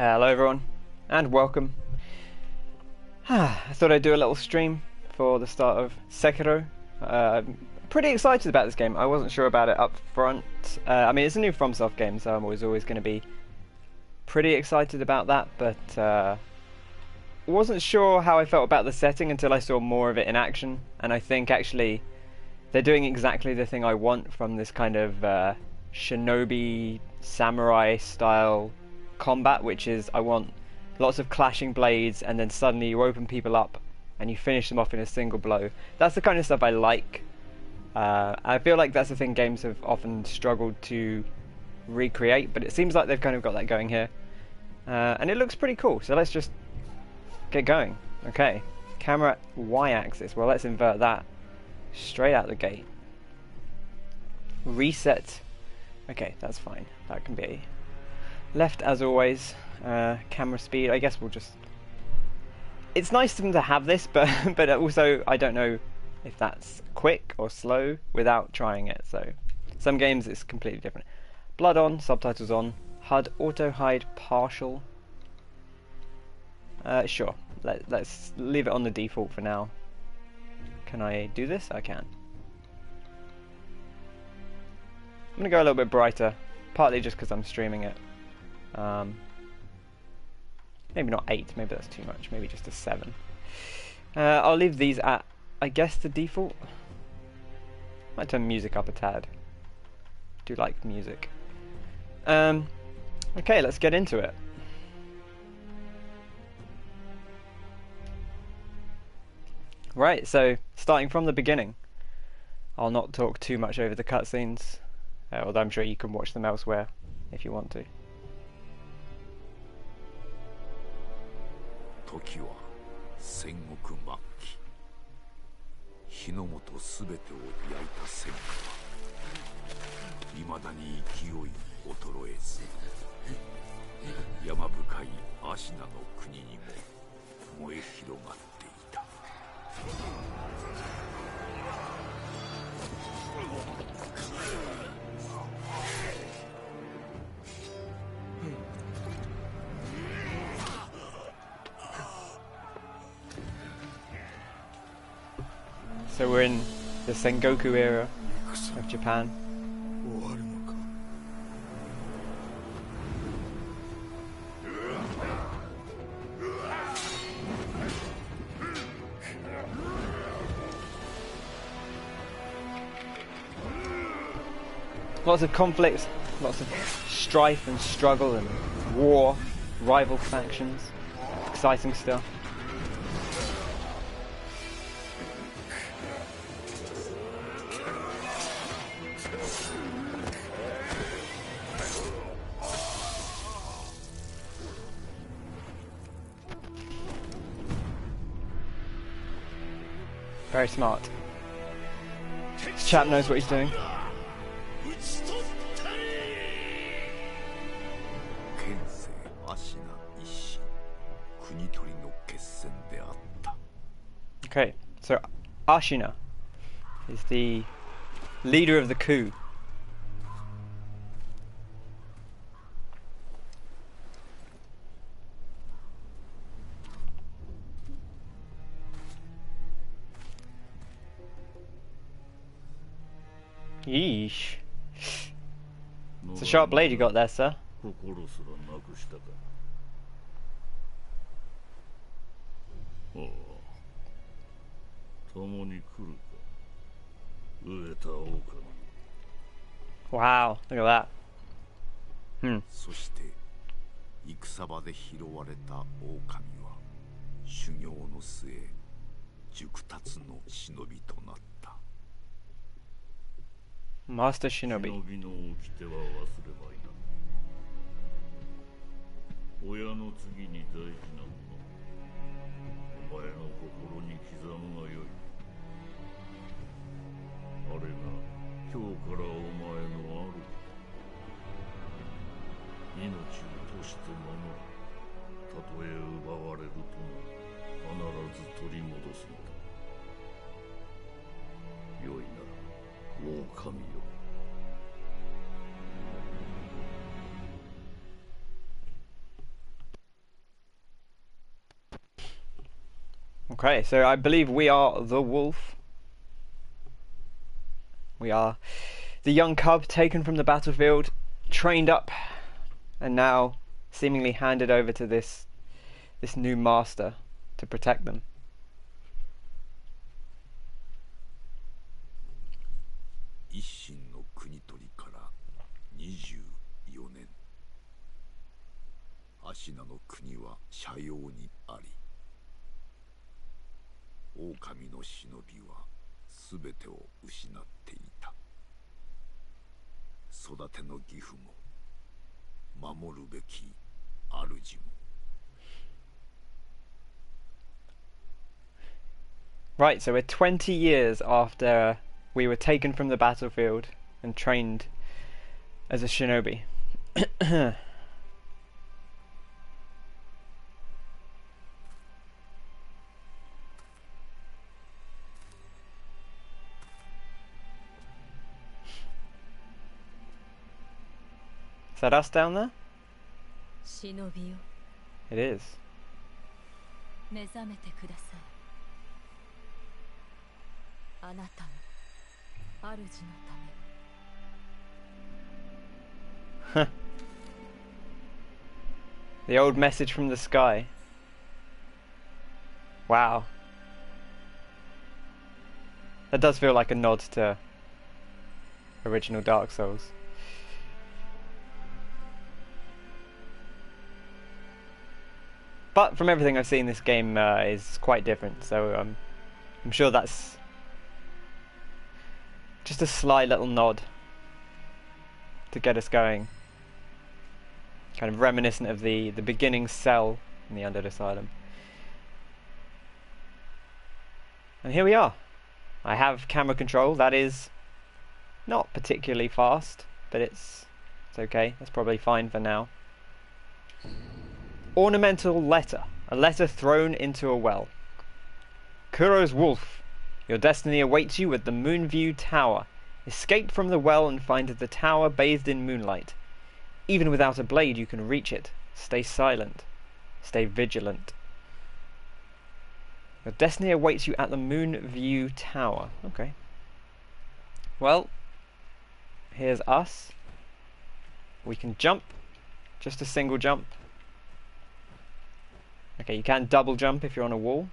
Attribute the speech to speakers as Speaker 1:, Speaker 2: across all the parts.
Speaker 1: Hello everyone, and welcome. I thought I'd do a little stream for the start of Sekiro. Pretty excited about this game. I wasn't sure about it up front. I mean, it's a new FromSoft game, so I'm always going to be pretty excited about that, but wasn't sure how I felt about the setting until I saw more of it in action, and I think actually they're doing exactly the thing I want from this kind of shinobi samurai style combat, which is I want lots of clashing blades and then suddenly you open people up and you finish them off in a single blow. That's the kind of stuff I like. I feel like that's the thing games have often struggled to recreate, but it seems like they've kind of got that going here. And it looks pretty cool, so let's just get going. Okay, camera Y-axis, well let's invert that straight out the gate. Reset. Okay, that's fine, that can be left as always. Camera speed, I guess we'll just... It's nice of them to have this, but but also I don't know if that's quick or slow without trying it, so some games it's completely different. Blood on, subtitles on, HUD auto hide partial. Sure, let's leave it on the default for now. Can I do this? I can. I'm gonna go a little bit brighter, partly just because I'm streaming it. Maybe not 8, maybe that's too much, maybe just a 7. I'll leave these at, I guess, the default. Might turn music up a tad. Do like music. Okay, let's get into it. Right, so starting from the beginning. I'll not talk too much over the cutscenes, although I'm sure you can watch them elsewhere if you want to.
Speaker 2: 時は戦国末期、日の本すべてを焼いた戦火は未だに勢い衰えず、山深いアシナの国にも燃え広がっていた。
Speaker 1: So we're in the Sengoku era of Japan. Lots of conflict, lots of strife and struggle and war, rival factions, exciting stuff. Very smart. This chap knows what he's doing.
Speaker 2: 剣聖アシナ一子、国取りの決戦であった。
Speaker 1: Okay, so Ashina is the leader of the coup. Yeesh. It's a sharp blade you got there, sir.
Speaker 2: 心すらなくしたか。ああ、共に来るか。飢えた狼。
Speaker 1: Wow, look at that.
Speaker 2: そして戦場で拾われた狼は修行の末熟達の忍びとなった。
Speaker 1: Master Shinobi.
Speaker 2: 忍びの掟は忘れまいな。親の次に大事なもの、お前の心に刻むがよい。あれが今日からお前のある。命を賭して守る。たとえ奪われるとも必ず取り戻すのだ。よいなら狼よ。
Speaker 1: Okay, so I believe we are the wolf. We are the young cub taken from the battlefield, trained up, and now seemingly handed over to this new master to protect them.
Speaker 2: Ishin no Kunitori kara 24年 Ashina no Kuni wa Shayou ni ari 狼の忍びはすべてを失っていた。育ての義父も守るべき主も。
Speaker 1: Right, so we're 20 years after we were taken from the battlefield and trained as a shinobi. Is that us down there? It is.
Speaker 3: 目覚めてください。あなたの主のため。
Speaker 1: The old message from the sky. Wow. That does feel like a nod to original Dark Souls. But from everything I've seen, this game is quite different, so I'm sure that's just a sly little nod to get us going. Kind of reminiscent of the beginning cell in the Undead Asylum. And here we are. I have camera control. That is not particularly fast, but it's okay. That's probably fine for now. Ornamental letter. A letter thrown into a well. Kuro's wolf. Your destiny awaits you at the Moonview Tower. Escape from the well and find the tower bathed in moonlight. Even without a blade you can reach it. Stay silent. Stay vigilant. Your destiny awaits you at the Moonview Tower. Okay. Well, here's us. We can jump. Just a single jump. Okay, you can double jump if you're on a wall.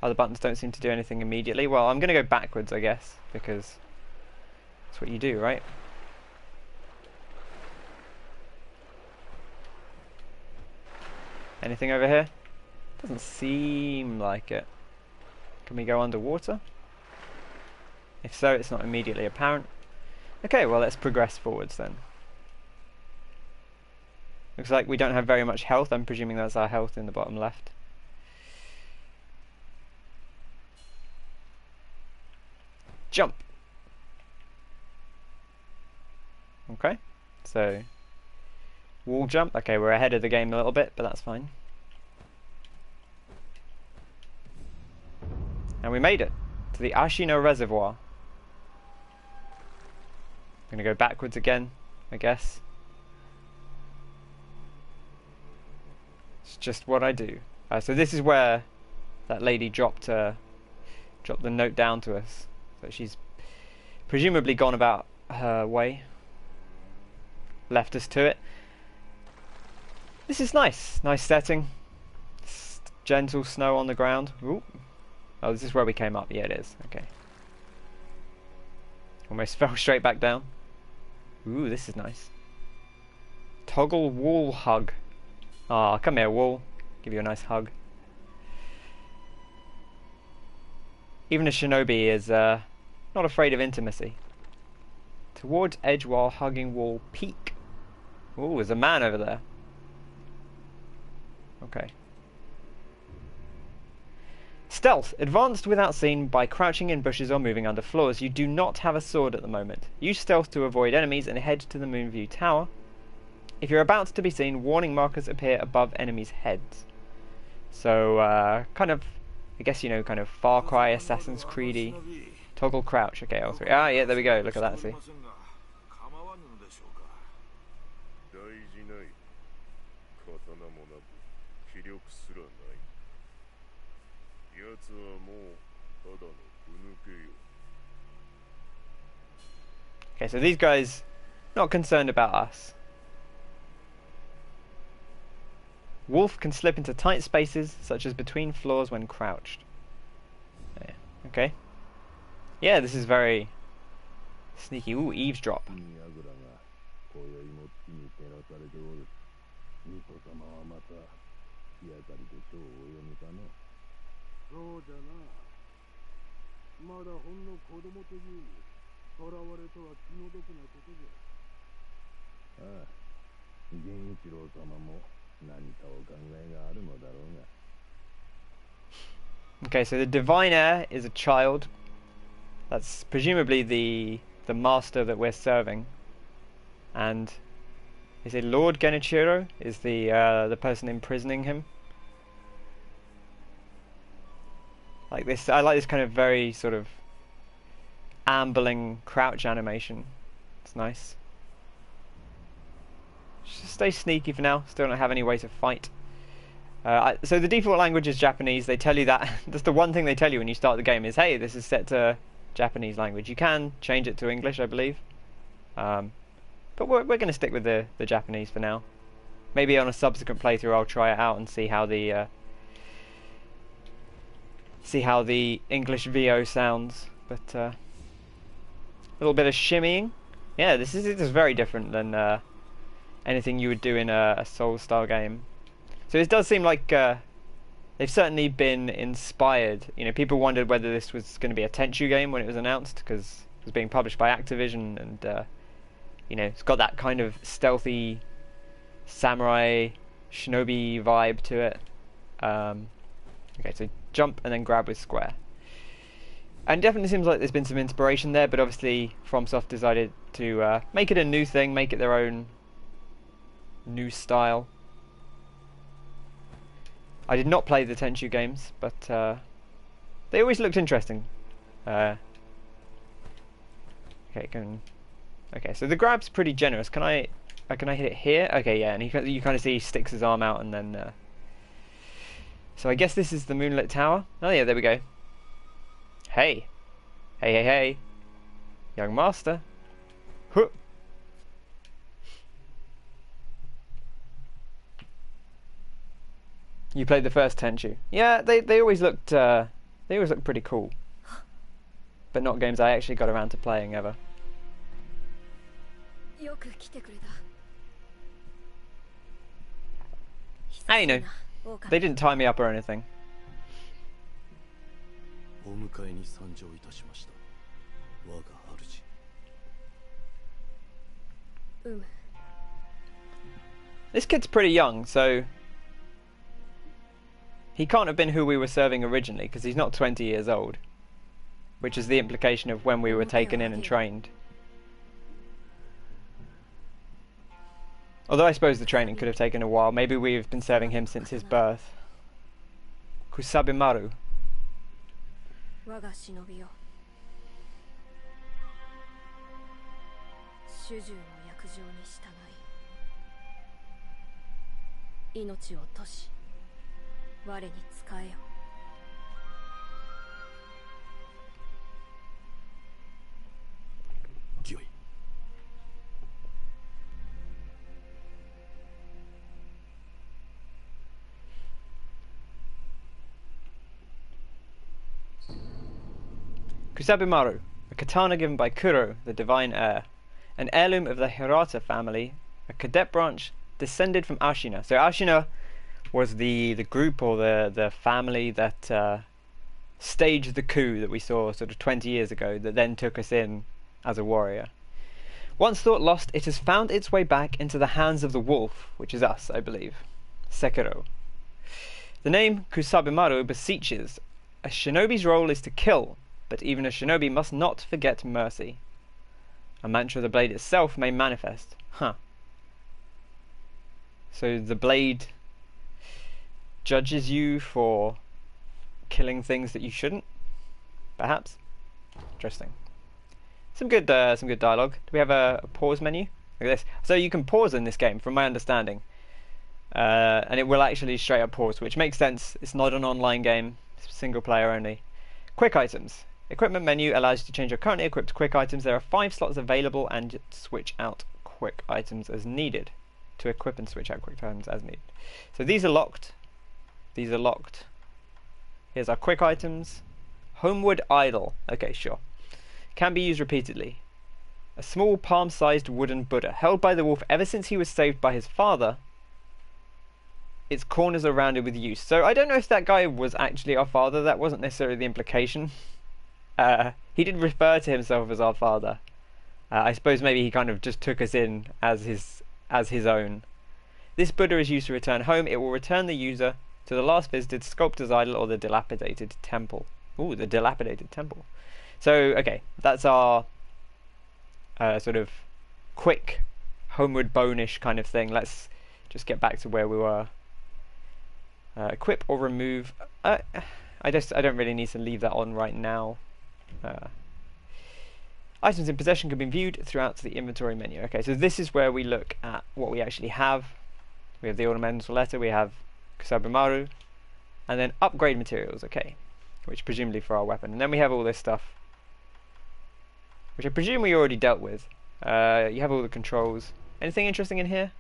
Speaker 1: Other buttons don't seem to do anything immediately. Well, I'm going to go backwards, I guess, because that's what you do, right? Anything over here? Doesn't seem like it. Can we go underwater? If so, it's not immediately apparent. Okay, well, let's progress forwards then. Looks like we don't have very much health. I'm presuming that's our health in the bottom left. Jump! Okay, so wall jump. Okay, we're ahead of the game a little bit, but that's fine. And we made it to the Ashina Reservoir. I'm going to go backwards again, I guess. It's just what I do. So this is where that lady dropped the note down to us. So she's presumably gone about her way. Left us to it. This is nice. Nice setting. Gentle snow on the ground. Ooh. Oh, this is where we came up. Yeah, it is. Okay. Almost fell straight back down. Ooh, this is nice. Toggle wall hug. Ah, come here, wall. Give you a nice hug. Even a shinobi is not afraid of intimacy. Towards edge while hugging wall, peek. Ooh, there's a man over there. Okay. Stealth. Advanced without seen by crouching in bushes or moving under floors. You do not have a sword at the moment. Use stealth to avoid enemies and head to the Moonview Tower. If you're about to be seen, warning markers appear above enemies' heads. So, kind of, I guess, you know, kind of Far Cry, Assassin's Creed-y. Toggle crouch. Okay, L3. Ah, yeah, there we go. Look at that, see. Okay, so these guys not concerned about us. Wolf can slip into tight spaces, such as between floors when crouched. Yeah. Okay. Yeah, this is very sneaky. Ooh, eavesdrop. Okay, so the Divine Heir is a child. That's presumably the master that we're serving. And is it Lord Genichiro is the person imprisoning him? Like this, I like this kind of very sort of ambling crouch animation. It's nice. Just stay sneaky for now. Still don't have any way to fight. So the default language is Japanese. They tell you that. That's the one thing they tell you when you start the game is, hey, this is set to Japanese language. You can change it to English, I believe. But we're going to stick with the Japanese for now. Maybe on a subsequent playthrough I'll try it out and see how the English VO sounds. But a little bit of shimmying. Yeah, this is very different than anything you would do in a Souls-style game. So it does seem like they've certainly been inspired. You know, people wondered whether this was going to be a Tenchu game when it was announced, because it was being published by Activision, and you know, it's got that kind of stealthy samurai shinobi vibe to it. Okay, so jump and then grab with square. And definitely seems like there's been some inspiration there, but obviously FromSoft decided to make it a new thing, make it their own new style. I did not play the Tenchu games, but they always looked interesting. Okay, so the grab's pretty generous. Can I hit it here? Okay, yeah, and you kind of see he sticks his arm out, and then so I guess this is the Moonlit Tower. Oh yeah, there we go. Hey, hey, young master. Huh. You played the first Tenchu. Yeah, they always looked pretty cool, but not games I actually got around to playing ever. How do you know? They didn't tie me up or anything. This kid's pretty young, so he can't have been who we were serving originally, because he's not 20 years old, which is the implication of when we were taken in and trained. Although I suppose the training could have taken a while. Maybe we've been serving him since his birth. Kusabimaru. Kusabimaru, a katana given by Kuro, the Divine Heir, an heirloom of the Hirata family, a cadet branch descended from Ashina. So Ashina was the group or the family that staged the coup that we saw sort of 20 years ago, that then took us in as a warrior. Once thought lost, it has found its way back into the hands of the wolf, which is us, I believe. Sekiro. The name Kusabimaru beseeches. A shinobi's role is to kill, but even a shinobi must not forget mercy. A mantra of the blade itself may manifest. Huh. So the blade judges you for killing things that you shouldn't, perhaps. Interesting. Some good dialogue. Do we have a pause menu? Look at this. So you can pause in this game, from my understanding, and it will actually straight up pause, which makes sense. It's not an online game. Single player only. Quick items. Equipment menu allows you to change your currently equipped quick items. There are 5 slots available and switch out quick items as needed. To equip and switch out quick items as needed. So these are locked. These are locked. Here's our quick items. Homeward Idol. Okay, sure. Can be used repeatedly. A small palm-sized wooden Buddha, held by the wolf ever since he was saved by his father. Its corners are rounded with use. So I don't know if that guy was actually our father. That wasn't necessarily the implication. He did refer to himself as our father. I suppose maybe he kind of just took us in as his own. This Buddha is used to return home. It will return the user to the last visited sculptor's idol or the dilapidated temple. Ooh, the dilapidated temple. So, okay, that's our sort of quick homeward bone-ish kind of thing. Let's just get back to where we were. Equip or remove. I don't really need to leave that on right now. Items in possession can be viewed throughout the inventory menu. Okay, so this is where we look at what we actually have. We have the ornamental letter, we have Kusabumaru, and then upgrade materials, okay, which presumably for our weapon. And then we have all this stuff, which I presume we already dealt with. You have all the controls. Anything interesting in here?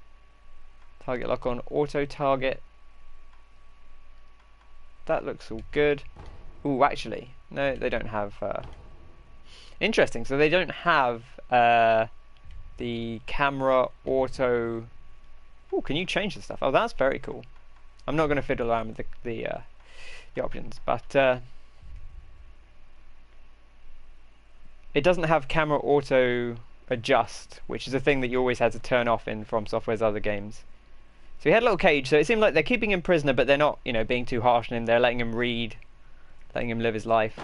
Speaker 1: Target lock on, auto target. That looks all good. Ooh, actually, no, they don't have... Interesting, so they don't have the camera auto... Ooh, can you change the stuff? Oh, that's very cool. I'm not going to fiddle around with the options, but it doesn't have camera auto adjust, which is a thing that you always had to turn off in From Software's other games. So he had a little cage, so it seemed like they're keeping him prisoner, but they're not, being too harsh on him. They're letting him read, letting him live his life.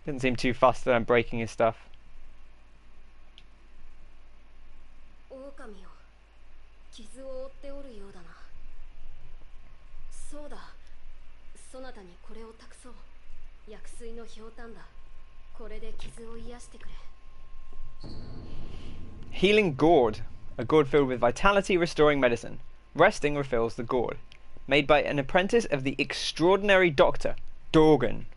Speaker 1: Didn't seem too fussed on breaking his stuff. Healing gourd. A gourd filled with vitality, restoring medicine. Resting refills the gourd. Made by an apprentice of the extraordinary doctor, Dorgan.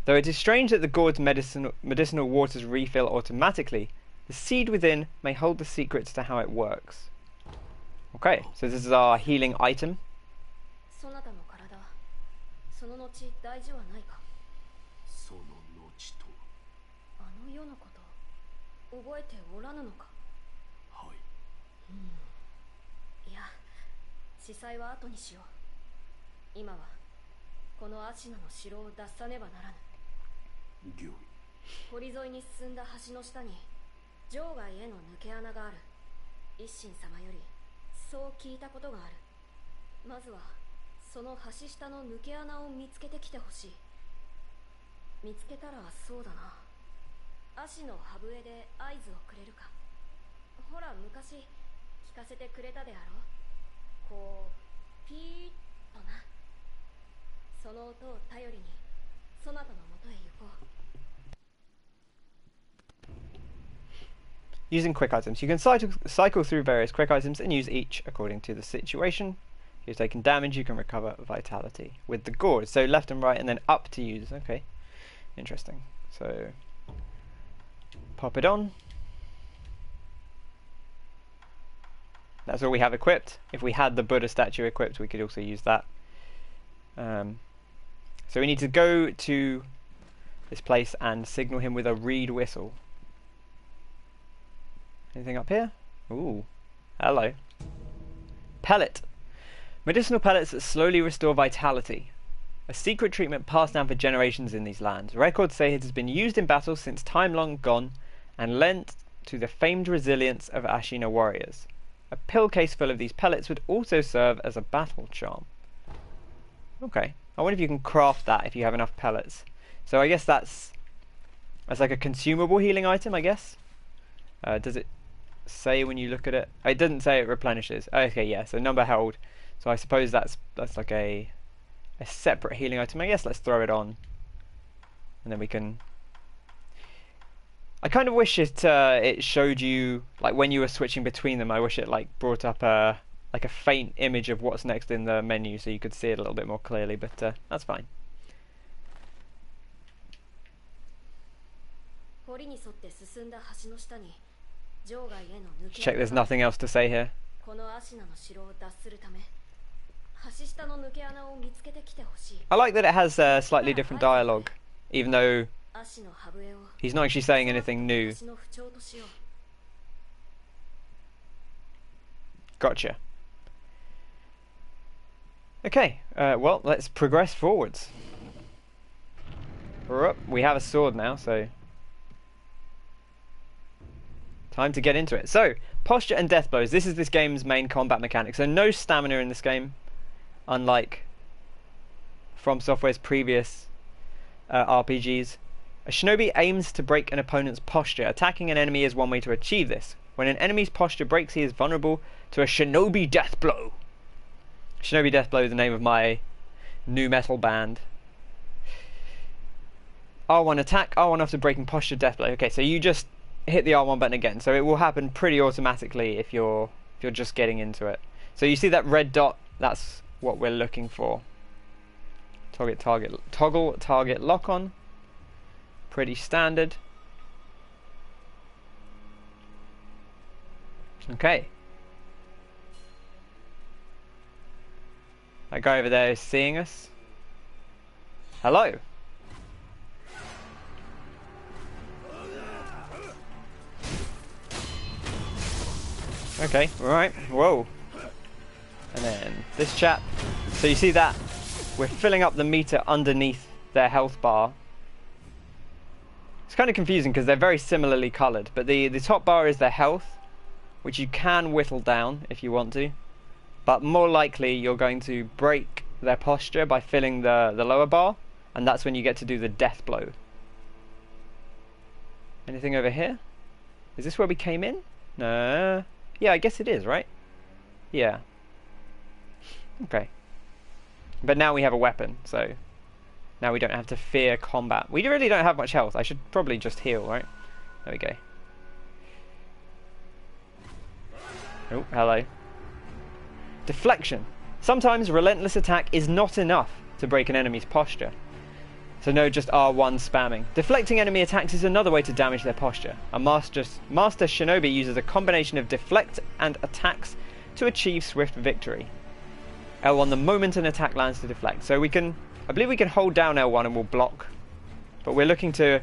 Speaker 1: Though it is strange that the gourd's medicinal waters refill automatically, the seed within may hold the secrets to how it works. Okay, so this is our healing item. Using quick items. You can cycle through various quick items and use each according to the situation. If you've taken damage, you can recover vitality with the gourd. So left and right and then up to use. Okay, interesting. So pop it on. That's all we have equipped. If we had the Buddha statue equipped, we could also use that. So we need to go to this place and signal him with a reed whistle. Anything up here? Ooh, hello. Pellet. Medicinal pellets that slowly restore vitality. A secret treatment passed down for generations in these lands. Records say it has been used in battle since time long gone and lent to the famed resilience of Ashina warriors. A pill case full of these pellets would also serve as a battle charm. Okay, I wonder if you can craft that if you have enough pellets. So I guess that's like a consumable healing item, I guess. Does it say when you look at it? It doesn't say it replenishes. Okay, yeah, so number held. So I suppose that's like a separate healing item. I guess let's throw it on, and then we can. I kind of wish it showed you like when you were switching between them. I wish it like brought up like a faint image of what's next in the menu, so you could see it a little bit more clearly. But that's fine. Check. There's nothing else to say here. I like that it has slightly different dialogue, even though he's not actually saying anything new. Gotcha. Okay, well, let's progress forwards. We're up. We have a sword now, so time to get into it. So, posture and death blows. This is this game's main combat mechanic. So no stamina in this game, unlike From Software's previous RPGs. A shinobi aims to break an opponent's posture. Attacking an enemy is one way to achieve this. When an enemy's posture breaks, he is vulnerable to a shinobi death blow. Shinobi death blow is the name of my new metal band. R1 attack, R1 after breaking posture, death blow. Okay, so you just hit the R1 button again, so it will happen pretty automatically if you're just getting into it. So you see that red dot, that's what we're looking for. Toggle target lock on. Pretty standard. Okay. That guy over there is seeing us. Hello. Okay, alright, whoa. And then this chap. So you see that? We're filling up the meter underneath their health bar. It's kind of confusing because they're very similarly coloured, but the top bar is their health, which you can whittle down if you want to. But more likely you're going to break their posture by filling the lower bar, and that's when you get to do the death blow. Anything over here? Is this where we came in? No. Yeah, I guess it is, right? Yeah. Okay. But now we have a weapon, so now we don't have to fear combat. We really don't have much health. I should probably just heal, right? There we go. Oh, hello. Deflection. Sometimes relentless attack is not enough to break an enemy's posture. So no just R1 spamming. Deflecting enemy attacks is another way to damage their posture. A master shinobi uses a combination of deflect and attacks to achieve swift victory. L1 the moment an attack lands to deflect. So we can, I believe we can hold down L1 and we'll block. But we're looking to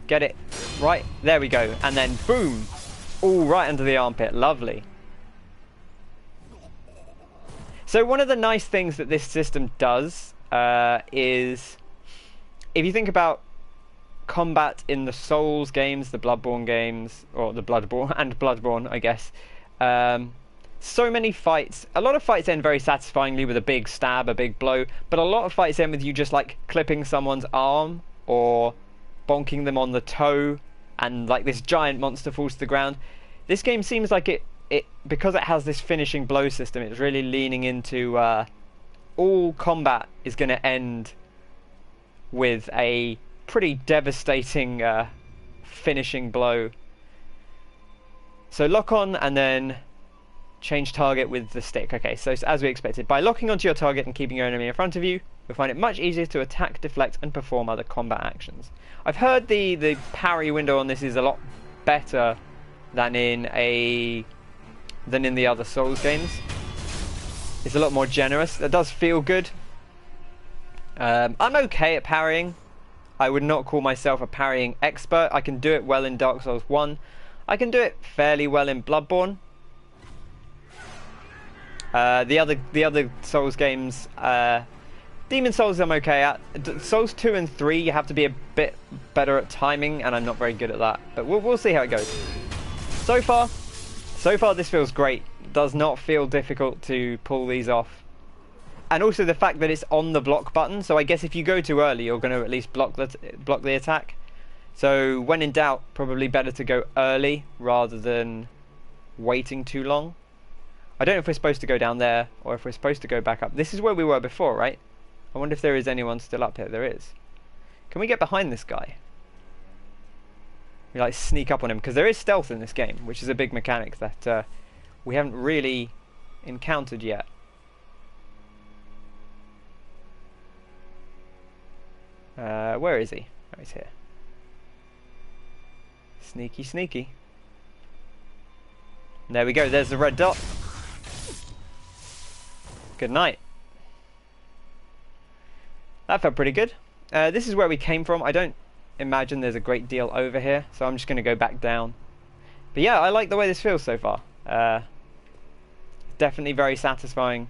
Speaker 1: get it right. There we go. And then boom. All right under the armpit. Lovely. So one of the nice things that this system does is, if you think about combat in the Souls games, the Bloodborne games, or the Bloodborne, I guess, so many fights, a lot of fights end very satisfyingly with a big stab, a big blow, but a lot of fights end with you just like clipping someone's arm or bonking them on the toe and like this giant monster falls to the ground. This game seems like it because it has this finishing blow system, it's really leaning into all combat is going to end with a pretty devastating finishing blow. So lock on and then change target with the stick. Okay, so as we expected, by locking onto your target and keeping your enemy in front of you, you'll find it much easier to attack, deflect and perform other combat actions. I've heard the parry window on this is a lot better than in the other Souls games. It's a lot more generous. That does feel good. I'm okay at parrying. I would not call myself a parrying expert. I can do it well in Dark Souls 1. I can do it fairly well in Bloodborne. The other Souls games, Demon Souls I'm okay at. Souls 2 and 3 you have to be a bit better at timing, and I'm not very good at that. But we'll see how it goes. So far this feels great. Does not feel difficult to pull these off. And also the fact that it's on the block button, so I guess if you go too early you're going to at least block the attack. So when in doubt, probably better to go early rather than waiting too long. I don't know if we're supposed to go down there or if we're supposed to go back up. This is where we were before, right? I wonder if there is anyone still up here. There is. Can we get behind this guy? We like sneak up on him, because there is stealth in this game, which is a big mechanic that we haven't really encountered yet. Where is he? Oh, he's here. Sneaky, sneaky. There we go, there's the red dot. Good night. That felt pretty good. This is where we came from. I don't imagine there's a great deal over here, so I'm just going to go back down. But yeah, I like the way this feels so far. Definitely very satisfying.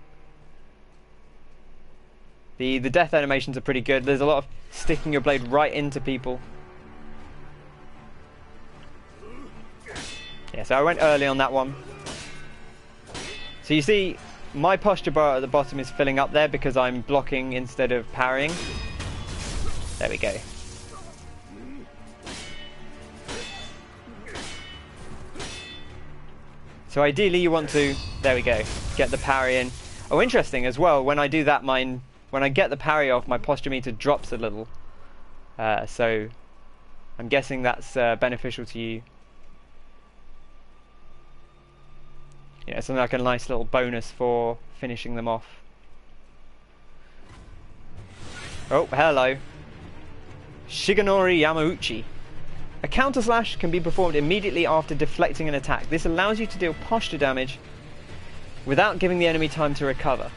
Speaker 1: The death animations are pretty good. There's a lot of sticking your blade right into people. Yeah, so I went early on that one. So you see, my posture bar at the bottom is filling up there because I'm blocking instead of parrying. There we go. So ideally you want to, there we go, get the parry in. Oh, interesting as well, when I do that, when I get the parry off, my posture meter drops a little. So I'm guessing that's beneficial to you. You know, something like a nice little bonus for finishing them off. Oh, hello. Shigenori Yamauchi. A counter slash can be performed immediately after deflecting an attack. This allows you to deal posture damage without giving the enemy time to recover.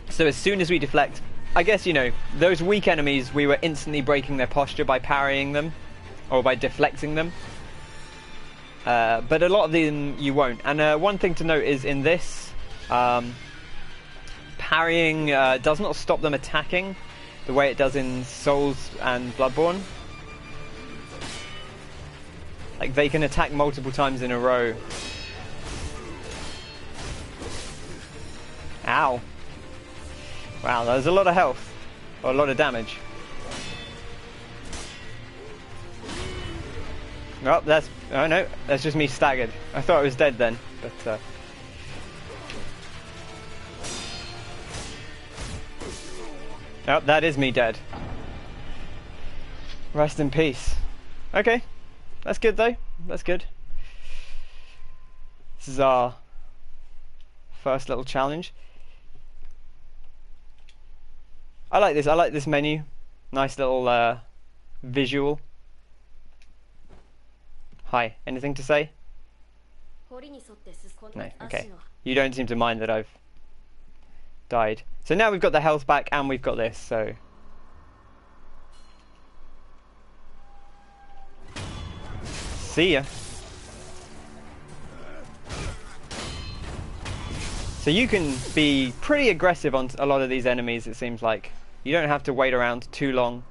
Speaker 1: So as soon as we deflect, I guess, you know, those weak enemies, we were instantly breaking their posture by parrying them or by deflecting them. But a lot of them you won't. And one thing to note is in this, parrying does not stop them attacking the way it does in Souls and Bloodborne. Like, they can attack multiple times in a row. Ow. Wow, there's a lot of health. Or a lot of damage. Oh, that's... Oh no, that's just me staggered. I thought I was dead then, but... Oh, that is me dead. Rest in peace. Okay, that's good though. That's good. This is our first little challenge. I like this. I like this menu. Nice little visual. Hi. Anything to say? No. Okay. You don't seem to mind that I've died. So now we've got the health back and we've got this, so... See ya. So you can be pretty aggressive on a lot of these enemies, it seems like. You don't have to wait around too long.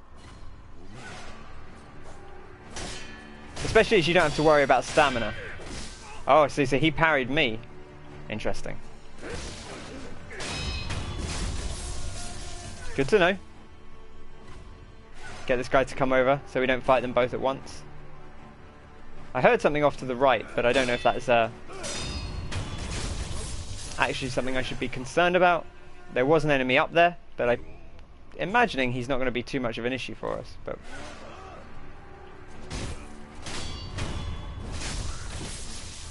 Speaker 1: Especially as you don't have to worry about stamina. Oh, so he parried me. Interesting. Good to know. Get this guy to come over so we don't fight them both at once. I heard something off to the right, but I don't know if that's actually something I should be concerned about. There was an enemy up there, but I'm imagining he's not going to be too much of an issue for us. But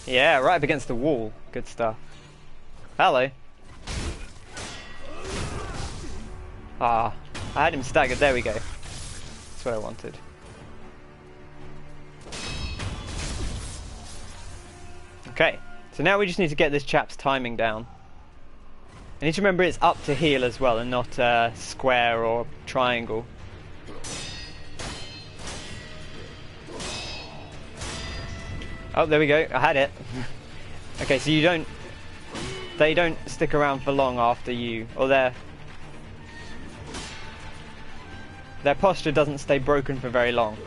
Speaker 1: yeah, right up against the wall. Good stuff. Hello. Ah, I had him staggered. There we go. That's what I wanted. Okay, so now we just need to get this chap's timing down. I need to remember it's up to heal as well, and not square or triangle. Oh, there we go. I had it. Okay, so you don't... They don't stick around for long after you... Or their posture doesn't stay broken for very long.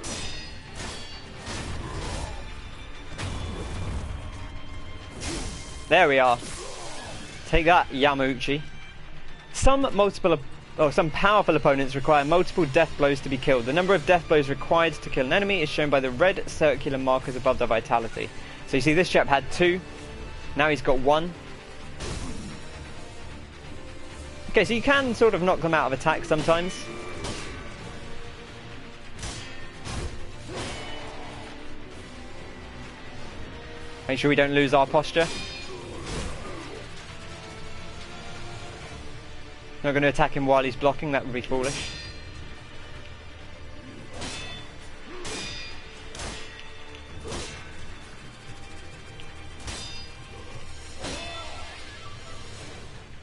Speaker 1: There we are. Take that, Yamauchi. Some powerful opponents require multiple death blows to be killed. The number of death blows required to kill an enemy is shown by the red circular markers above their vitality. So you see this chap had 2. Now he's got 1. Okay, so you can sort of knock them out of attack sometimes. Make sure we don't lose our posture. Not going to attack him while he's blocking, that would be foolish.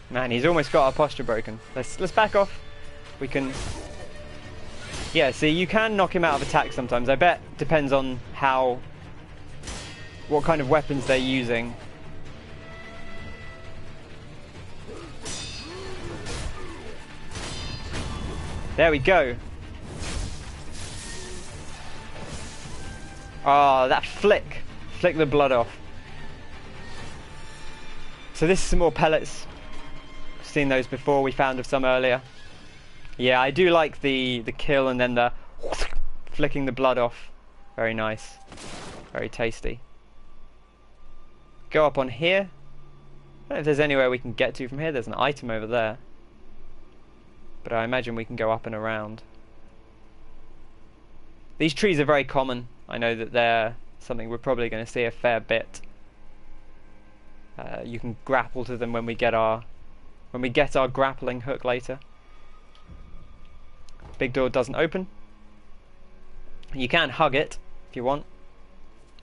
Speaker 1: Man, he's almost got our posture broken. Let's back off. We can... Yeah, see, you can knock him out of attack sometimes. I bet depends on what kind of weapons they're using. There we go. Ah, that flick. Flick the blood off. So this is some more pellets. Seen those before, we found of some earlier. Yeah, I do like the kill and then the flicking the blood off. Very nice. Very tasty. Go up on here. I don't know if there's anywhere we can get to from here. There's an item over there. But I imagine we can go up and around. These trees are very common. I know that they're something we're probably going to see a fair bit. You can grapple to them when we get our grappling hook later. Big door doesn't open. You can hug it if you want.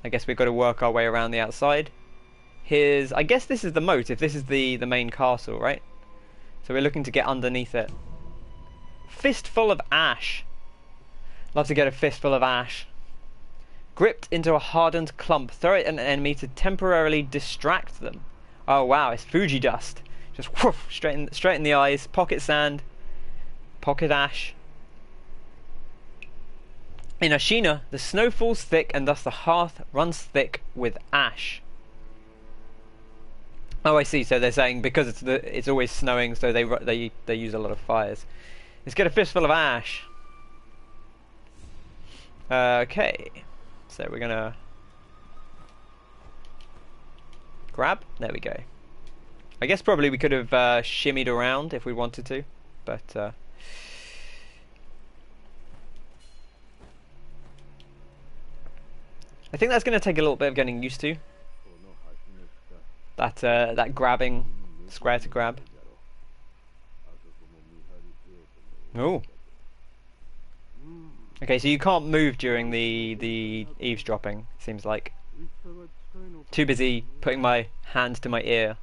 Speaker 1: I guess we've got to work our way around the outside. I guess this is the moat, if this is the main castle, right? So we're looking to get underneath it. Fistful of ash. Love to get a fistful of ash. Gripped into a hardened clump. Throw it at an enemy to temporarily distract them. Oh wow, it's Fuji dust. Just whoosh, straight in the eyes. Pocket sand. Pocket ash. In Ashina, the snow falls thick and thus the hearth runs thick with ash. Oh, I see. So they're saying because it's always snowing, so they use a lot of fires. Let's get a fistful of ash. Okay. So we're gonna grab. There we go. I guess probably we could have shimmied around if we wanted to, but I think that's going to take a little bit of getting used to. That grabbing, square to grab. Oh. Okay, so you can't move during the eavesdropping. Seems like. Too busy putting my hand to my ear.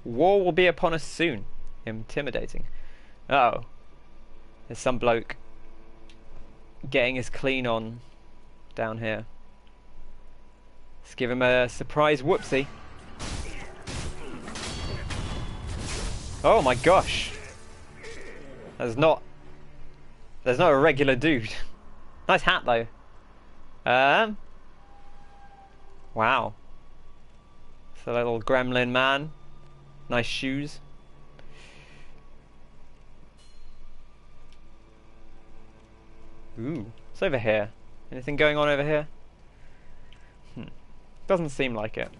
Speaker 1: War will be upon us soon. Intimidating. Oh. There's some bloke getting his clean on down here. Let's give him a surprise whoopsie. Oh my gosh. There's not a regular dude. Nice hat though. Wow. It's a little gremlin man. Nice shoes. Ooh, it's over here. Anything going on over here? Doesn't seem like it.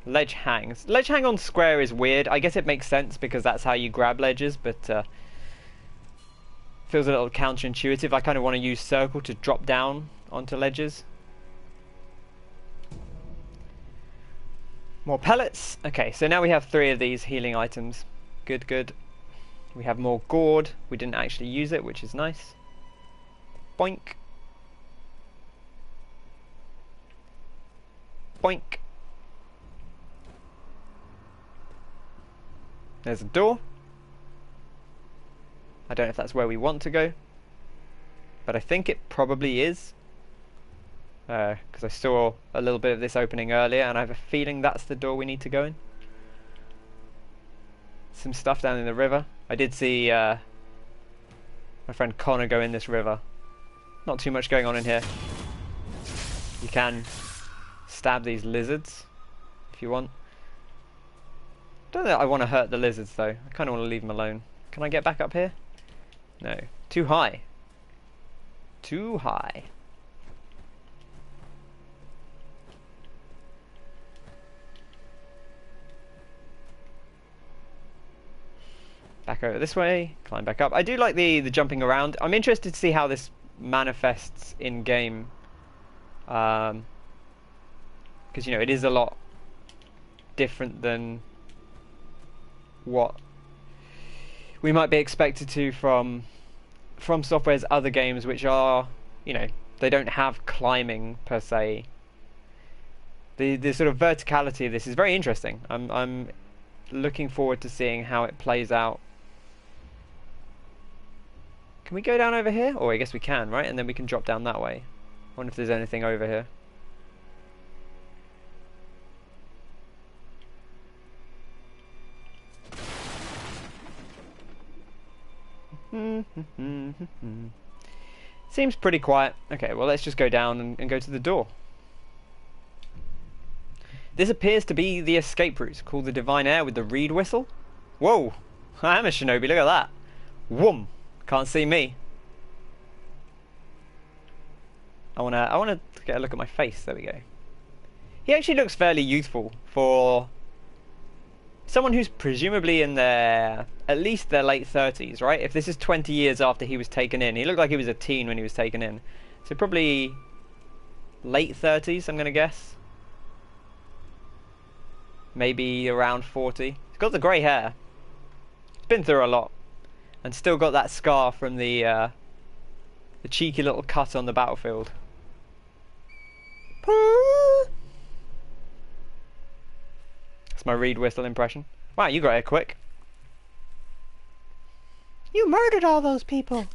Speaker 1: Ledge hangs. Ledge hang on square is weird. I guess it makes sense because that's how you grab ledges, but feels a little counterintuitive. I kind of want to use circle to drop down onto ledges. More pellets. Okay, so now we have 3 of these healing items. Good, good. We have more gourd. We didn't actually use it, which is nice. Boink. Boink. There's a door. I don't know if that's where we want to go, but I think it probably is. Because I saw a little bit of this opening earlier and I have a feeling that's the door we need to go in. Some stuff down in the river. I did see my friend Connor go in this river. Not too much going on in here. You can stab these lizards if you want. Don't know that I want to hurt the lizards though. I kind of want to leave them alone. Can I get back up here? No. Too high. Too high. Back over this way, climb back up. I do like the jumping around. I'm interested to see how this manifests in game. because you know it is a lot different than what we might be expected to from Software's other games, which are, you know, they don't have climbing per se. The sort of verticality of this is very interesting. I'm looking forward to seeing how it plays out. Can we go down over here? Oh, I guess we can, right? And then we can drop down that way. I wonder if there's anything over here. Seems pretty quiet. Okay, well let's just go down and go to the door. This appears to be the escape route, called the Divine Heir with the reed whistle. Whoa! I am a shinobi, look at that. Whoom! Can't see me. I wanna get a look at my face. There we go. He actually looks fairly youthful for someone who's presumably in their, at least their late 30s, right? If this is 20 years after he was taken in, he looked like he was a teen when he was taken in. So probably late 30s, I'm gonna guess. Maybe around 40. He's got the grey hair. He's been through a lot, and still got that scar from the cheeky little cut on the battlefield. That's my reed whistle impression. Wow, you got here quick. You murdered all those people.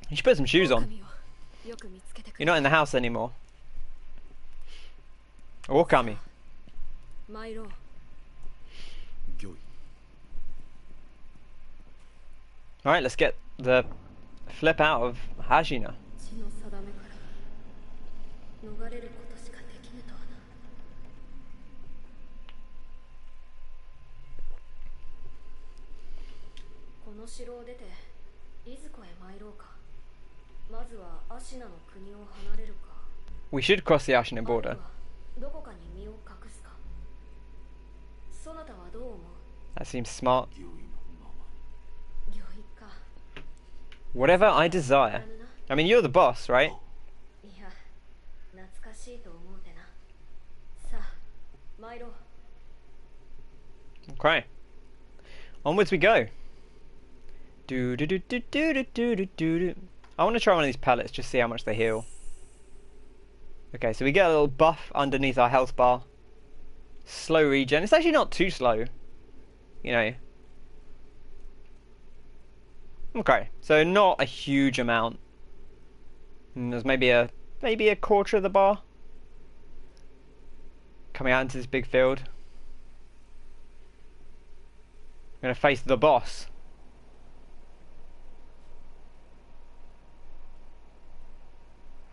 Speaker 1: You should put some shoes on. You're not in the house anymore. Okami. Alright, let's get the flip out of Ashina. We should cross the Ashina border. That seems smart. Whatever I desire. I mean, you're the boss, right? Okay. Onwards we go. Do do do do do do do do do. I want to try one of these pellets, just see how much they heal. Okay, so we get a little buff underneath our health bar. Slow regen. It's actually not too slow, you know. Okay, so not a huge amount. There's maybe a quarter of the bar coming out into this big field. I'm gonna face the boss.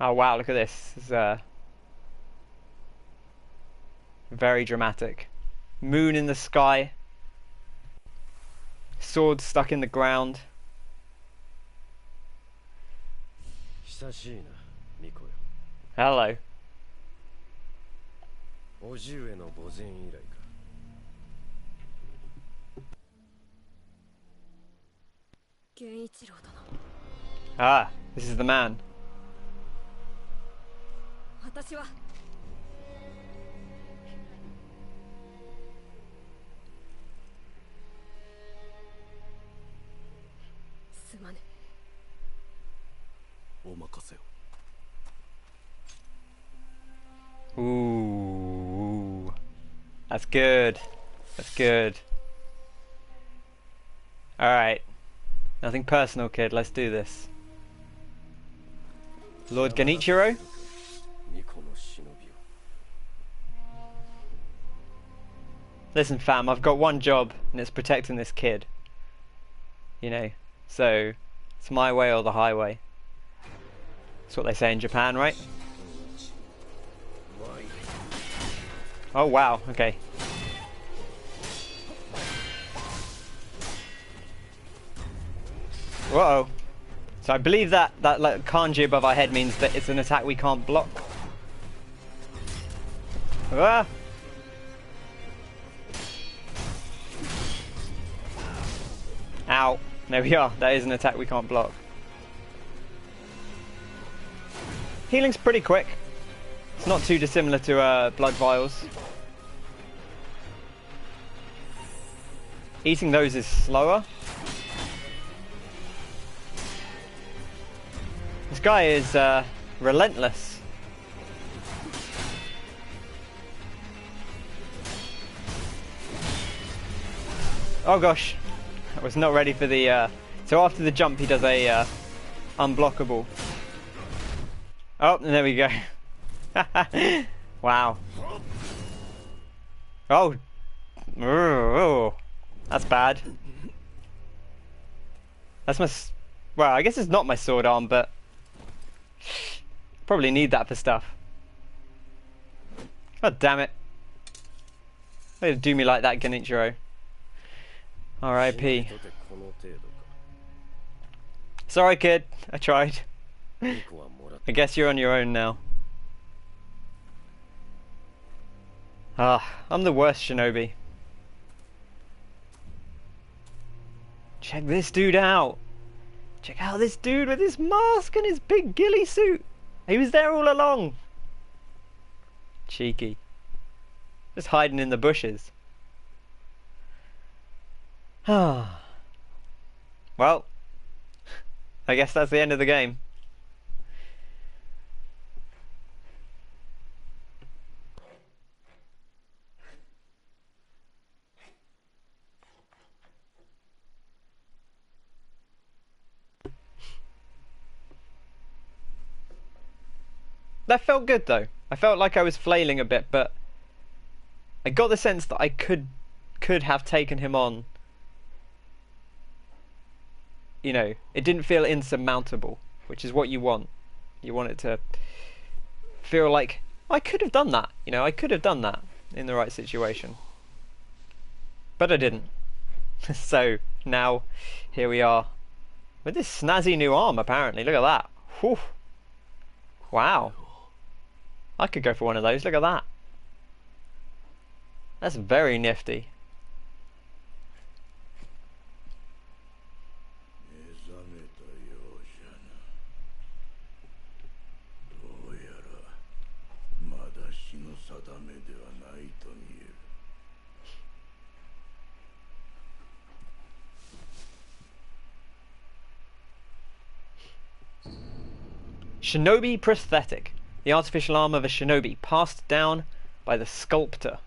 Speaker 1: Oh wow, look at this. This is very dramatic. Moon in the sky. Sword stuck in the ground. Hello. Ah, this is the man. Ooh, that's good. That's good. All right, nothing personal, kid. Let's do this. Lord Genichiro. Listen, fam, I've got one job, and it's protecting this kid. You know, so it's my way or the highway. That's what they say in Japan, right? Oh wow, okay. Uh-oh. So I believe that like kanji above our head means that it's an attack we can't block. Ah! Ow. There we are. That is an attack we can't block. Healing's pretty quick. It's not too dissimilar to blood vials. Eating those is slower. This guy is relentless. Oh gosh, I was not ready for the... So after the jump he does a unblockable. Oh, and there we go. Wow. Oh. Oh. That's bad. That's my... Well, I guess it's not my sword arm, but... Probably need that for stuff. God damn it. Way to do me like that, Genichiro. R.I.P. Sorry, kid. I tried. I guess you're on your own now. Ah, I'm the worst shinobi. Check this dude out. Check out this dude with his mask and his big ghillie suit. He was there all along. Cheeky. Just hiding in the bushes. Ah. Well, I guess that's the end of the game. That felt good though. I felt like I was flailing a bit, but I got the sense that I could have taken him on. You know, it didn't feel insurmountable, which is what you want. You want it to feel like I could have done that. You know, I could have done that in the right situation. But I didn't. So now here we are with this snazzy new arm apparently. Look at that. Whew. Wow. I could go for one of those. Look at that. That's very nifty. Shinobi prosthetic. The artificial arm of a shinobi passed down by the sculptor.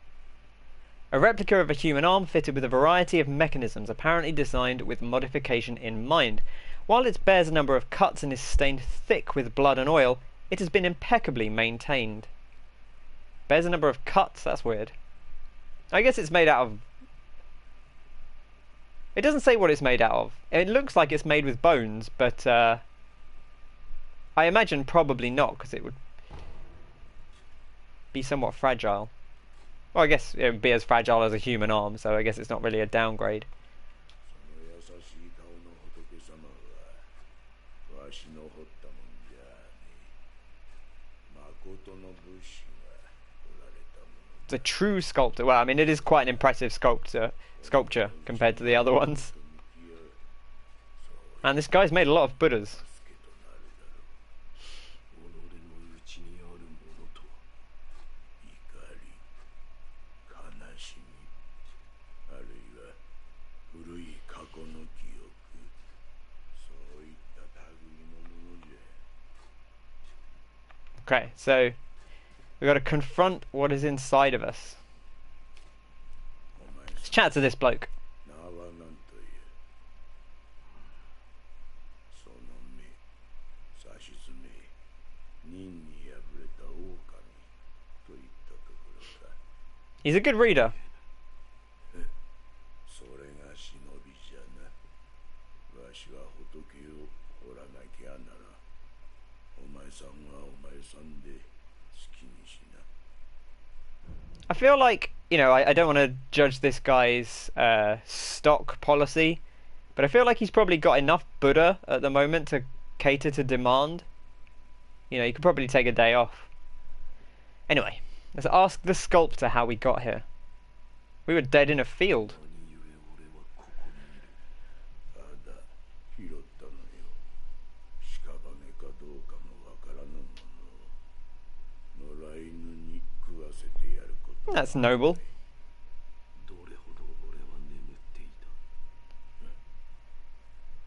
Speaker 1: A replica of a human arm fitted with a variety of mechanisms apparently designed with modification in mind. While it bears a number of cuts and is stained thick with blood and oil, it has been impeccably maintained. Bears a number of cuts, that's weird. I guess it's made out of... It doesn't say what it's made out of. It looks like it's made with bones, but I imagine probably not, because it would be somewhat fragile. Well, I guess it would be as fragile as a human arm, so I guess it's not really a downgrade. It's a true sculptor. Well, I mean, it is quite an impressive sculpture compared to the other ones. And this guy's made a lot of Buddhas. Okay, so we've got to confront what is inside of us. Let's chat to this bloke. He's a good reader. I feel like, you know, I don't want to judge this guy's stock policy, but I feel like he's probably got enough Buddha at the moment to cater to demand. You know, you could probably take a day off. Anyway, let's ask the sculptor how we got here. We were dead in a field. That's noble.
Speaker 2: どれほど俺は眠っていた。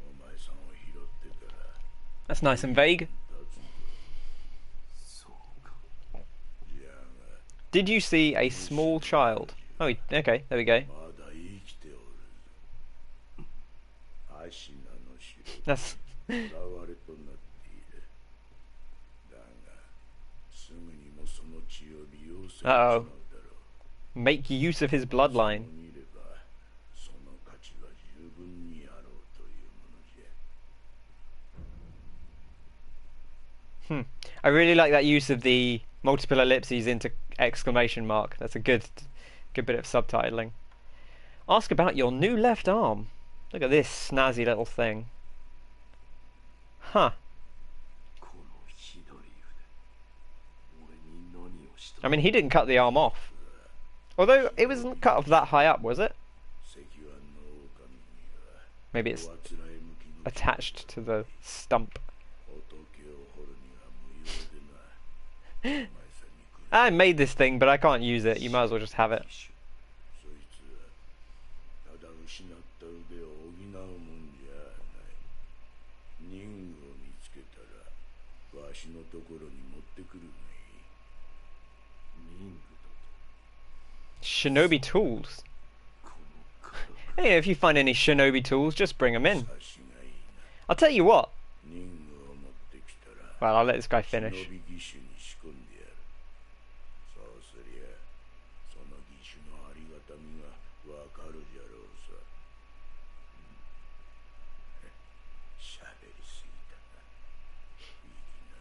Speaker 2: お前さんを拾ってから
Speaker 1: That's nice and vague.
Speaker 2: そうか。じゃが
Speaker 1: Did you see a small child? Oh, okay, there we go.
Speaker 2: まだ生きておるぞ。アシナの城
Speaker 1: That's
Speaker 2: 囚われとなっている。だがすぐにもその血を利用するしまうだろう。
Speaker 1: make use of his bloodline.
Speaker 2: 見ればその価値は十分にあろうというものじゃ。
Speaker 1: I really like that use of the multiple ellipses into exclamation mark. That's a good bit of subtitling. Ask about your new left arm. Look at this snazzy little thing. Huh.
Speaker 2: このひどい腕、俺に何をした。
Speaker 1: I mean, he didn't cut the arm off. Although, it wasn't cut off that high up, was it?
Speaker 2: 石腕の狼には
Speaker 1: Maybe it's
Speaker 2: おあつらい向きの
Speaker 1: attached to the stump.
Speaker 2: 仏を掘るには無用でな。お前さんに来る
Speaker 1: I made this thing, but I can't use it. You might as well just have it.
Speaker 2: そいつはただ失った腕を補うもんじゃない。任務を見つけたらわしのところに持ってくるがいい。任務だと
Speaker 1: Shinobi tools.
Speaker 2: この体
Speaker 1: Hey, if you find any shinobi tools, just bring them in.
Speaker 2: 差しがいいな。
Speaker 1: I'll tell you what.
Speaker 2: 任務を持ってきたら
Speaker 1: Well, I'll let this guy finish.
Speaker 2: 忍び義手に仕込んでやる。そうすりゃその義手のありがたみがわかるじゃろうさ。しゃべりすぎたな。いいな。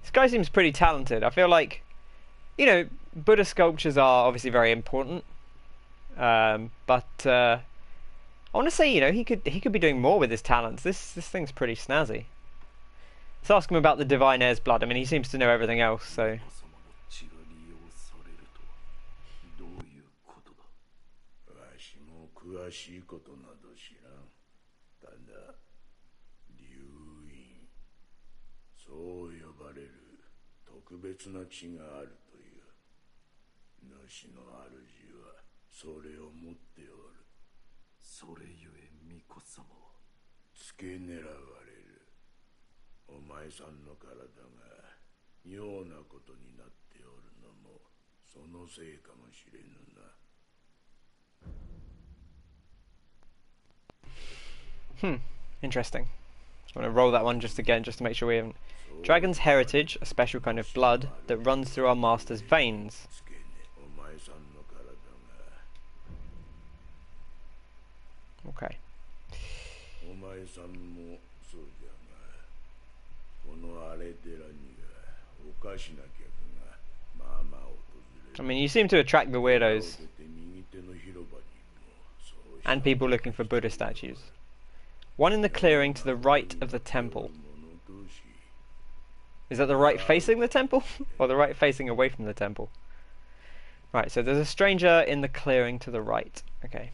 Speaker 1: This guy seems pretty talented. I feel like, you know, Buddha sculptures are obviously very important, but I want to say, you know, he could be doing more with his talents. This thing's pretty snazzy. Let's ask him about the Divine Heir's blood. I mean, he seems to know everything else, so
Speaker 2: 王様の血が利用されるとはどういうことだ。わしも詳しいことなど知らん。ただ流院、そう呼ばれる特別な血があるという。主の主はそれを持っておる。それゆえ巫女様は付け狙われる。お前さんの体が妙なことになっておるのもそのせいかもしれぬな。
Speaker 1: Interesting. Just want to roll that one just again, just to make sure we haven't. Dragon's heritage, a special kind of blood that runs through our master's veins.
Speaker 2: 付けね、お前さんの体が
Speaker 1: Okay.
Speaker 2: お前さんもそうじゃが、この荒れ寺にはおかしな客がまあまあ訪れ
Speaker 1: I
Speaker 2: る。
Speaker 1: mean, you seem to attract the weirdos
Speaker 2: 出て右手の広場にもそう
Speaker 1: and people looking for Buddha statues. One in the clearing to the right of the temple. Is that the right facing the temple? Or the right facing away from the temple? Right, so there's a stranger in the clearing to the right. Okay.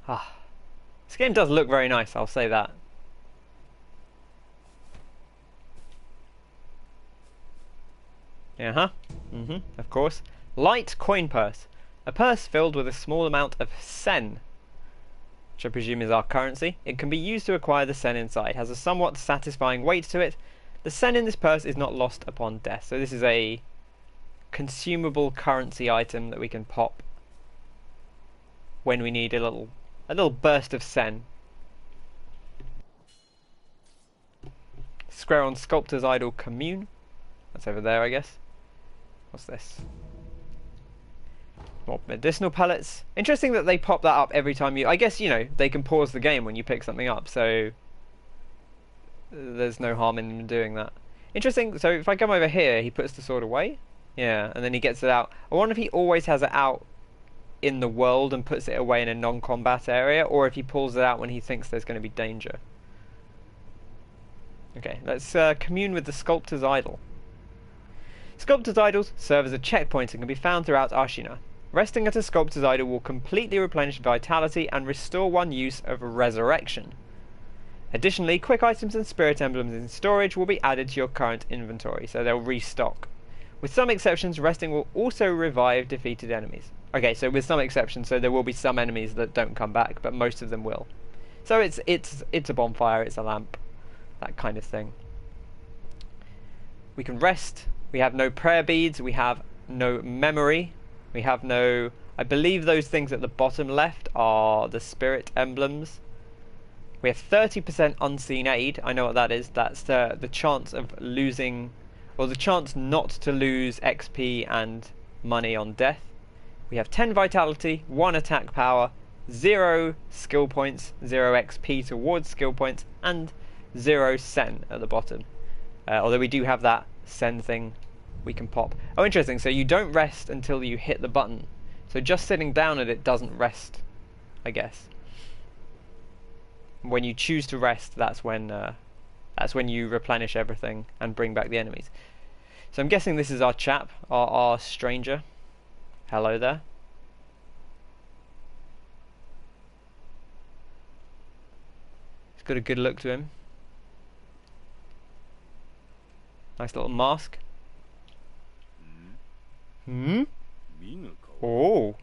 Speaker 1: Ah. This game does look very nice, I'll say that. Uh-huh. Of course. Light coin purse. A purse filled with a small amount of sen, which I presume is our currency. It can be used to acquire the sen inside. Has a somewhat satisfying weight to it. The sen in this purse is not lost upon death. So this is a consumable currency item that we can pop when we need a little burst of sen. Square on Sculptor's Idol Commune. That's over there, I guess. What's this? More medicinal pellets. Interesting that they pop that up every time you... I guess, you know, they can pause the game when you pick something up, so there's no harm in them doing that. Interesting, so if I come over here, he puts the sword away. Yeah, and then he gets it out. I wonder if he always has it out in the world and puts it away in a non-combat area, or if he pulls it out when he thinks there's going to be danger. Okay, let's commune with the Sculptor's Idol. Sculptor's Idols serve as a checkpoint and can be found throughout Ashina. Resting at a Sculptor's Idol will completely replenish vitality and restore one use of Resurrection. Additionally, quick items and spirit emblems in storage will be added to your current inventory, so they'll restock. With some exceptions, resting will also revive defeated enemies. Okay, so with some exceptions, so there will be some enemies that don't come back, but most of them will. So it's a bonfire, it's a lamp, that kind of thing. We can rest. We have no prayer beads. We have no memory. We have no... I believe those things at the bottom left are the spirit emblems. We have 30% unseen aid. I know what that is. That's the chance of losing... or the chance not to lose XP and money on death. We have 10 vitality, 1 attack power, 0 skill points, 0 XP towards skill points, and 0 sen at the bottom. Although we do have that sen thing we can pop. Oh, interesting. So you don't rest until you hit the button. So just sitting down at it doesn't rest, I guess. When you choose to rest, that's when you replenish everything and bring back the enemies. So I'm guessing this is our chap, our stranger. Hello there. He's got a good look to him. Nice little mask. Hmm? Oh.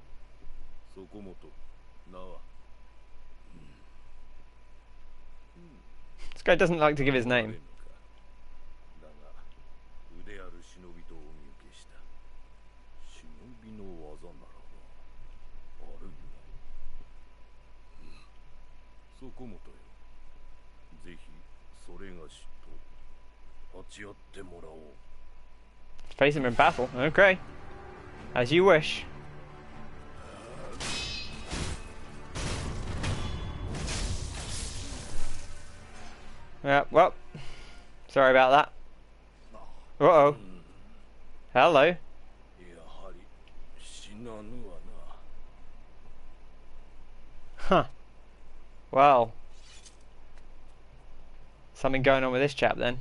Speaker 1: This guy doesn't like to give his name. Face him in battle. Okay. As you wish. Yeah, well, sorry about that. Uh-oh. Hello. Huh. Well. Something going on with this chap then.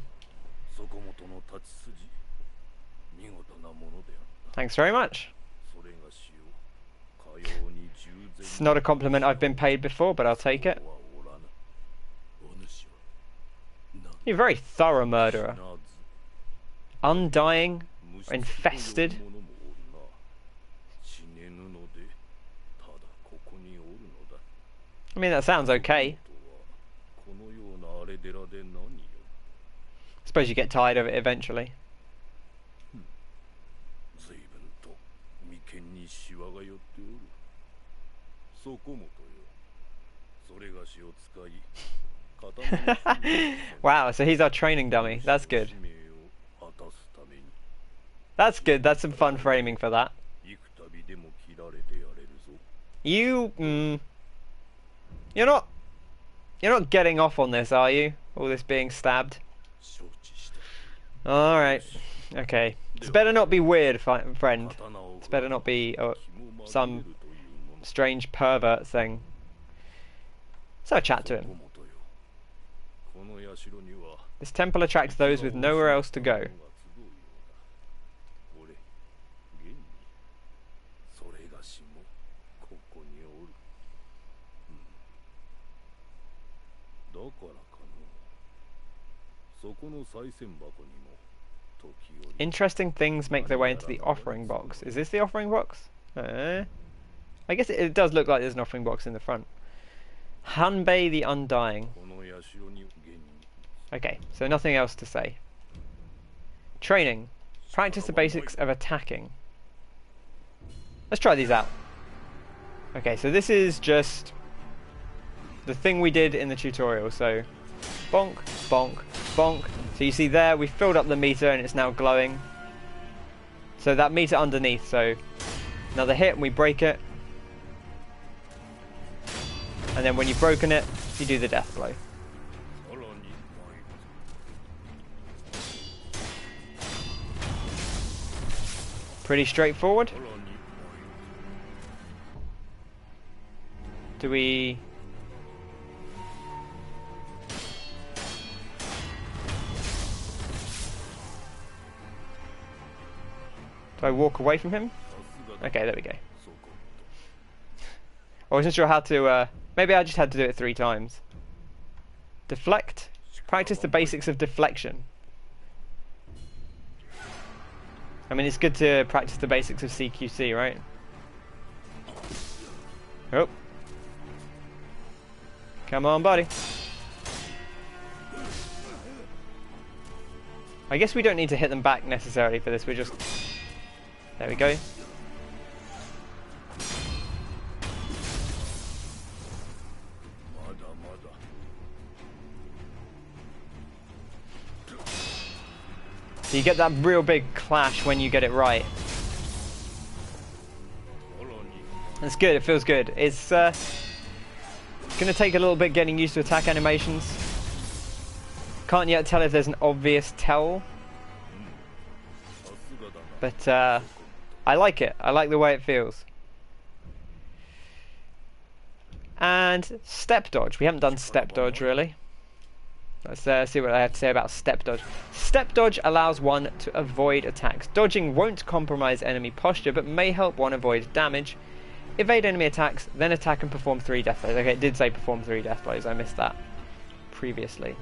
Speaker 1: Thanks very much. It's not a compliment I've been paid before, but I'll take it. You're a very thorough murderer. Undying, infested. I mean, that sounds okay. Suppose you get tired of it eventually. Wow, so he's our training dummy. That's good. That's good. That's some fun framing for that. You're not getting off on this, are you? All this being stabbed. Alright. Okay. It's better not be weird, friend. It's better not be some strange pervert thing. So I chat to him. This temple attracts those with nowhere else to go. Interesting things make their way into the offering box. Is this the offering box? I guess it does look like there's an offering box in the front. Hanbei the Undying. Okay, so nothing else to say. Training. Practice the basics of attacking. Let's try these out. Okay, so this is just the thing we did in the tutorial. So, bonk, bonk, bonk. So you see there, we filled up the meter and it's now glowing. So that meter underneath, so another hit and we break it. And then when you've broken it, you do the death blow. Pretty straightforward. Do we... Do I walk away from him? Okay, there we go. I wasn't sure how to... maybe I just had to do it 3 times. Deflect. Practice the basics of deflection. I mean, it's good to practice the basics of CQC, right? Oh. Come on, buddy. I guess we don't need to hit them back necessarily for this. We're just... There we go. So you get that real big clash when you get it right. It's good, it feels good. It's going to take a little bit getting used to attack animations. Can't yet tell if there's an obvious tell. But I like it. I like the way it feels. And step dodge. We haven't done step dodge really. Let's see what I have to say about step dodge. Step dodge allows one to avoid attacks. Dodging won't compromise enemy posture, but may help one avoid damage. Evade enemy attacks, then attack and perform 3 death blows. Okay, it did say perform 3 death blows. I missed that previously.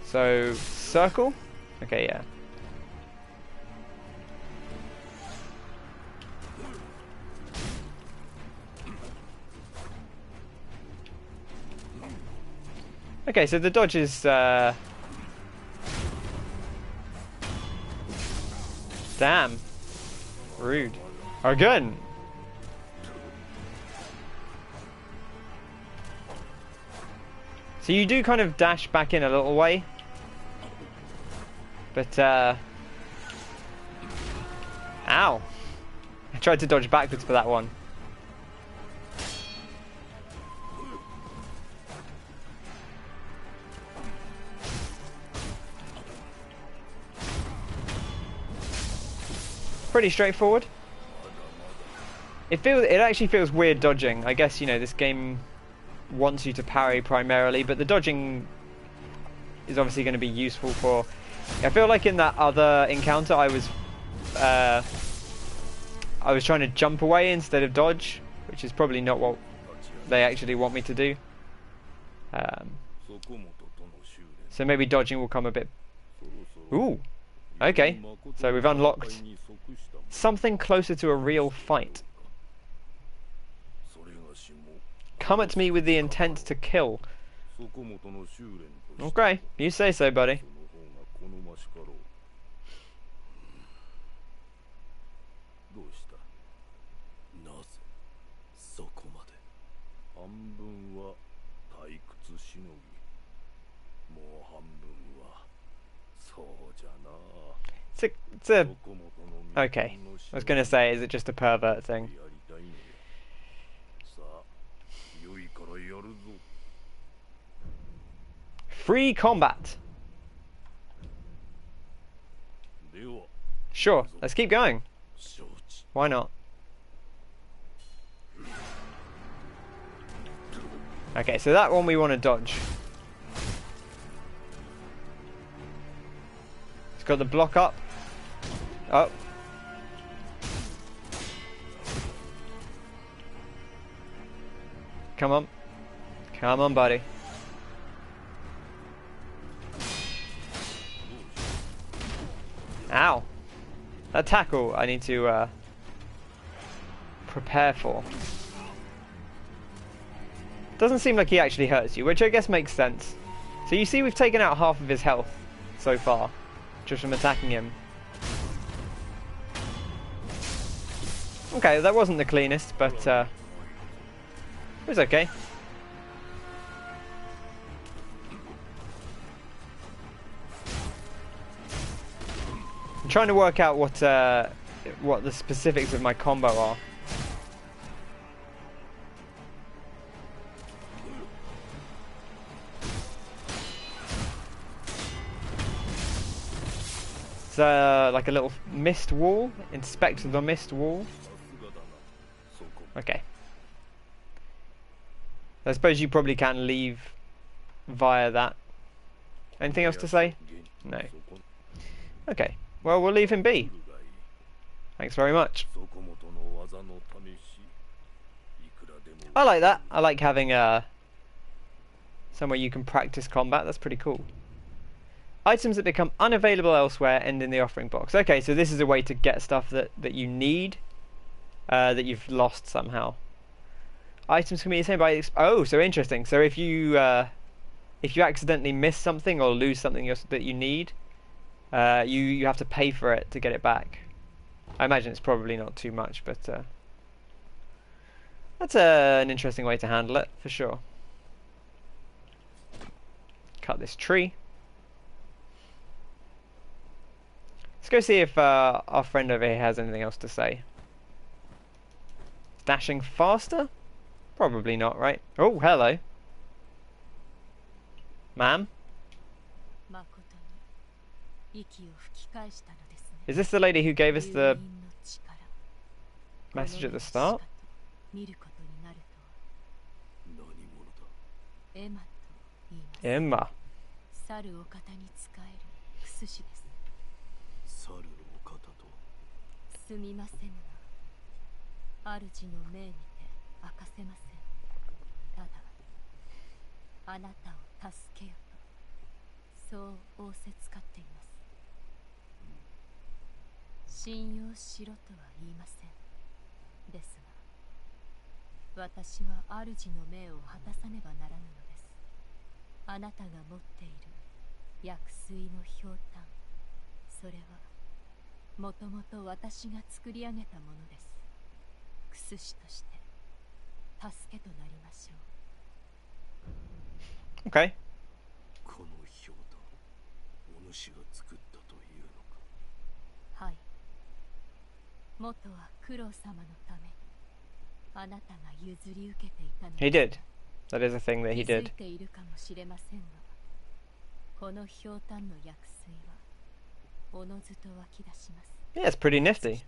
Speaker 1: So, circle? Okay, yeah. Okay, so the dodge is damn rude. Again. So you do kind of dash back in a little way, but ow! I tried to dodge backwards for that one. Pretty straightforward. It actually feels weird dodging. I guess, you know, this game wants you to parry primarily, but the dodging is obviously going to be useful for... I feel like in that other encounter I was trying to jump away instead of dodge, which is probably not what they actually want me to do. So maybe dodging will come a bit... Ooh! Okay, so we've unlocked something closer to a real fight. Come at me with the intent to kill. Okay, you say so, buddy. It's a... Okay, I was going to say, is it just a pervert thing? Free combat. Sure, let's keep going. Why not? Okay, so that one we want to dodge. It's got the block up. Oh. Come on. Come on, buddy. Ow. That tackle I need to prepare for. Doesn't seem like he actually hurts you, which I guess makes sense. So you see we've taken out half of his health so far, just from attacking him. Okay, that wasn't the cleanest, but it was okay. I'm trying to work out what the specifics of my combo are. It's like a little mist wall. Inspect the mist wall. Okay. I suppose you probably can leave via that. Anything else to say? No. Okay. Well, we'll leave him be. Thanks very much. I like that. I like having Somewhere you can practice combat. That's pretty cool. Items that become unavailable elsewhere end in the offering box. Okay, so this is a way to get stuff that you need, that you've lost somehow. Items can be the same by... Oh, so interesting. So if you accidentally miss something or lose something that you need, you have to pay for it to get it back. I imagine it's probably not too much, but that's an interesting way to handle it, for sure. Cut this tree. Let's go see if our friend over here has anything else to say. Dashing faster? Probably not, right? Oh, hello. Ma'am? Is this the lady who gave us the message at the start? Emma. Okay. He did. That is a thing that he did. Yeah, it's pretty nifty.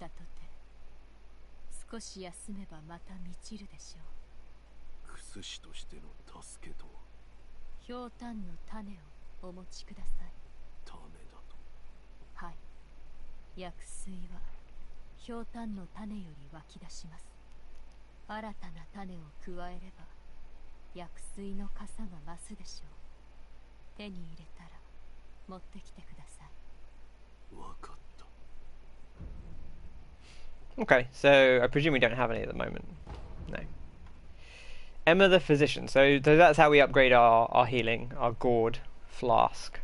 Speaker 1: Okay, so I presume we don't have any at the moment. No. Emma the physician. So that's how we upgrade our healing, our gourd flask.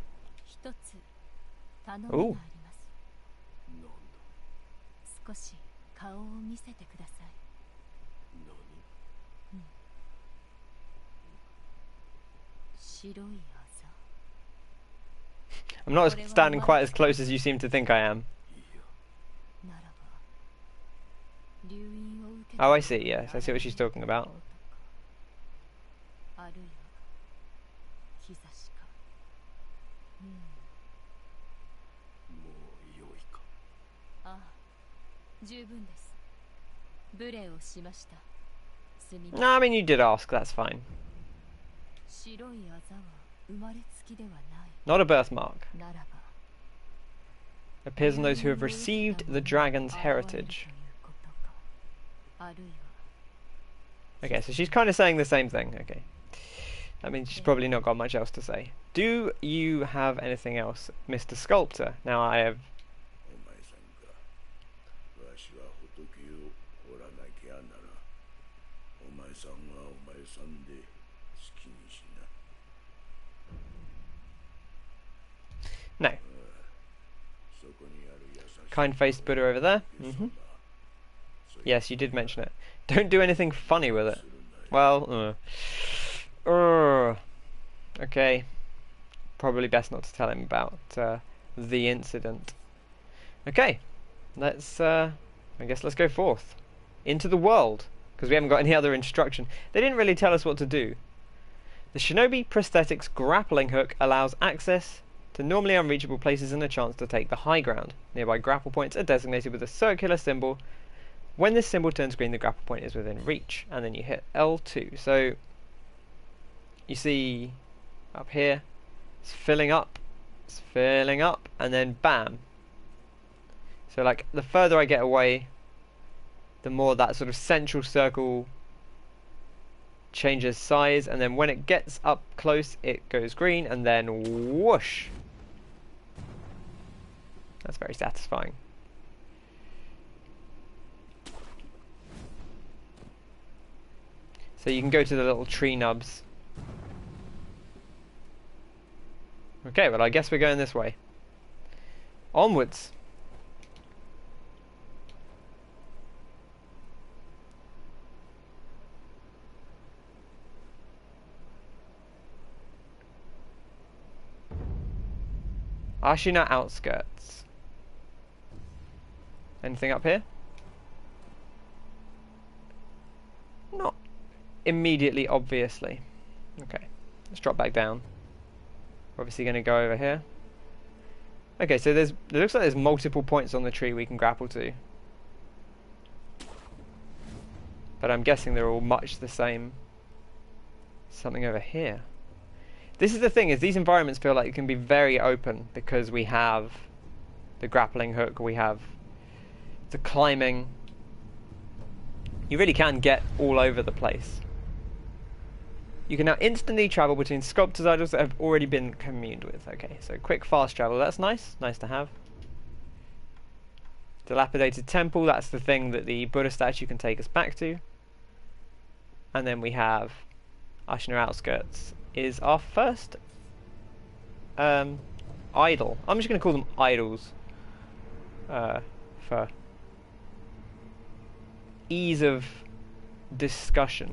Speaker 1: Ooh. I'm not standing quite as close as you seem to think I am. Oh, I see, yes. I see what she's talking about. No, I mean, you did ask, that's fine. Not a birthmark. Appears on those who have received the dragon's heritage. Okay, so she's kind of saying the same thing. Okay. That means she's probably not got much else to say. Do you have anything else, Mr. Sculptor? Now I have... No. Kind-faced Buddha over there. Yes, you did mention it. Don't do anything funny with it. Well, okay. Probably best not to tell him about the incident. Okay, let's. I guess let's go forth into the world because we haven't got any other instruction. They didn't really tell us what to do. The Shinobi Prosthetics grappling hook allows access to normally unreachable places and a chance to take the high ground. Nearby grapple points are designated with a circular symbol. When this symbol turns green, the grapple point is within reach, and then you hit L2. So you see up here, it's filling up, and then bam. So like the further I get away, the more that sort of central circle changes size, and then when it gets up close it goes green, and then whoosh. That's very satisfying. So you can go to the little tree nubs. Okay, well I guess we're going this way. Onwards. Ashina outskirts. Anything up here? Not immediately, obviously. Okay, let's drop back down. We're obviously going to go over here. Okay, so it looks like there's multiple points on the tree we can grapple to. But I'm guessing they're all much the same. Something over here. This is the thing, is these environments feel like it can be very open because we have the grappling hook, we have the climbing. You really can get all over the place. You can now instantly travel between sculptors' idols that have already been communed with. Okay, so quick fast travel, that's nice. Nice to have. Dilapidated temple, that's the thing that the Buddha statue can take us back to. And then we have Ashina outskirts is our first idol. I'm just going to call them idols for ease of discussion.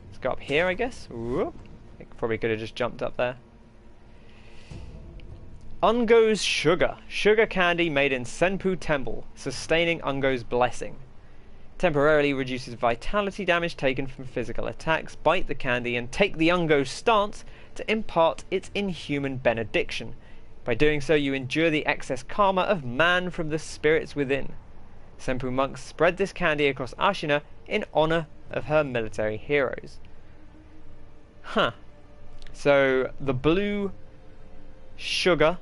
Speaker 1: Let's go up here, I guess. Whoop. I probably could have just jumped up there. Ungo's sugar. Sugar candy made in Senpu Temple, sustaining Ungo's blessing. Temporarily reduces vitality damage taken from physical attacks. Bite the candy and take the Ungo stance to impart its inhuman benediction. By doing so, you endure the excess karma of man from the spirits within. Senpu monks spread this candy across Ashina in honor of her military heroes. Huh. So, the blue sugar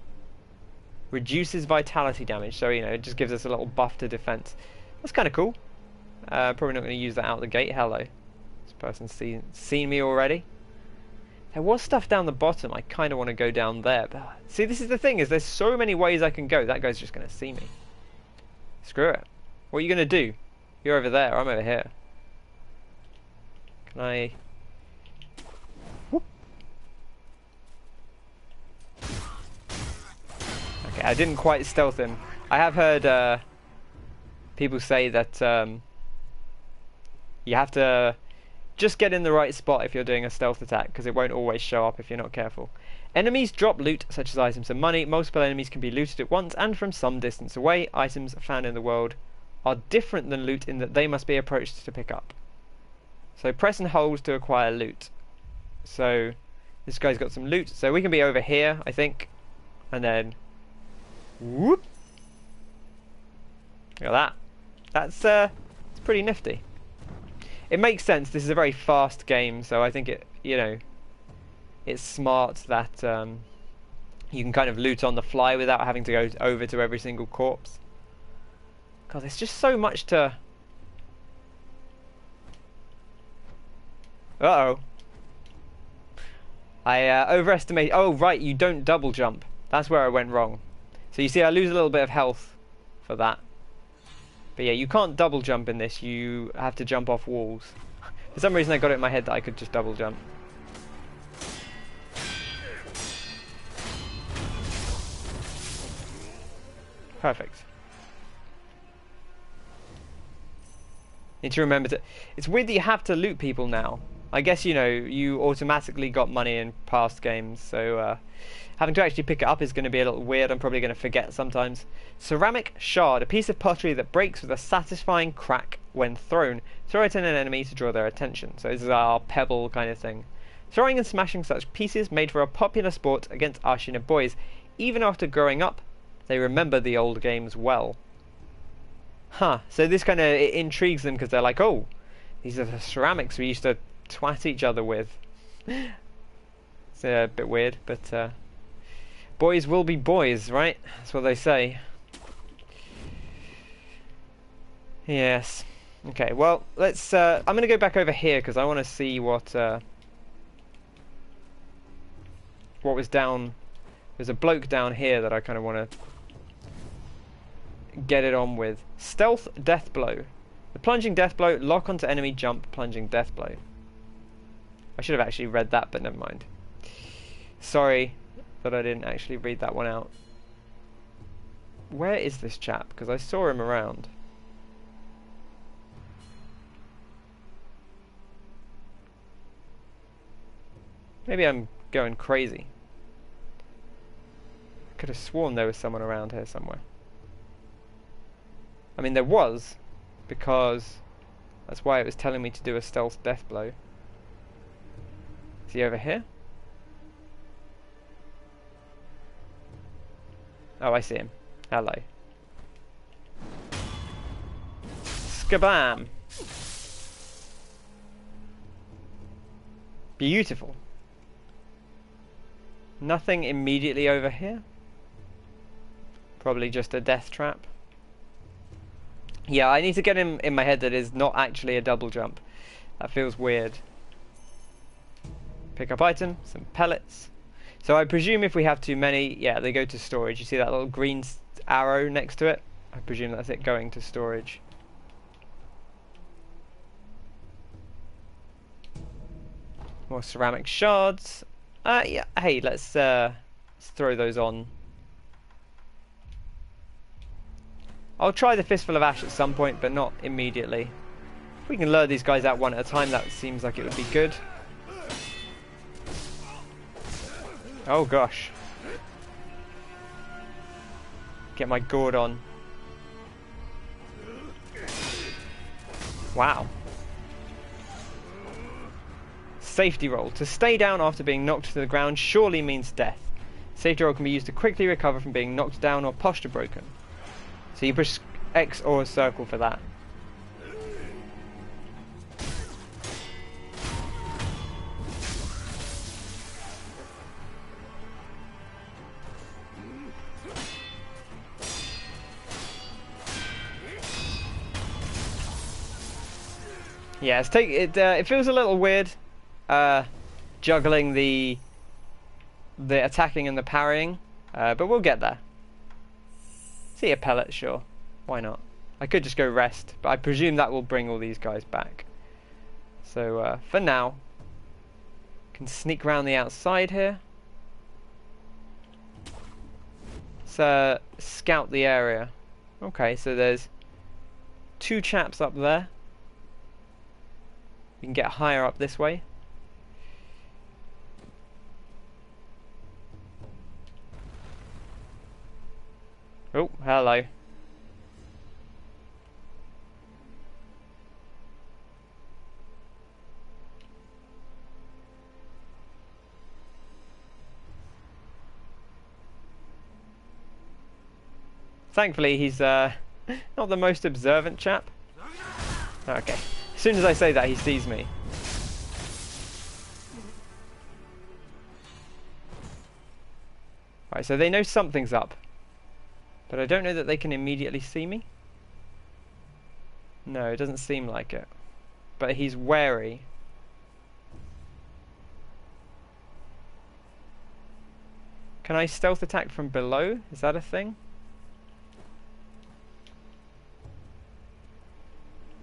Speaker 1: reduces vitality damage. So, you know, it just gives us a little buff to defense. That's kind of cool. Probably not going to use that out the gate. Hello. This person's seen me already. There was stuff down the bottom. I kind of want to go down there. But see, this is the thing, is there's so many ways I can go. That guy's just going to see me. Screw it. What are you going to do? You're over there. I'm over here. Can I... Whoop. Okay, I didn't quite stealth him. I have heard people say that you have to just get in the right spot if you're doing a stealth attack, because it won't always show up if you're not careful. Enemies drop loot, such as items and money. Multiple enemies can be looted at once and from some distance away. Items found in the world are different than loot in that they must be approached to pick up. So press and hold to acquire loot. So this guy's got some loot. So we can be over here, I think. And then... whoop! Look at that. That's it's pretty nifty. It makes sense. This is a very fast game, so I think it, you know, it's smart that you can kind of loot on the fly without having to go over to every single corpse. God, there's just so much to... Uh-oh. I overestimate... Oh, right, you don't double jump. That's where I went wrong. So you see, I lose a little bit of health for that. But yeah, you can't double jump in this. You have to jump off walls. For some reason I got it in my head that I could just double jump. Perfect. Need to remember to... It's weird that you have to loot people now. I guess, you know, you automatically got money in past games, so having to actually pick it up is going to be a little weird. I'm probably going to forget sometimes. Ceramic shard, a piece of pottery that breaks with a satisfying crack when thrown. Throw it at an enemy to draw their attention. So this is our pebble kind of thing. Throwing and smashing such pieces made for a popular sport against Ashina boys. Even after growing up, they remember the old games well. Huh, so this kind of intrigues them because they're like, oh, these are the ceramics we used to twat each other with. It's a bit weird, but boys will be boys, right? That's what they say. Yes. Okay, well, let's... I'm going to go back over here because I want to see what was down... There's a bloke down here that I kind of want to get it on with. Stealth Death Blow. The plunging Death Blow, lock onto enemy, jump, plunging Death Blow. I should have actually read that, but never mind. Sorry that I didn't actually read that one out. Where is this chap? Because I saw him around. Maybe I'm going crazy. I could have sworn there was someone around here somewhere. I mean, there was, because that's why it was telling me to do a stealth death blow. Is he over here? Oh, I see him. Hello. Skabam! Beautiful. Nothing immediately over here. Probably just a death trap. Yeah, I need to get him in my head that it's not actually a double jump. That feels weird. Pick up item, some pellets. So I presume if we have too many, yeah, they go to storage. You see that little green arrow next to it? I presume that's it going to storage. More ceramic shards. Yeah, hey, let's throw those on. I'll try the Fistful of Ash at some point, but not immediately. If we can lure these guys out one at a time, that seems like it would be good. Oh gosh. Get my gourd on. Wow. Safety roll. To stay down after being knocked to the ground surely means death. Safety roll can be used to quickly recover from being knocked down or posture broken. So you push X or circle for that. Yeah, it feels a little weird juggling the attacking and the parrying, but we'll get there. See a pellet, sure. Why not? I could just go rest, but I presume that will bring all these guys back. So for now, can sneak around the outside here. Let's scout the area. Okay, so there's two chaps up there. We can get higher up this way. Oh, hello. Thankfully, he's not the most observant chap. Okay. As soon as I say that, he sees me. Right, so they know something's up. But I don't know that they can immediately see me. No, it doesn't seem like it. But he's wary. Can I stealth attack from below? Is that a thing?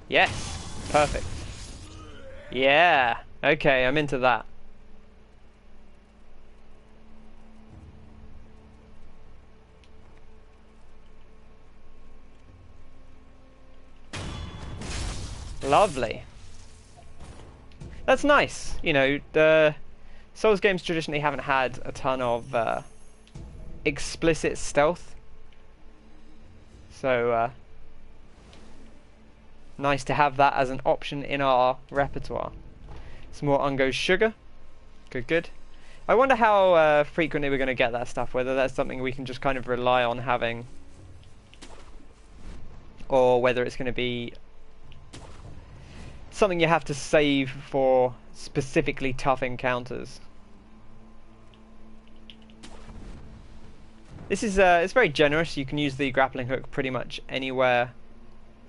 Speaker 1: Yes! Perfect. Yeah! Okay, I'm into that. Lovely. That's nice. You know, the Souls games traditionally haven't had a ton of explicit stealth. So, nice to have that as an option in our repertoire. Some more Ungo's sugar. Good, good. I wonder how frequently we're going to get that stuff, whether that's something we can just kind of rely on having, or whether it's going to be something you have to save for specifically tough encounters. This is it's very generous. You can use the grappling hook pretty much anywhere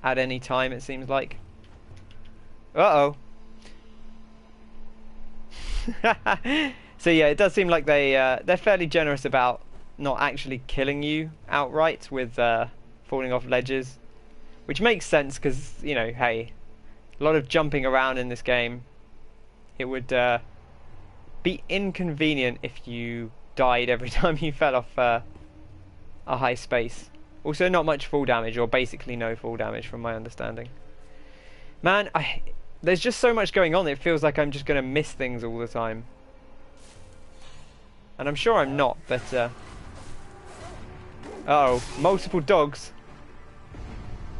Speaker 1: at any time, it seems like. Uh-oh. So yeah, it does seem like they're fairly generous about not actually killing you outright with falling off ledges, which makes sense because, you know, hey, a lot of jumping around in this game. It would be inconvenient if you died every time you fell off a high space. Also, not much fall damage, or basically no fall damage from my understanding. Man, there's just so much going on, it feels like I'm just going to miss things all the time. And I'm sure I'm not, but... uh-oh, multiple dogs.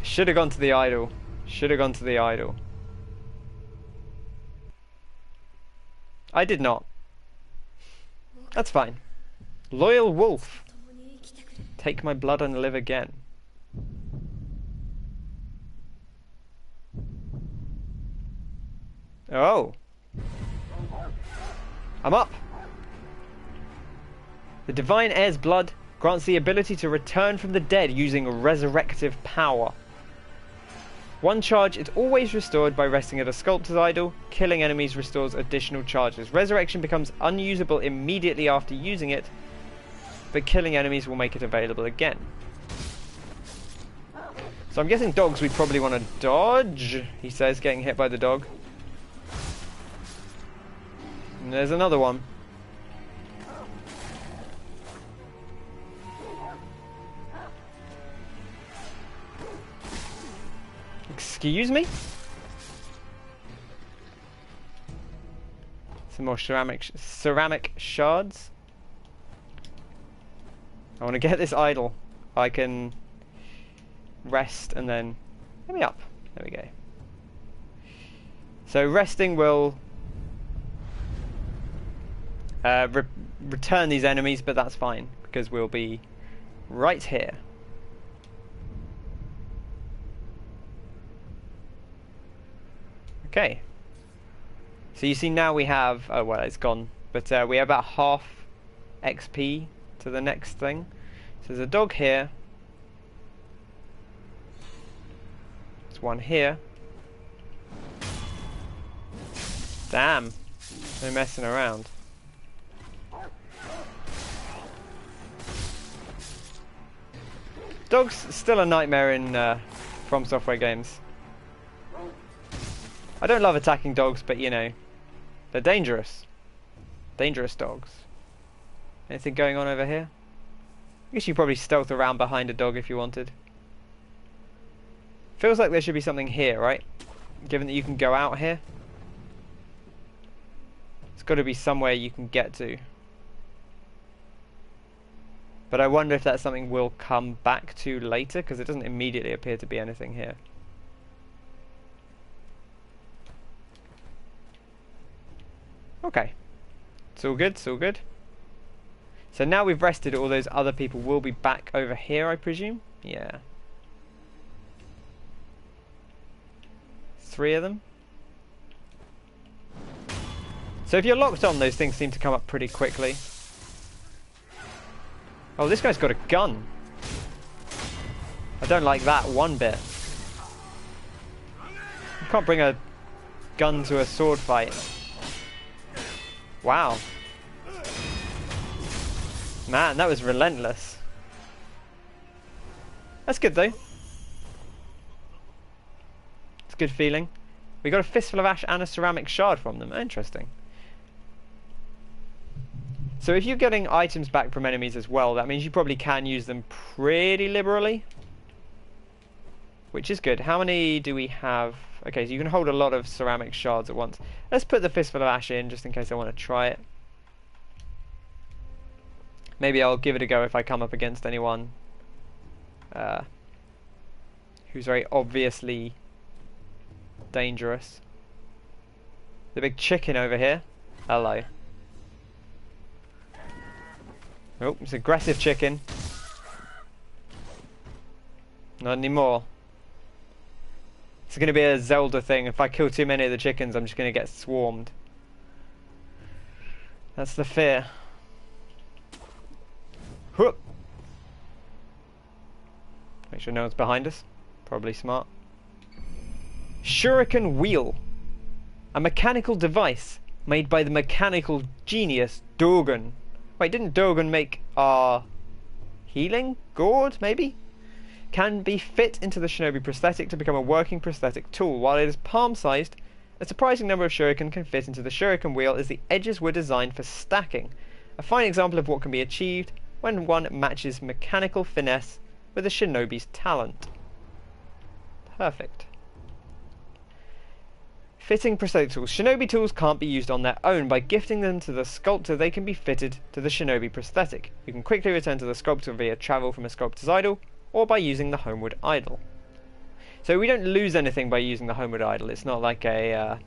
Speaker 1: Should have gone to the idol. Should have gone to the idol. I did not. That's fine. Loyal wolf. Take my blood and live again. Oh. I'm up. The Divine Heir's blood grants the ability to return from the dead using resurrective power. One charge is always restored by resting at a sculptor's idol. Killing enemies restores additional charges. Resurrection becomes unusable immediately after using it, but killing enemies will make it available again. So I'm guessing dogs we probably want to dodge, he says, getting hit by the dog. And there's another one. Excuse me? Some more ceramic shards. I want to get this idol. I can rest and then... Let me up. There we go. So resting will return these enemies, but that's fine because we'll be right here. Okay. So you see now we have... Oh, well, it's gone. But we have about half XP to the next thing. So there's a dog here. There's one here. Damn. No messing around. Dog's still a nightmare in From Software games. I don't love attacking dogs, but you know, they're dangerous. Dangerous dogs. Anything going on over here? I guess you probably stealth around behind a dog if you wanted. Feels like there should be something here, right? Given that you can go out here. It's got to be somewhere you can get to. But I wonder if that's something we'll come back to later, because it doesn't immediately appear to be anything here. Okay. It's all good, it's all good. So now we've rested, all those other people will be back over here, I presume? Yeah. 3 of them. So if you're locked on, those things seem to come up pretty quickly. Oh, this guy's got a gun. I don't like that one bit. You can't bring a gun to a sword fight. Wow. Man, that was relentless. That's good though. It's a good feeling. We got a fistful of ash and a ceramic shard from them. Interesting. So if you're getting items back from enemies as well, that means you probably can use them pretty liberally. Which is good. How many do we have? Okay, so you can hold a lot of ceramic shards at once. Let's put the fistful of ash in, just in case I want to try it. Maybe I'll give it a go if I come up against anyone who's very obviously dangerous. The big chicken over here. Hello. Oh, it's aggressive chicken. Not anymore. It's going to be a Zelda thing. If I kill too many of the chickens, I'm just going to get swarmed. That's the fear. Whoop. Make sure no one's behind us. Probably smart. Shuriken wheel. A mechanical device made by the mechanical genius Dorgan. Wait, didn't Dorgan make our healing gourd, maybe? Can be fit into the shinobi prosthetic to become a working prosthetic tool. While it is palm-sized, a surprising number of shuriken can fit into the shuriken wheel as the edges were designed for stacking. A fine example of what can be achieved when one matches mechanical finesse with a shinobi's talent. Perfect. Fitting prosthetic tools. Shinobi tools can't be used on their own. By gifting them to the sculptor, they can be fitted to the shinobi prosthetic. You can quickly return to the sculptor via travel from a sculptor's idol, or by using the homeward idol. So we don't lose anything by using the homeward idol. It's not like a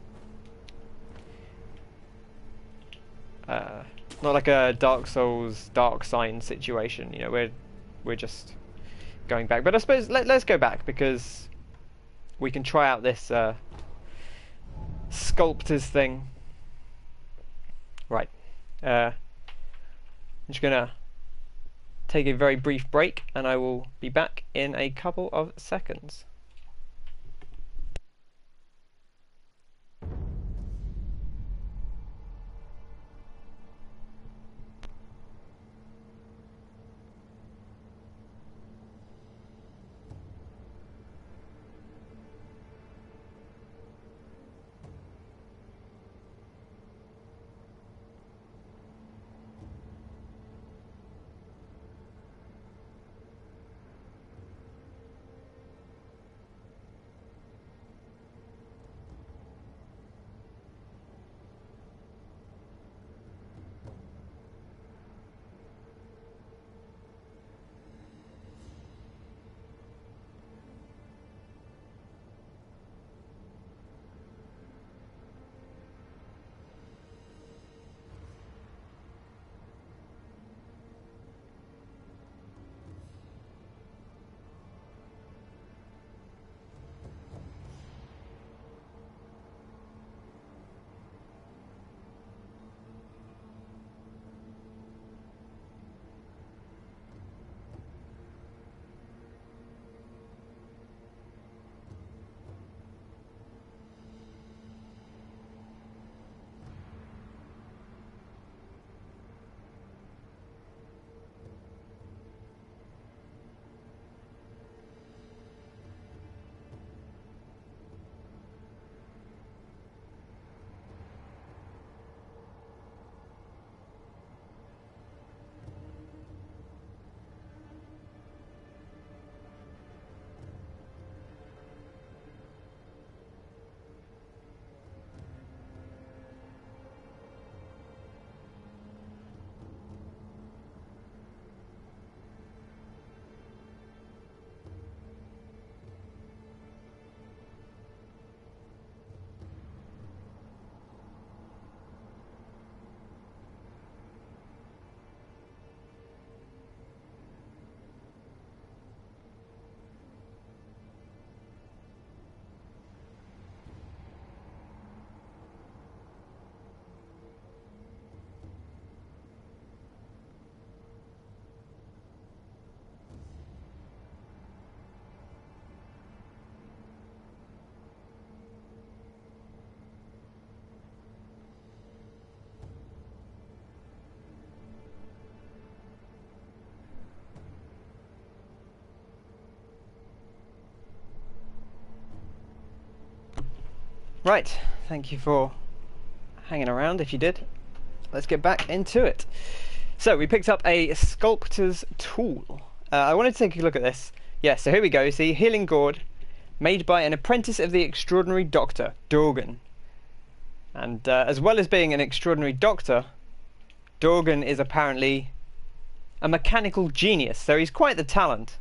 Speaker 1: Dark Souls Dark Sign situation. You know, we're just going back. But I suppose let's go back, because we can try out this sculptor's thing. Right. I'm just gonna take a very brief break, and I will be back in a couple of seconds. Right, thank you for hanging around if you did. Let's get back into it. So we picked up a sculptor's tool. I wanted to take a look at this. Yeah, so here we go. See, healing gourd, made by an apprentice of the extraordinary doctor, Dorgan. And as well as being an extraordinary doctor, Dorgan is apparently a mechanical genius, so he's quite the talent.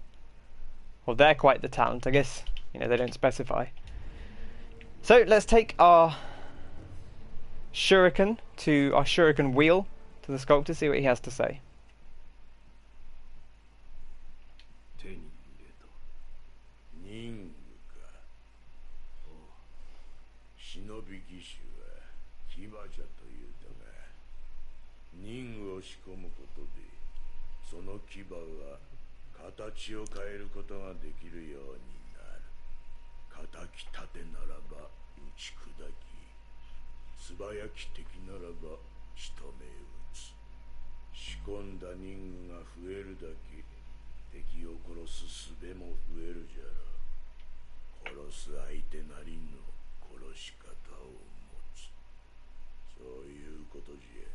Speaker 1: Or they're quite the talent, I guess. You know, they don't specify. So let's take our shuriken to our shuriken wheel to the sculptor, see what he has to say.
Speaker 2: 手に入れた。任務か。おう。忍び義手は騎馬じゃというだが、任務を仕込むことで、その騎馬は形を変えることができるようになる。敵立てならば打ち砕き、早き敵ならば仕留め撃つ。仕込んだ任務が増えるだけ敵を殺す術も増えるじゃろ。殺す相手なりの殺し方を持つ。そういうことじゃ。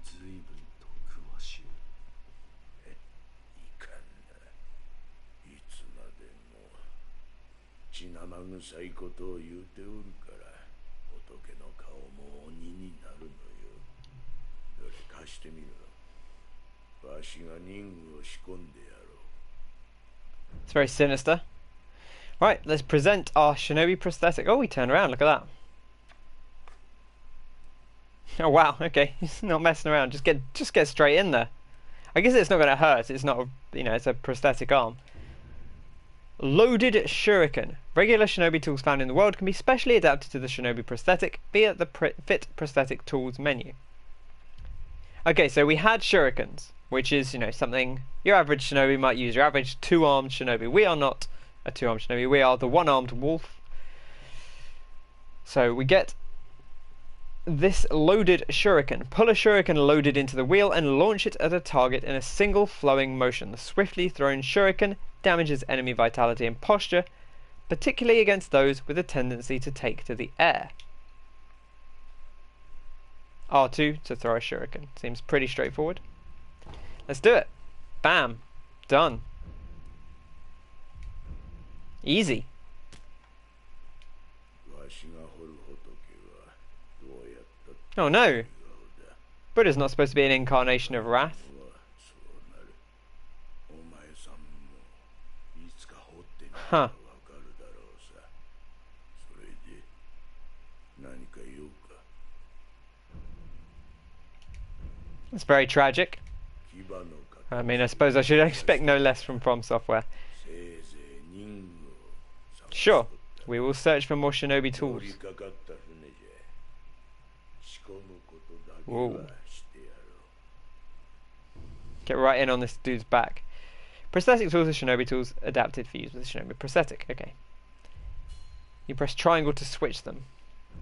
Speaker 4: 随分と詳しい。
Speaker 2: いかんな。いつまでも血生臭いことを言うておるから仏の顔も鬼になるのよ。どれ貸してみろ。わしが任務を仕込んでやろう。
Speaker 1: It's very sinister. Right, let's present our shinobi prosthetic. Oh, we turn around, look at that. Oh wow, okay. He's not messing around, just get straight in there. I guess it's not gonna hurt, it's not it's a prosthetic arm. Loaded shuriken. Regular shinobi tools found in the world can be specially adapted to the shinobi prosthetic via the fit prosthetic tools menu. Okay, so we had shurikens, which is, something your average shinobi might use, your average two-armed shinobi. We are not a two-armed shinobi, we are the one-armed wolf. So we get this loaded shuriken. Pull a shuriken loaded into the wheel and launch it at a target in a single flowing motion. The swiftly thrown shuriken damages enemy vitality and posture, particularly against those with a tendency to take to the air. R2 to throw a shuriken. Seems pretty straightforward. Let's do it. Bam. Done. Easy. Oh no. Buddha's not supposed to be an incarnation of wrath. Huh. That's very tragic. I mean, I suppose I should expect no less from Software. Sure, we will search for more shinobi tools. Whoa. Get right in on this dude's back. Prosthetic tools are shinobi tools adapted for use with a shinobi prosthetic. Okay. You press triangle to switch them.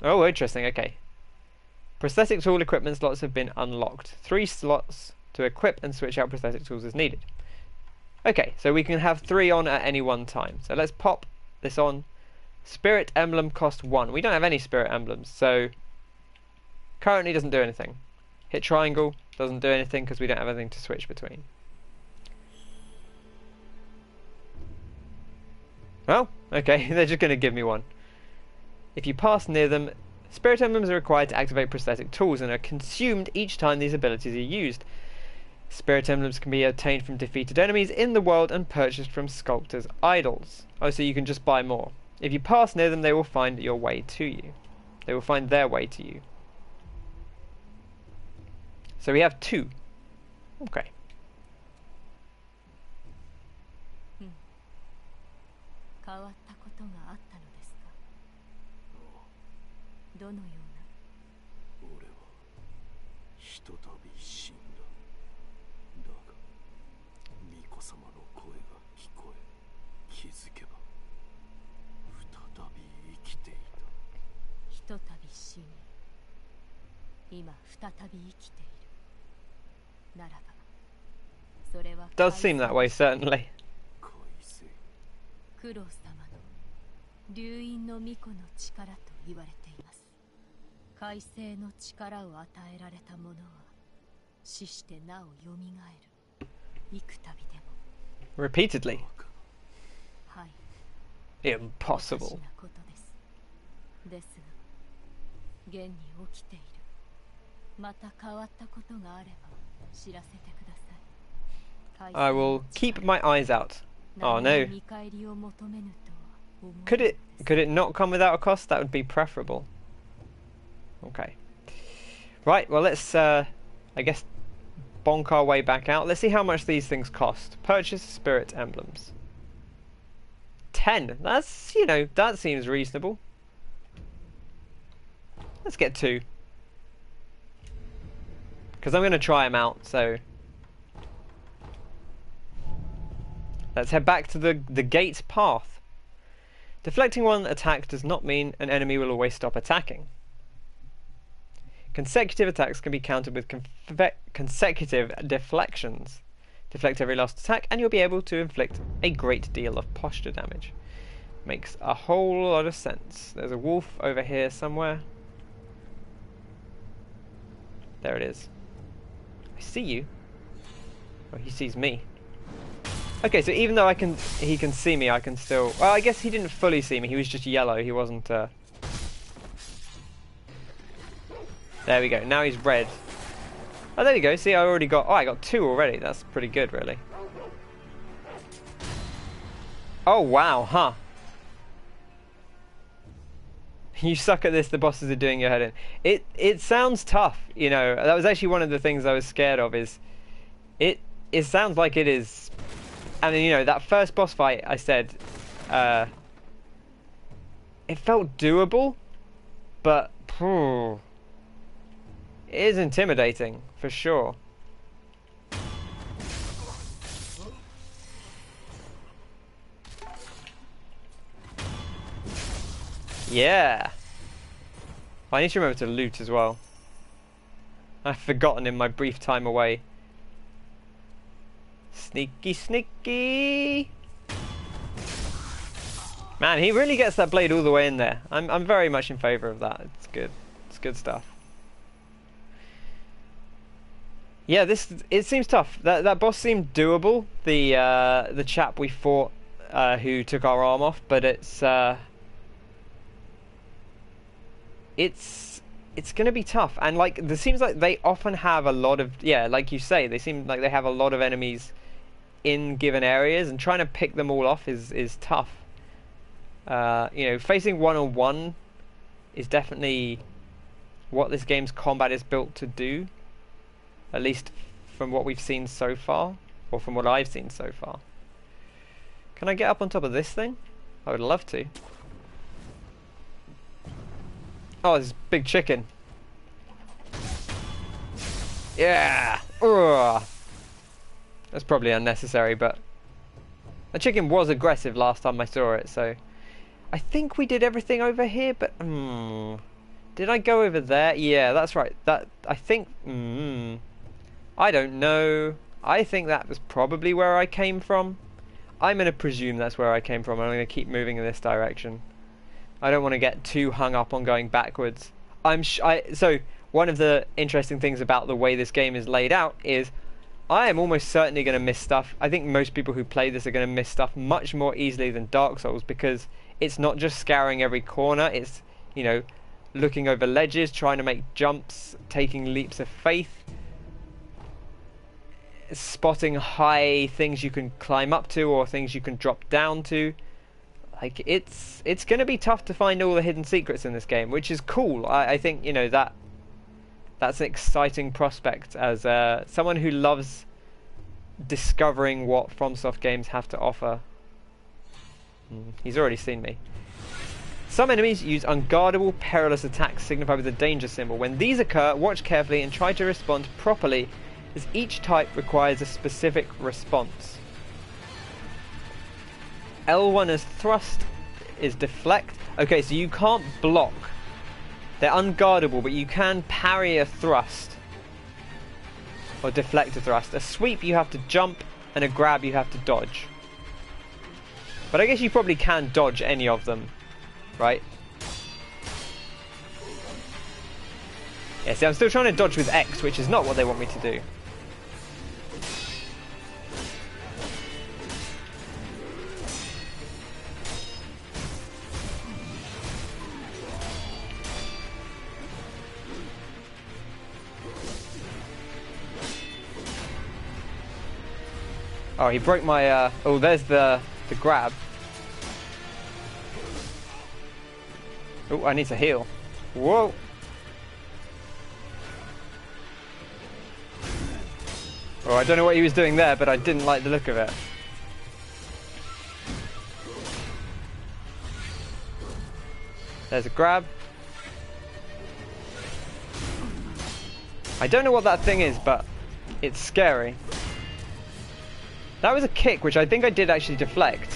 Speaker 1: Oh, interesting. Okay. Prosthetic tool equipment slots have been unlocked. 3 slots to equip and switch out prosthetic tools is needed. Okay, so we can have 3 on at any one time. So let's pop this on. Spirit emblem cost 1. We don't have any spirit emblems, so currently doesn't do anything. Hit triangle, doesn't do anything because we don't have anything to switch between. Oh, okay, they're just going to give me one. If you pass near them, spirit emblems are required to activate prosthetic tools and are consumed each time these abilities are used. Spirit emblems can be obtained from defeated enemies in the world and purchased from sculptors' idols. Oh, so you can just buy more. If you pass near them, they will find your way to you. They will find their way to you. So we have 2. Okay.
Speaker 3: 変わったことがあったのですか。どのような。
Speaker 4: 俺はひとたび死んだ。だが巫女様の声が聞こえ、気づけば再び生きていた。
Speaker 3: ひとたび死に、今再び生きている。ならば、それは
Speaker 1: Does seem that way, certainly.
Speaker 3: 九郎様の流因の巫女の力と言われています。改正の力を与えられた者は死してなお蘇る。幾度でも。
Speaker 1: Repeatedly.
Speaker 3: はい。
Speaker 1: Impossible.
Speaker 3: おかしなことです。ですが、現に起きている。また変わったことがあれば知らせてください。
Speaker 1: I will keep my eyes out. Oh no. Could it not come without a cost? That would be preferable. Okay. Right, well let's I guess bonk our way back out. Let's see how much these things cost. Purchase spirit emblems. 10. That's, that seems reasonable. Let's get 2. Because I'm going to try them out, so let's head back to the gate's path. Deflecting one attack does not mean an enemy will always stop attacking. Consecutive attacks can be countered with consecutive deflections. Deflect every last attack, and you'll be able to inflict a great deal of posture damage. Makes a whole lot of sense. There's a wolf over here somewhere. There it is. I see you. Oh, he sees me. Okay, so even though he can see me, I can still... Well, I guess he didn't fully see me. He was just yellow. He wasn't... There we go. Now he's red. Oh, there you go. See, I already got... Oh, I got 2 already. That's pretty good, really. Oh, wow, huh? You suck at this, the bosses are doing your head in. It sounds tough, you know. That was actually one of the things I was scared of, is... It sounds like it is... I mean, you know, that first boss fight, I said... it felt doable, but... it is intimidating, for sure. Yeah! I need to remember to loot as well. I've forgotten in my brief time away. Sneaky, sneaky! Man, he really gets that blade all the way in there. I'm very much in favour of that. It's good. It's good stuff. Yeah, it seems tough. That boss seemed doable. The chap we fought who took our arm off, but it's gonna be tough. And like, it seems like they often have a lot of, yeah, like you say, they seem like they have a lot of enemies in given areas, and trying to pick them all off is tough. You know, facing one-on-one is definitely what this game's combat is built to do. At least from what we've seen so far, or from what I've seen so far. Can I get up on top of this thing? I would love to. Oh, this big chicken. Yeah! Ugh. That's probably unnecessary, but... The chicken was aggressive last time I saw it, so... I think we did everything over here, but... Did I go over there? Yeah, that's right. I think... I don't know. I think that was probably where I came from. I'm going to presume that's where I came from, and I'm going to keep moving in this direction. I don't want to get too hung up on going backwards. So, one of the interesting things about the way this game is laid out is I am almost certainly going to miss stuff. I think most people who play this are going to miss stuff much more easily than Dark Souls, because it's not just scouring every corner, it's, you know, looking over ledges, trying to make jumps, taking leaps of faith, spotting high things you can climb up to or things you can drop down to. Like, it's going to be tough to find all the hidden secrets in this game, which is cool. I think, you know, that's an exciting prospect as someone who loves discovering what FromSoft games have to offer. He's already seen me. Some enemies use unguardable, perilous attacks signified with a danger symbol. When these occur, watch carefully and try to respond properly, as each type requires a specific response. L1 as thrust is deflect. Okay, so you can't block. They're unguardable, but you can parry a thrust. Or deflect a thrust. A sweep you have to jump, and a grab you have to dodge. But I guess you probably can dodge any of them, right? Yeah, see, I'm still trying to dodge with X, which is not what they want me to do. Oh, he broke my, oh, there's the grab. Oh, I need to heal. Whoa. Oh, I don't know what he was doing there, but I didn't like the look of it. There's a grab. I don't know what that thing is, but it's scary. That was a kick, which I think I did actually deflect.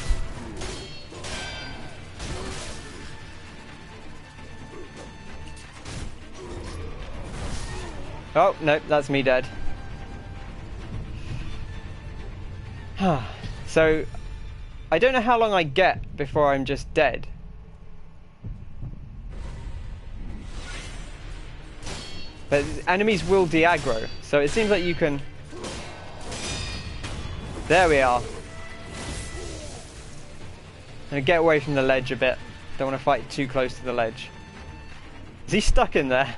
Speaker 1: Oh, no, that's me dead. So, I don't know how long I get before I'm just dead. But enemies will de-aggro, so it seems like you can... There we are. I'm gonna get away from the ledge a bit. Don't want to fight too close to the ledge. Is he stuck in there?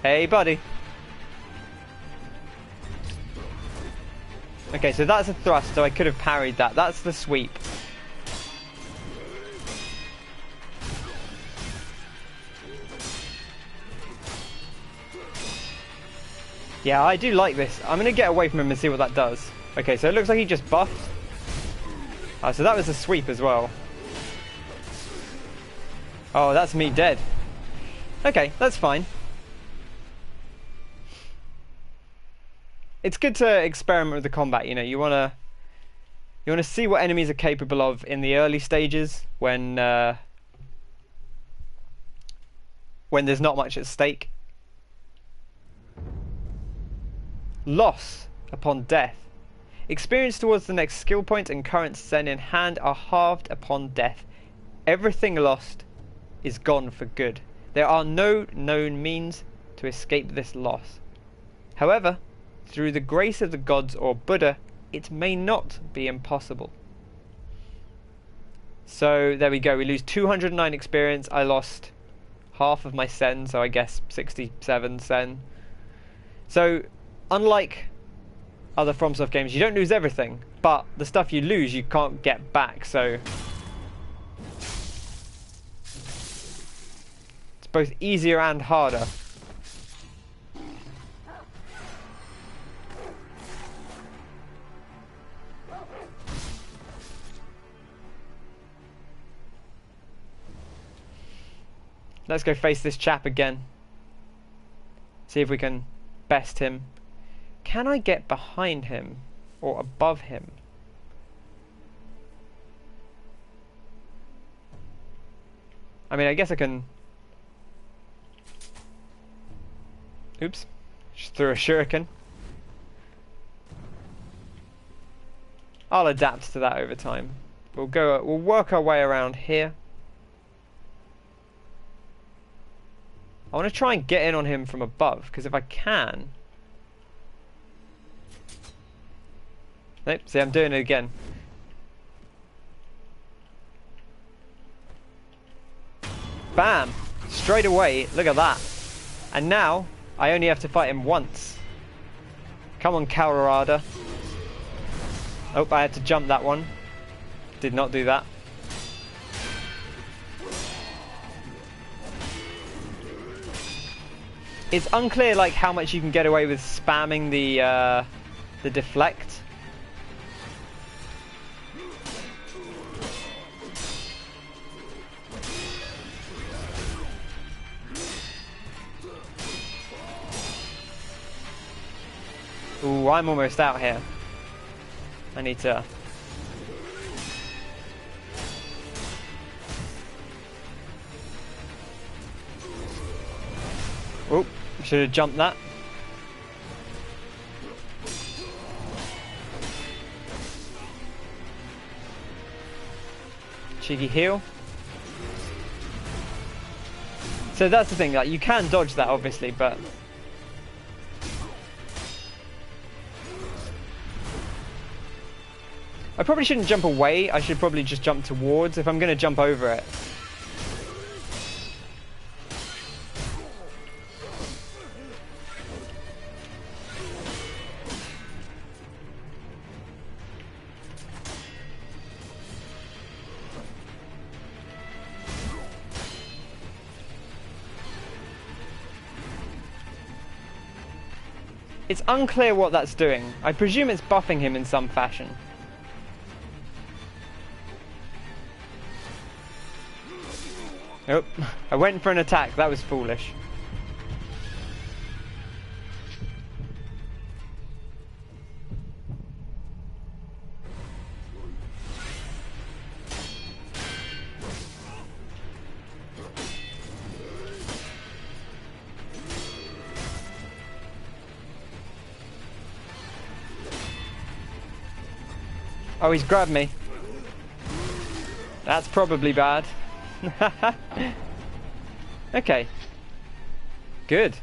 Speaker 1: Hey, buddy. Okay, so that's a thrust, so I could have parried that. That's the sweep. Yeah, I do like this. I'm going to get away from him and see what that does. Okay, so it looks like he just buffed. Oh, so that was a sweep as well. Oh, that's me dead. Okay, that's fine. It's good to experiment with the combat, you know. You wanna see what enemies are capable of in the early stages when there's not much at stake. Loss upon death. Experience towards the next skill point and current zen in hand are halved upon death. Everything lost is gone for good. There are no known means to escape this loss. However, through the grace of the gods or Buddha, it may not be impossible. So there we go. We lose 209 experience. I lost half of my sen, so I guess 67 sen. So unlike other FromSoft games, you don't lose everything, but the stuff you lose you can't get back, so it's both easier and harder. Let's go face this chap again. See if we can best him. Can I get behind him or above him? I mean, I guess I can... Oops. Just threw a shuriken. I'll adapt to that over time. We'll work our way around here. I want to try and get in on him from above, because if I can... Nope, see, I'm doing it again. Bam! Straight away, look at that. And now, I only have to fight him once. Come on, Colorado. Oh, I had to jump that one. Did not do that. It's unclear, like, how much you can get away with spamming the deflect. Ooh, I'm almost out here. I need to... Oh, should have jumped that. Cheeky heal. So that's the thing, like, you can dodge that obviously, but I probably shouldn't jump away, I should probably just jump towards if I'm going to jump over it. It's unclear what that's doing. I presume it's buffing him in some fashion. Nope, I went for an attack, that was foolish. Oh, he's grabbed me. That's probably bad. Okay. Good.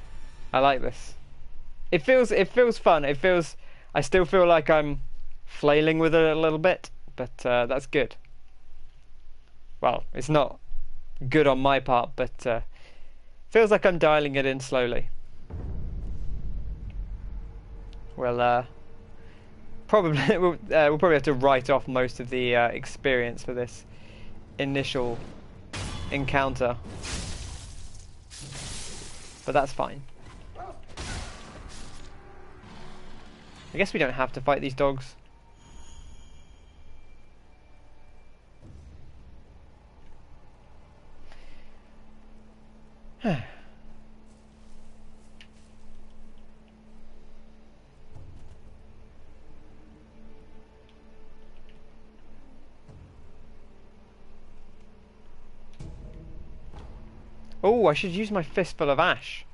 Speaker 1: I like this. It feels fun. I still feel like I'm flailing with it a little bit, but that's good. Well, it's not good on my part, but feels like I'm dialing it in slowly. Well, probably we'll probably have to write off most of the experience for this initial encounter, but that's fine. I guess we don't have to fight these dogs. Oh, I should use my fistful of ash.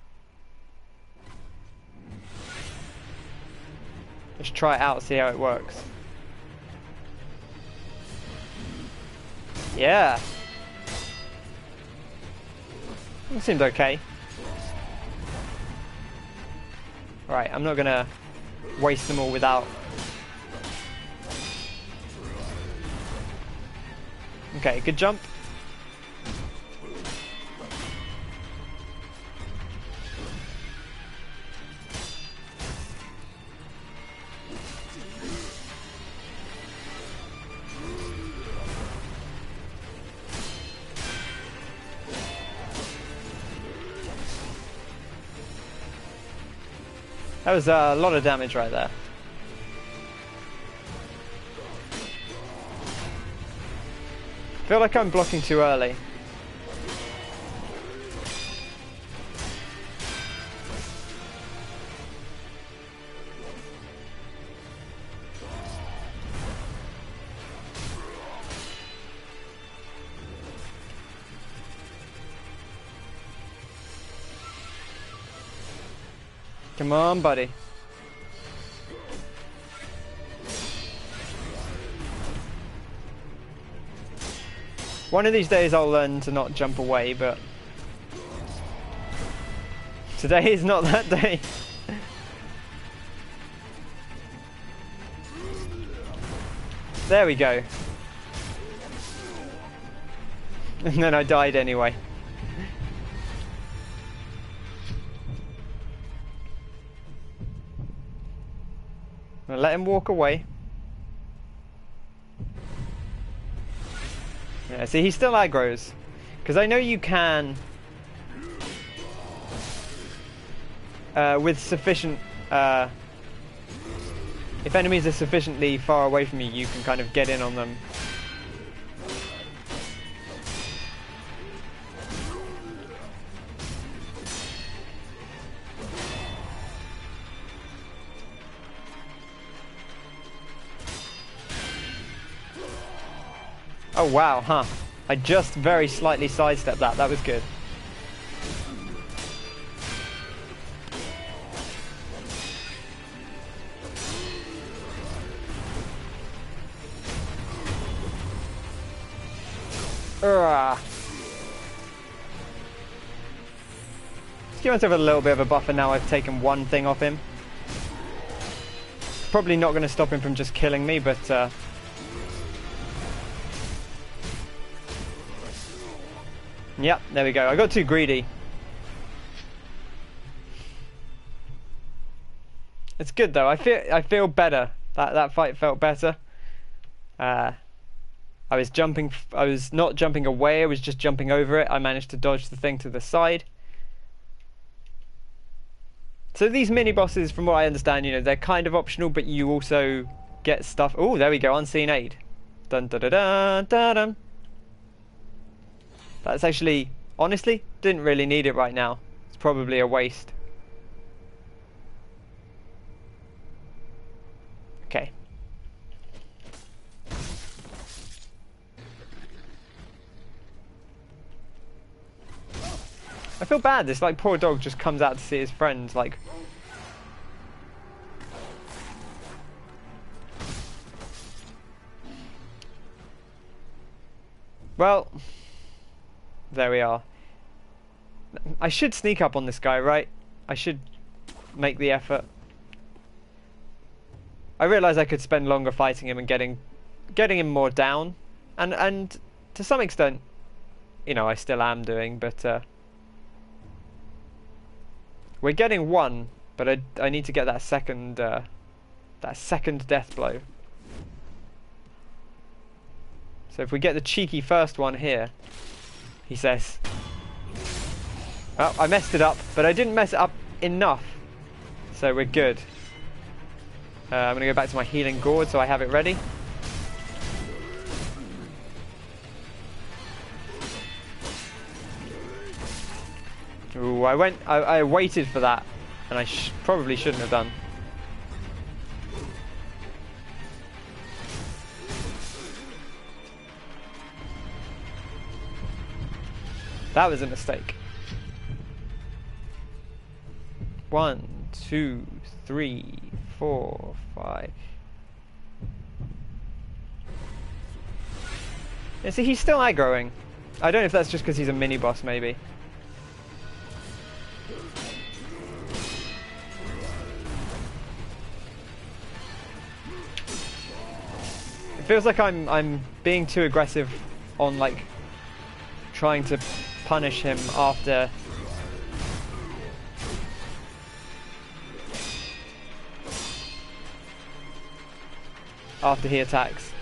Speaker 1: Just try it out, see how it works. Yeah. It seemed okay. Right, I'm not gonna waste them all without... Okay, good jump. That was a lot of damage right there. I feel like I'm blocking too early. Come on, buddy. One of these days I'll learn to not jump away, but today is not that day. There we go. And then I died anyway. I'm gonna let him walk away. Yeah, see, he still aggroes. Because I know you can... with sufficient... if enemies are sufficiently far away from you, you can kind of get in on them. Oh wow, huh. I just very slightly sidestepped that. That was good. Let's give myself a little bit of a buffer now I've taken one thing off him. Probably not going to stop him from just killing me, but... Yep, there we go. I got too greedy. It's good though. I feel better. That fight felt better. I was not jumping away. I was just jumping over it. I managed to dodge the thing to the side. So these mini bosses, from what I understand, you know, they're kind of optional, but you also get stuff. Oh, there we go. Unseen aid. Dun dun dun dun dun dun. That's actually, honestly, didn't really need it right now. It's probably a waste. Okay. I feel bad. This like poor dog just comes out to see his friends. Like, Well, there we are. I should sneak up on this guy, right? I should make the effort. I realise I could spend longer fighting him and getting him more down, and to some extent, you know, I still am doing, but we're getting one, but I need to get that second death blow. So if we get the cheeky first one here, he says, oh, I messed it up, but I didn't mess it up enough, so we're good. I'm going to go back to my healing gourd so I have it ready. Ooh, I waited for that, and I probably shouldn't have done. That was a mistake. 1, 2, 3, 4, 5. Yeah, see, he's still aggroing. I don't know if that's just because he's a mini boss, maybe. It feels like I'm being too aggressive on, like, trying to punish him after he attacks.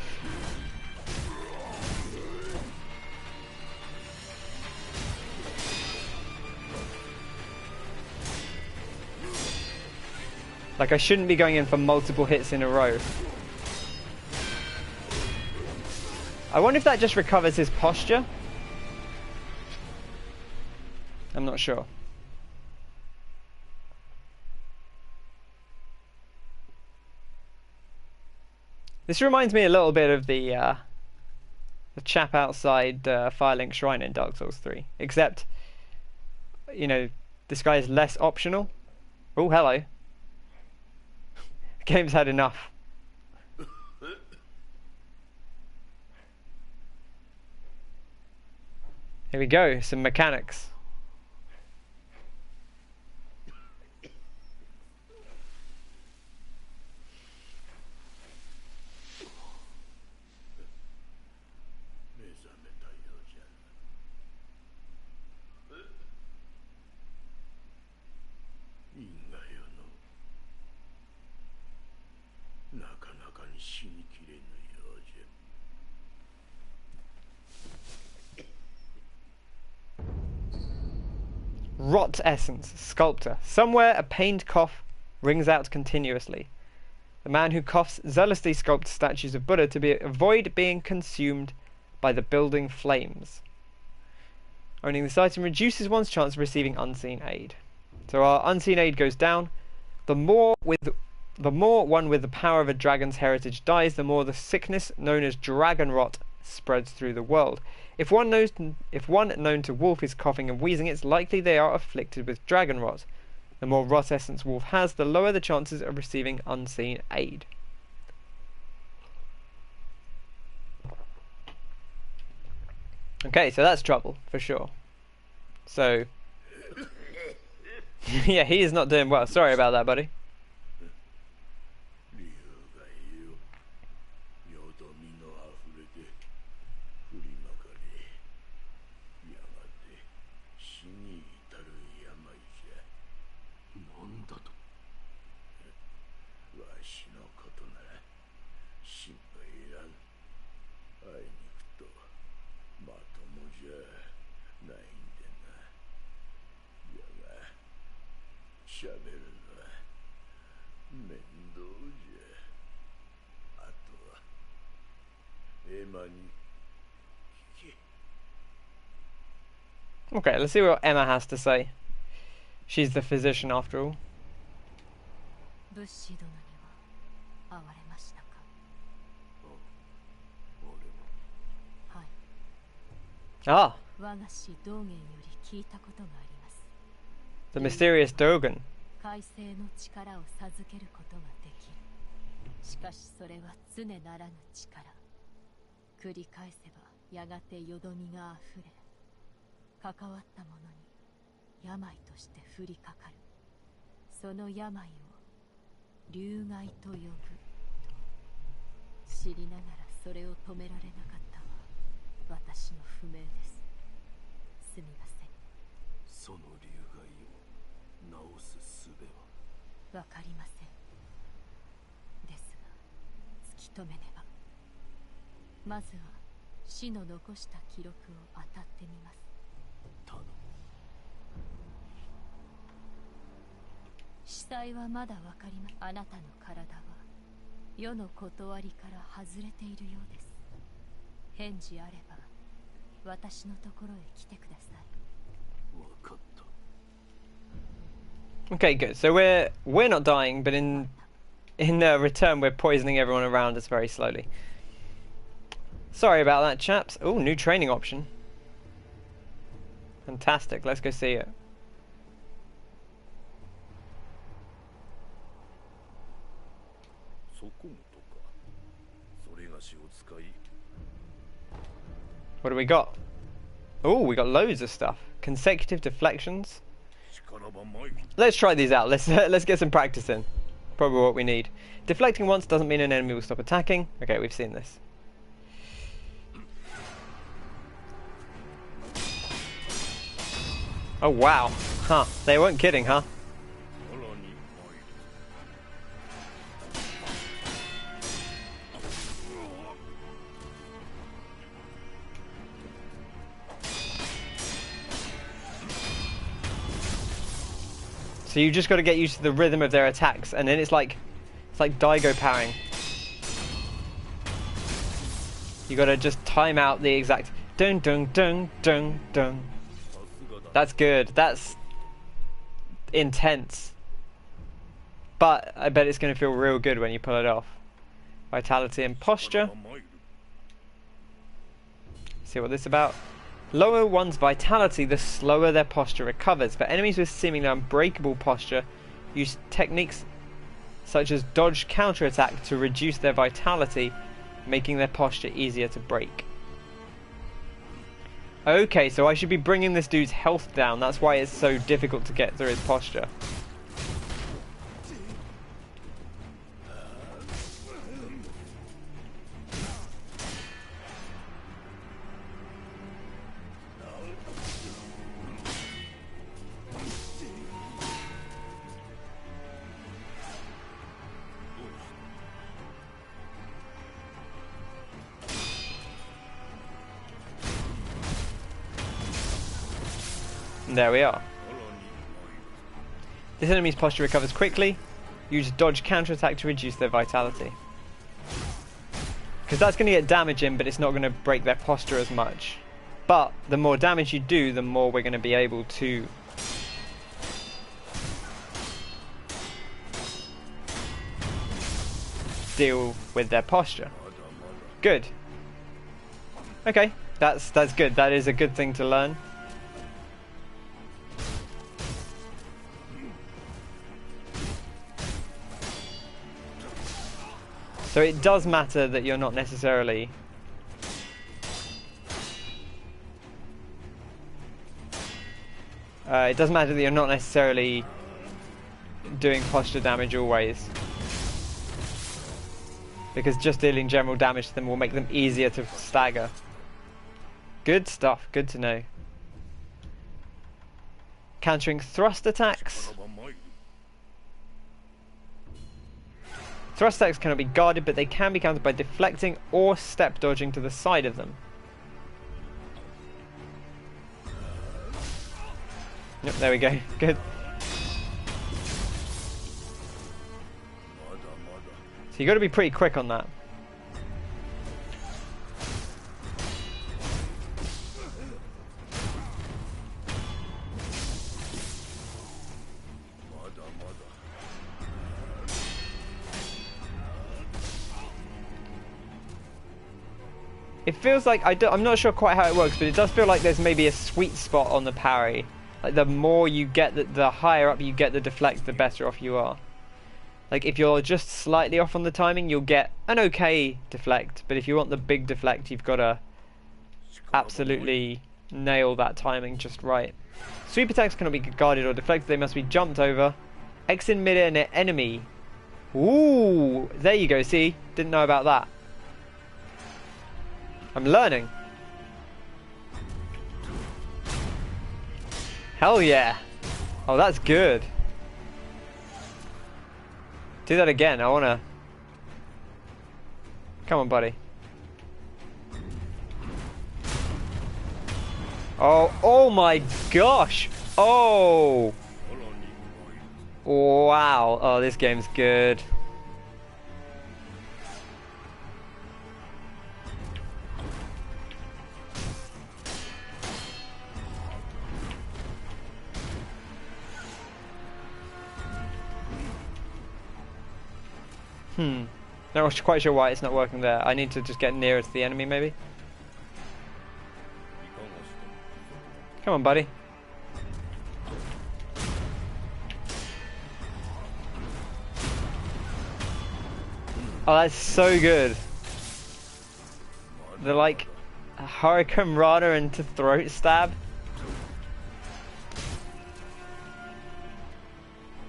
Speaker 1: Like, I shouldn't be going in for multiple hits in a row. I wonder if that just recovers his posture. I'm not sure. This reminds me a little bit of the chap outside Firelink Shrine in Dark Souls 3. Except, you know, this guy is less optional. Oh, hello. The game's had enough. Here we go, some mechanics. Rot essence, sculptor. Somewhere a pained cough rings out continuously. The man who coughs zealously sculpts statues of Buddha to avoid being consumed by the building flames. Owning this item reduces one's chance of receiving unseen aid. So our unseen aid goes down. The more one with the power of a dragon's heritage dies, the more the sickness known as dragon rot spreads through the world. If one known to Wolf is coughing and wheezing, it's likely they are afflicted with dragon rot. The more rot essence Wolf has, the lower the chances of receiving unseen aid. Okay, so that's trouble, for sure. So, yeah, he is not doing well. Sorry about that, buddy. Okay, let's see what Emma has to say. She's the physician after all. Ah, the mysterious Dogen.
Speaker 3: しかしそれは常ならぬ力。繰り返せばやがてよどみがあふれ、関わった者に病として降りかかる。その病を流害と呼ぶと知りながら、それを止められなかったは私の不明です。すみません。
Speaker 4: その流害を治す術は？
Speaker 3: わかりません。ですが突き止めねば。まずは死の残した記録を当たってみます。
Speaker 4: 頼む。
Speaker 3: 司祭はまだわかります。あなたの体は世の断りから外れているようです。返事あれば私のところへ来てください。
Speaker 4: わかった。
Speaker 1: Okay, good. So we're not dying, but in return we're poisoning everyone around us very slowly. Sorry about that, chaps. Oh, new training option. Fantastic. Let's go see it.
Speaker 2: そこもとか。それがしを使い。
Speaker 1: What do we got? Oh, we got loads of stuff. Consecutive deflections.
Speaker 2: 力ば参り。
Speaker 1: Let's try these out. Let's get some practice in. Probably what we need. Deflecting once doesn't mean an enemy will stop attacking. Okay, we've seen this. Oh wow. Huh. They weren't kidding, huh?
Speaker 2: さらに参る。
Speaker 1: So you just got to get used to the rhythm of their attacks, and then it's like Daigo powering. You got to just time out the exact dun dun dun dun dun. That's good. That's intense. But I bet it's going to feel real good when you pull it off. Vitality and posture. See what this is about. Lower one's vitality, the slower their posture recovers. But enemies with seemingly unbreakable posture use techniques such as dodge counterattack to reduce their vitality, making their posture easier to break. Okay, so I should be bringing this dude's health down. That's why it's so difficult to get through his posture. There we are. This enemy's posture recovers quickly. Use dodge counterattack to reduce their vitality. Because that's going to get damage in, but it's not going to break their posture as much. But the more damage you do, the more we're going to be able to deal with their posture. Good. Okay, that's good. That is a good thing to learn. So it does matter that you're not necessarily it does matter that you're not necessarily doing posture damage always, because just dealing general damage to them will make them easier to stagger. Good stuff, good to know. Countering thrust attacks. Thrust attacks cannot be guarded, but they can be countered by deflecting or step dodging to the side of them. Yep, there we go. Good. So you got to be pretty quick on that. It feels like, I'm not sure quite how it works, but it does feel like there's maybe a sweet spot on the parry. Like the more you get, the higher up you get the deflect, the better off you are. Like if you're just slightly off on the timing, you'll get an okay deflect, but if you want the big deflect, you've got to absolutely nail that timing just right. Sweep attacks cannot be guarded or deflected, they must be jumped over. X in mid-air near enemy. Ooh, there you go, see? Didn't know about that. I'm learning. Hell yeah. Oh, that's good. Do that again, I wanna... Come on, buddy. Oh my gosh! Oh! Wow, oh, this game's good. Not quite sure why it's not working there. I need to just get nearer to the enemy, maybe? Come on, buddy. Oh, that's so good. They're like a Hurricane Rana into throat stab.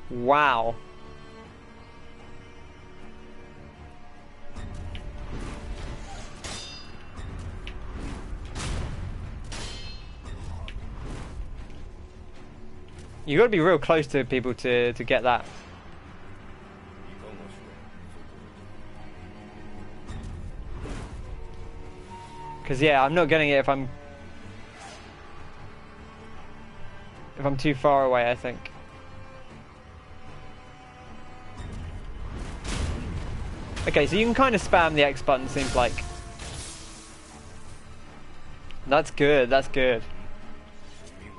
Speaker 1: Wow. You gotta be real close to people to get that. Cause yeah, I'm not getting it if I'm too far away, I think. Okay, so you can kind of spam the X button, seems like. That's good, that's good.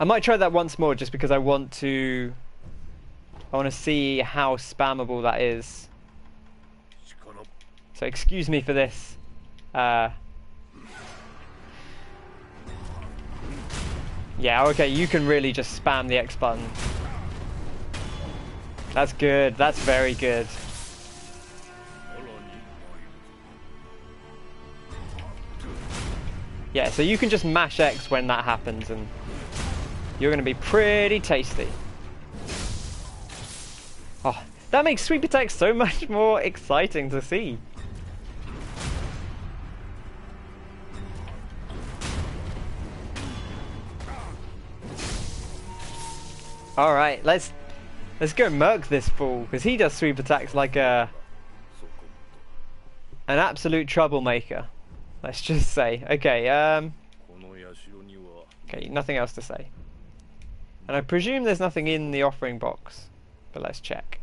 Speaker 1: I might try that once more just because I want to see how spammable that is. So excuse me for this. Yeah, okay, you can really just spam the X button. That's good, that's very good. Yeah, so you can just mash X when that happens and you're going to be pretty tasty. Oh, that makes sweep attacks so much more exciting to see. All right, let's go murk this fool because he does sweep attacks like an absolute troublemaker. Let's just say. Okay, okay, nothing else to say. And I presume there's nothing in the offering box, but let's check.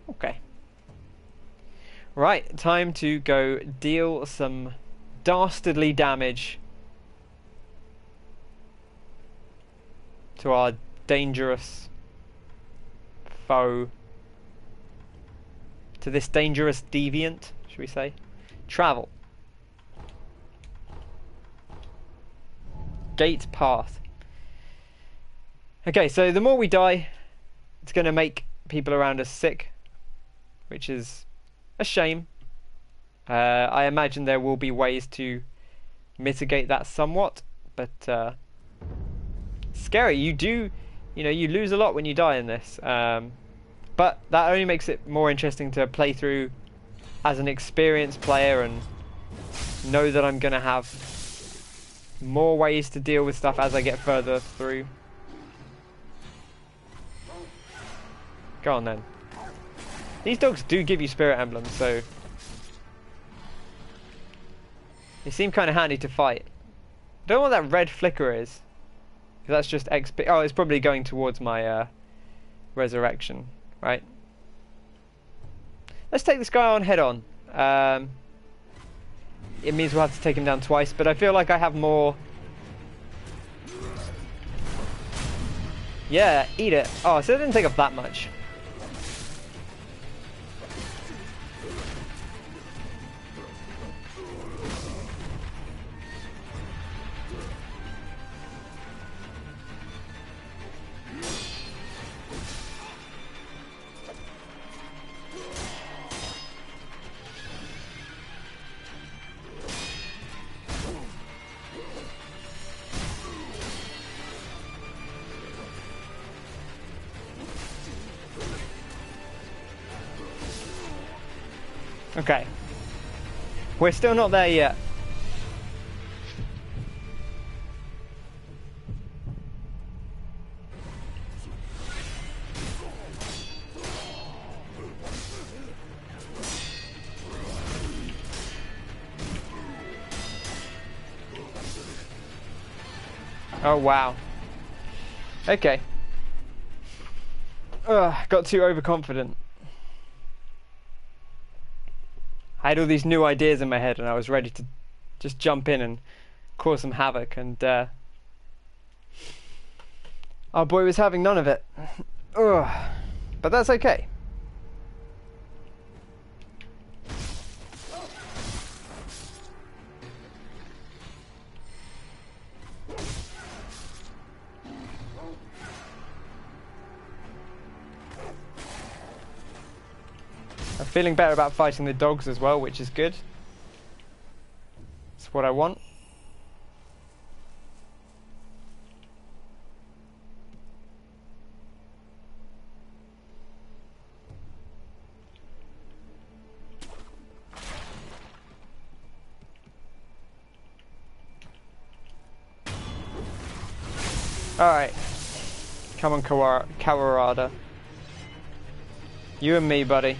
Speaker 1: Okay. Right, time to go deal some dastardly damage to our dangerous foe. To this dangerous deviant, should we say? Travel. Gate path. Okay, so the more we die, it's going to make people around us sick, which is a shame. I imagine there will be ways to mitigate that somewhat, but scary. You lose a lot when you die in this, but that only makes it more interesting to play through as an experienced player and know that I'm going to have more ways to deal with stuff as I get further through. Go on then. These dogs do give you spirit emblems, so they seem kind of handy to fight. I don't know what that red flicker is. That's just XP. Oh, it's probably going towards my resurrection, right? Let's take this guy on head on. It means we'll have to take him down twice, but I feel like I have more. Yeah, eat it. Oh, so it didn't take up that much. Okay. We're still not there yet. Oh wow. Okay. Got too overconfident. I had all these new ideas in my head and I was ready to just jump in and cause some havoc, and our boy was having none of it. Ugh. But that's okay. I'm feeling better about fighting the dogs as well, which is good. It's what I want. Alright. Come on, Kawarada. You and me, buddy.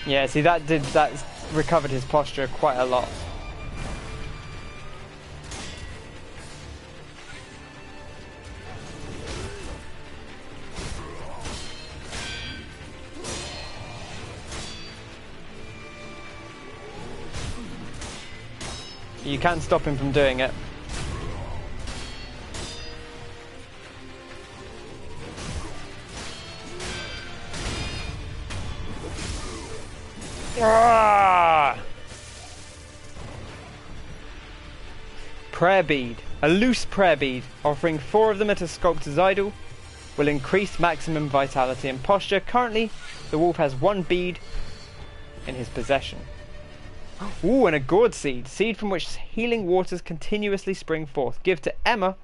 Speaker 1: Yeah, see that recovered his posture quite a lot. You can't stop him from doing it. Ah! Prayer bead. A loose prayer bead. Offering 4 of them at a sculptor's idol will increase maximum vitality and posture. Currently, the wolf has 1 bead in his possession. Ooh, and a gourd seed. Seed from which healing waters continuously spring forth. Give to Emma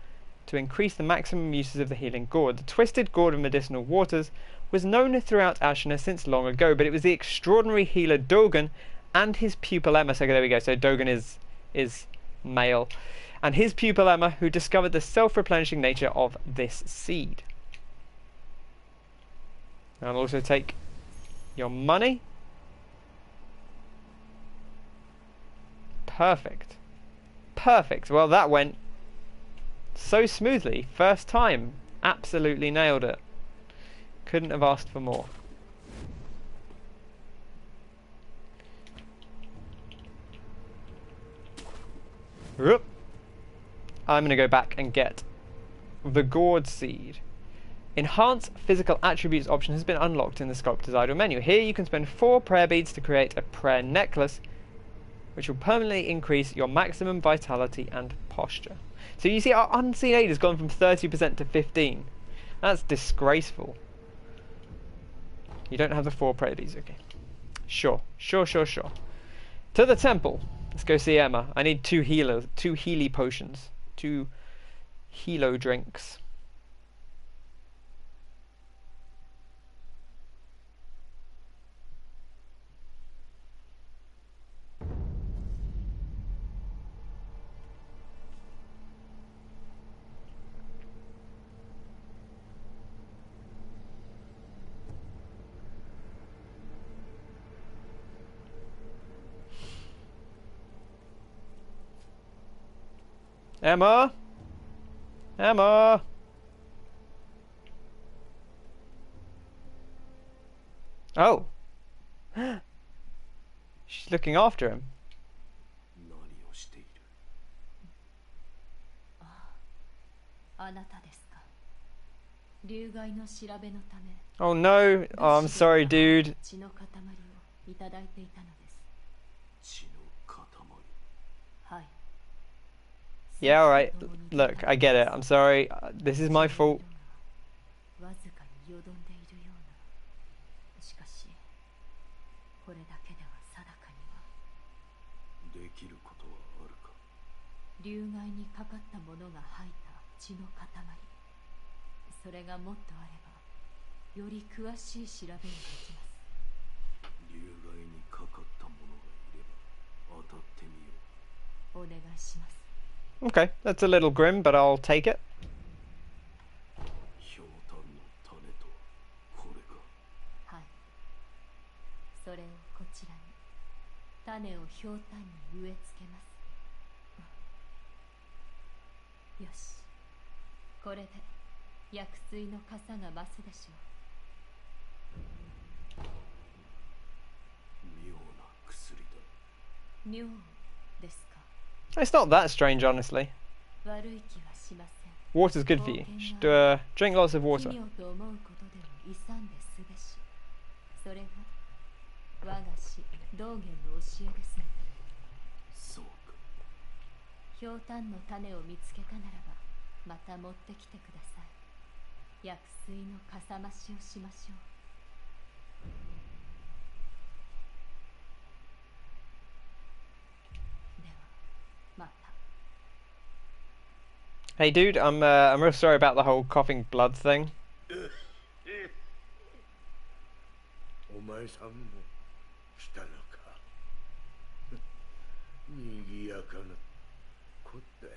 Speaker 1: to increase the maximum uses of the healing gourd. The twisted gourd of medicinal waters was known throughout Ashina since long ago, but it was the extraordinary healer Dogen and his pupil Emma, so there we go, so Dogen is male, and his pupil Emma who discovered the self-replenishing nature of this seed. I'll also take your money. Perfect. Perfect. Well, that went so smoothly. First time. Absolutely nailed it. Couldn't have asked for more. Whoop. I'm going to go back and get the gourd seed. Enhance physical attributes option has been unlocked in the sculptor's idol menu. Here you can spend 4 prayer beads to create a prayer necklace, which will permanently increase your maximum vitality and posture. So you see, our unseen aid has gone from 30% to 15%. That's disgraceful. You don't have the 4 prayer beads, okay. Sure. To the temple. Let's go see Emma. I need 2 healy potions. 2 healo drinks. Emma? Emma? Oh. She's looking after him. Oh no. Oh, I'm sorry, dude. Yeah, alright. Look, I get it. I'm sorry. This is my fault.
Speaker 3: わずかによどんでいるような。しかしこれだけでは定かには。
Speaker 4: できることはあるか。
Speaker 3: 流害にかかった者が吐いた血の塊。それがもっとあればより詳しい調べができます。
Speaker 4: 流害にかかった者がいれば当たってみよ
Speaker 3: お願いします。
Speaker 1: Okay, that's a little grim, but I'll take it.
Speaker 4: ひょうたんの種とこれか。
Speaker 3: はい。それをこちらに。種をひょうたんに植え付けます。よし。これで薬水の傘が増すでしょう。
Speaker 4: 妙な薬だ。
Speaker 3: 妙ですか。
Speaker 1: It's not that strange, honestly.
Speaker 3: 悪い気はしません。
Speaker 1: Water's good for you. You should drink lots of water.
Speaker 3: 奇妙と思うことでも勇んですべし。それが我が師道元の教えですね。
Speaker 4: そうか。
Speaker 3: ひょうたんの種を見つけたならばまた持ってきてください。薬水のかさ増しをしましょう。ではまた。
Speaker 1: Hey, dude, I'm real sorry about the whole coughing blood thing.
Speaker 2: お前さんも来たのか。にぎやかなこったい。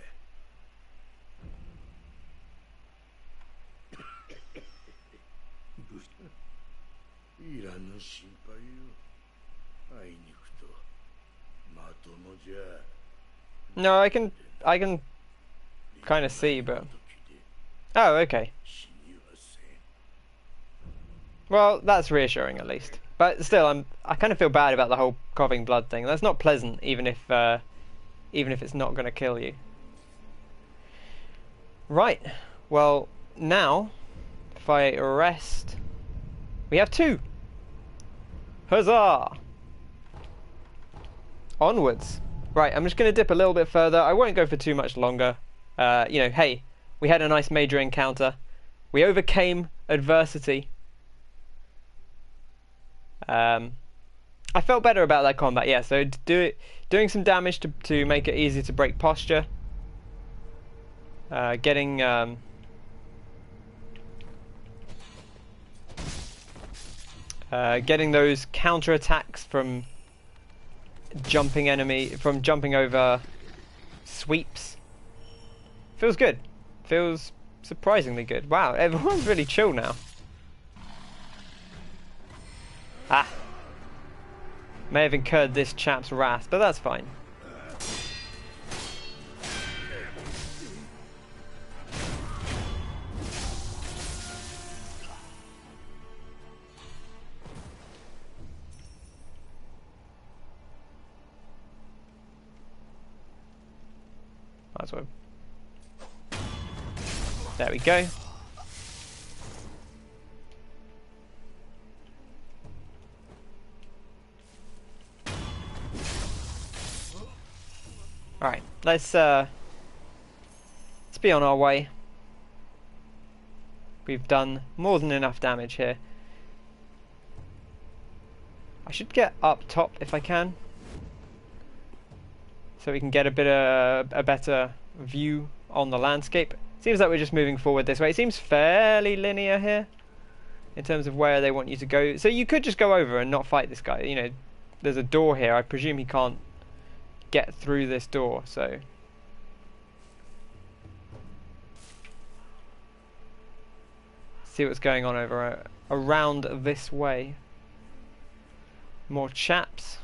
Speaker 2: いらぬ心配よ。あいにくとまともじゃ。
Speaker 1: No, I can kind of see, but... Oh, okay. Well, that's reassuring at least. But still, I kind of feel bad about the whole coughing blood thing. That's not pleasant, even if it's not going to kill you. Right. Well, now, if I rest, we have 2. Huzzah! Onwards. Right, I'm just going to dip a little bit further. I won't go for too much longer. You know, hey, we had a nice major encounter. We overcame adversity. I felt better about that combat, yeah, so doing some damage to make it easier to break posture. Getting those counter attacks from jumping over sweeps. Feels good. Feels surprisingly good. Wow, everyone's really chill now. Ah. May have incurred this chap's wrath, but that's fine. Might as well. There we go. Alright, let's be on our way. We've done more than enough damage here. I should get up top if I can, so we can get a better view on the landscape. Seems like we're just moving forward this way. It seems fairly linear here in terms of where they want you to go. So you could just go over and not fight this guy. You know, there's a door here. I presume he can't get through this door, so see what's going on over around this way. More chaps.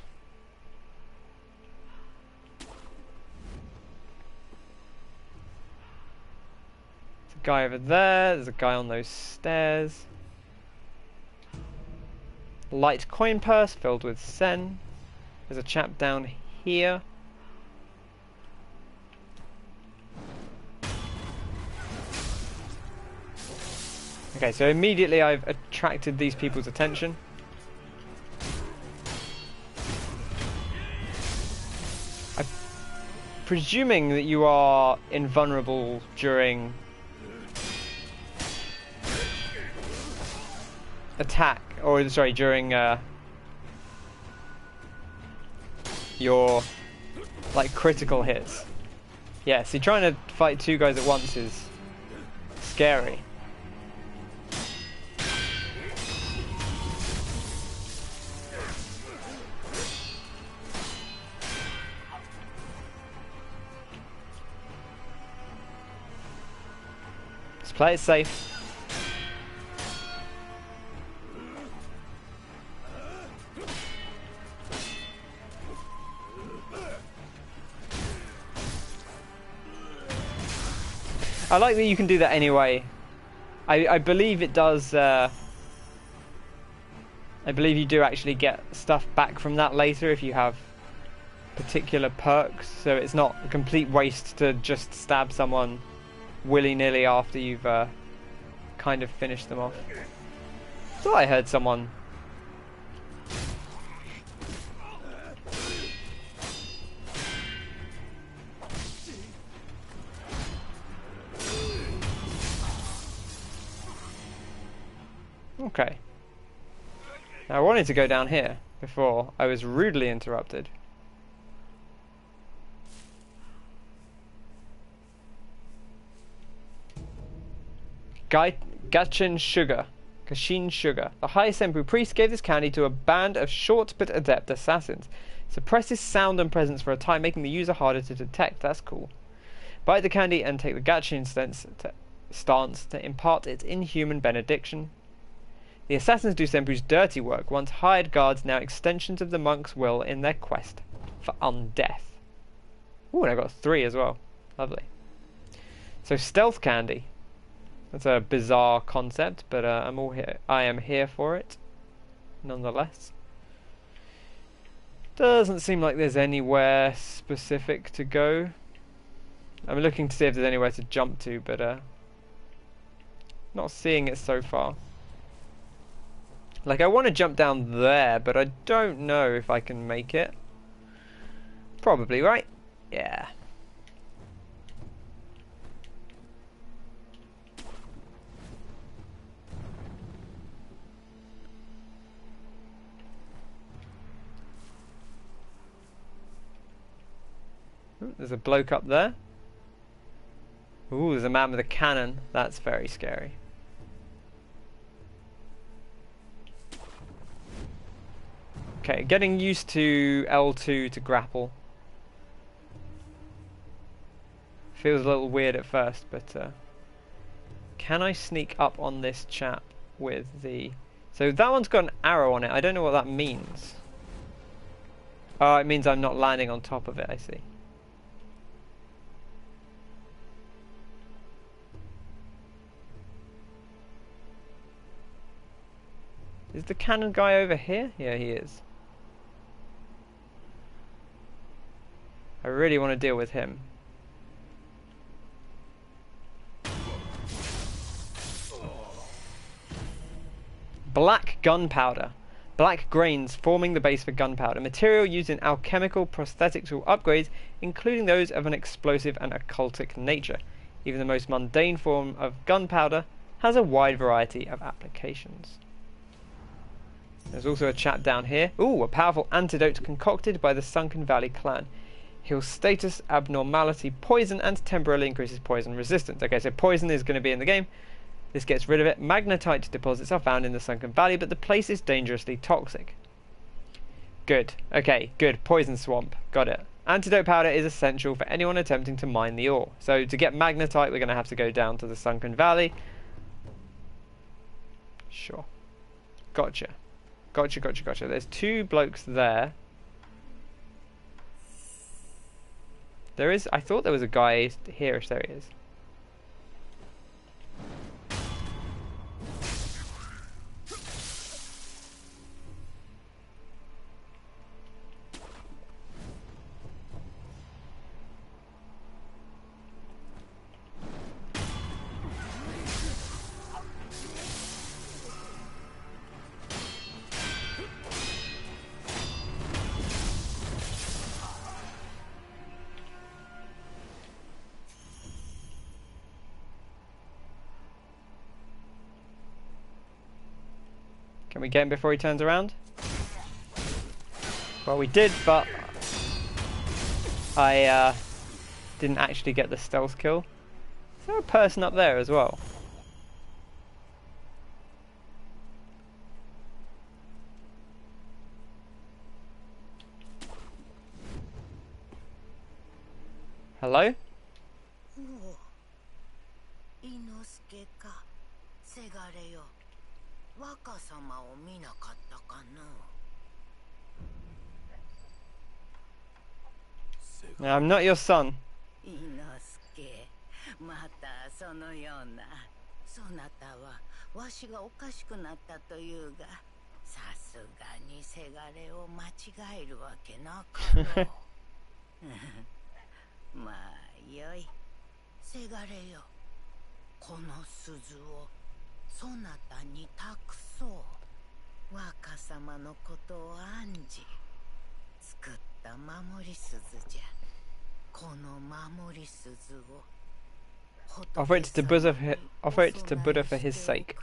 Speaker 1: There's a guy over there, there's a guy on those stairs. Light coin purse filled with sen. There's a chap down here. Okay, so immediately I've attracted these people's attention. presuming that you are invulnerable during attack, or sorry, during your like critical hits. Yeah, see, trying to fight two guys at once is scary. Let's play it safe. I like that you can do that anyway. I believe it does. I believe you do actually get stuff back from that later if you have particular perks. So it's not a complete waste to just stab someone willy-nilly after you've kind of finished them off. Thought I heard someone. Okay. Now I wanted to go down here before I was rudely interrupted. Gachin Sugar. Kashin Sugar. The High Senpu priest gave this candy to a band of short but adept assassins. Suppresses sound and presence for a time, making the user harder to detect. That's cool. Bite the candy and take the Gachin stance to impart its inhuman benediction. The assassins do Senpu's dirty work, once hired guards, now extensions of the monk's will in their quest for undeath. Ooh, and I got 3 as well. Lovely. So stealth candy. That's a bizarre concept, but I'm all here. I am here for it, nonetheless. Doesn't seem like there's anywhere specific to go. I'm looking to see if there's anywhere to jump to, but not seeing it so far. Like, I want to jump down there, but I don't know if I can make it. Probably, right? Yeah. Ooh, there's a bloke up there. Ooh, there's a man with a cannon. That's very scary. Okay, getting used to L2 to grapple. Feels a little weird at first, but can I sneak up on this chap with the... So that one's got an arrow on it. I don't know what that means. Oh, it means I'm not landing on top of it, I see. Is the cannon guy over here? Yeah, he is. I really want to deal with him. Black gunpowder. Black grains forming the base for gunpowder. Material used in alchemical prosthetics or upgrades, including those of an explosive and occultic nature. Even the most mundane form of gunpowder has a wide variety of applications. There's also a chap down here. Ooh, a powerful antidote concocted by the Sunken Valley clan. Heals status, abnormality, poison, and temporarily increases poison resistance. Okay, so poison is going to be in the game. This gets rid of it. Magnetite deposits are found in the Sunken Valley, but the place is dangerously toxic. Good. Okay, good. Poison swamp. Got it. Antidote powder is essential for anyone attempting to mine the ore. So to get magnetite, we're going to have to go down to the Sunken Valley. Sure. Gotcha. Gotcha, gotcha, gotcha. There's 2 blokes there. There is... I thought there was a guy here. There he is. we get him before he turns around? Well, we did, but I didn't actually get the stealth kill. Is there a person up there as well? Hello?
Speaker 5: 伊之助か、せがれよ。若様を見なかったかの。
Speaker 1: I'm not your son.
Speaker 5: 伊之助、またそのような。そなたはわしがおかしくなったというが、さすがにせがれを間違えるわけなかろう。まあよい。せがれよ。この鈴をそなたに託そう。若様のことを案じ作った守り鈴じゃ。この守り鈴を
Speaker 1: Offer it to Buddha for his sake.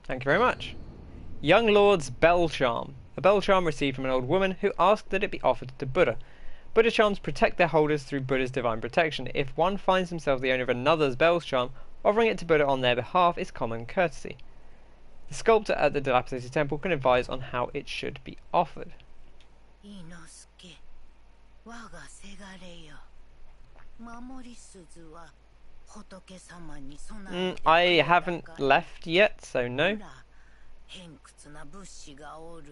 Speaker 1: Thank you very much. Young Lord's Bell Charm. A bell charm received from an old woman who asked that it be offered to Buddha. Buddha charms protect their holders through Buddha's divine protection. If one finds himself the owner of another's bell charm, offering it to Buddha on their behalf is common courtesy. The sculptor at the dilapidated temple can advise on how it should be offered. I haven't left yet, so no.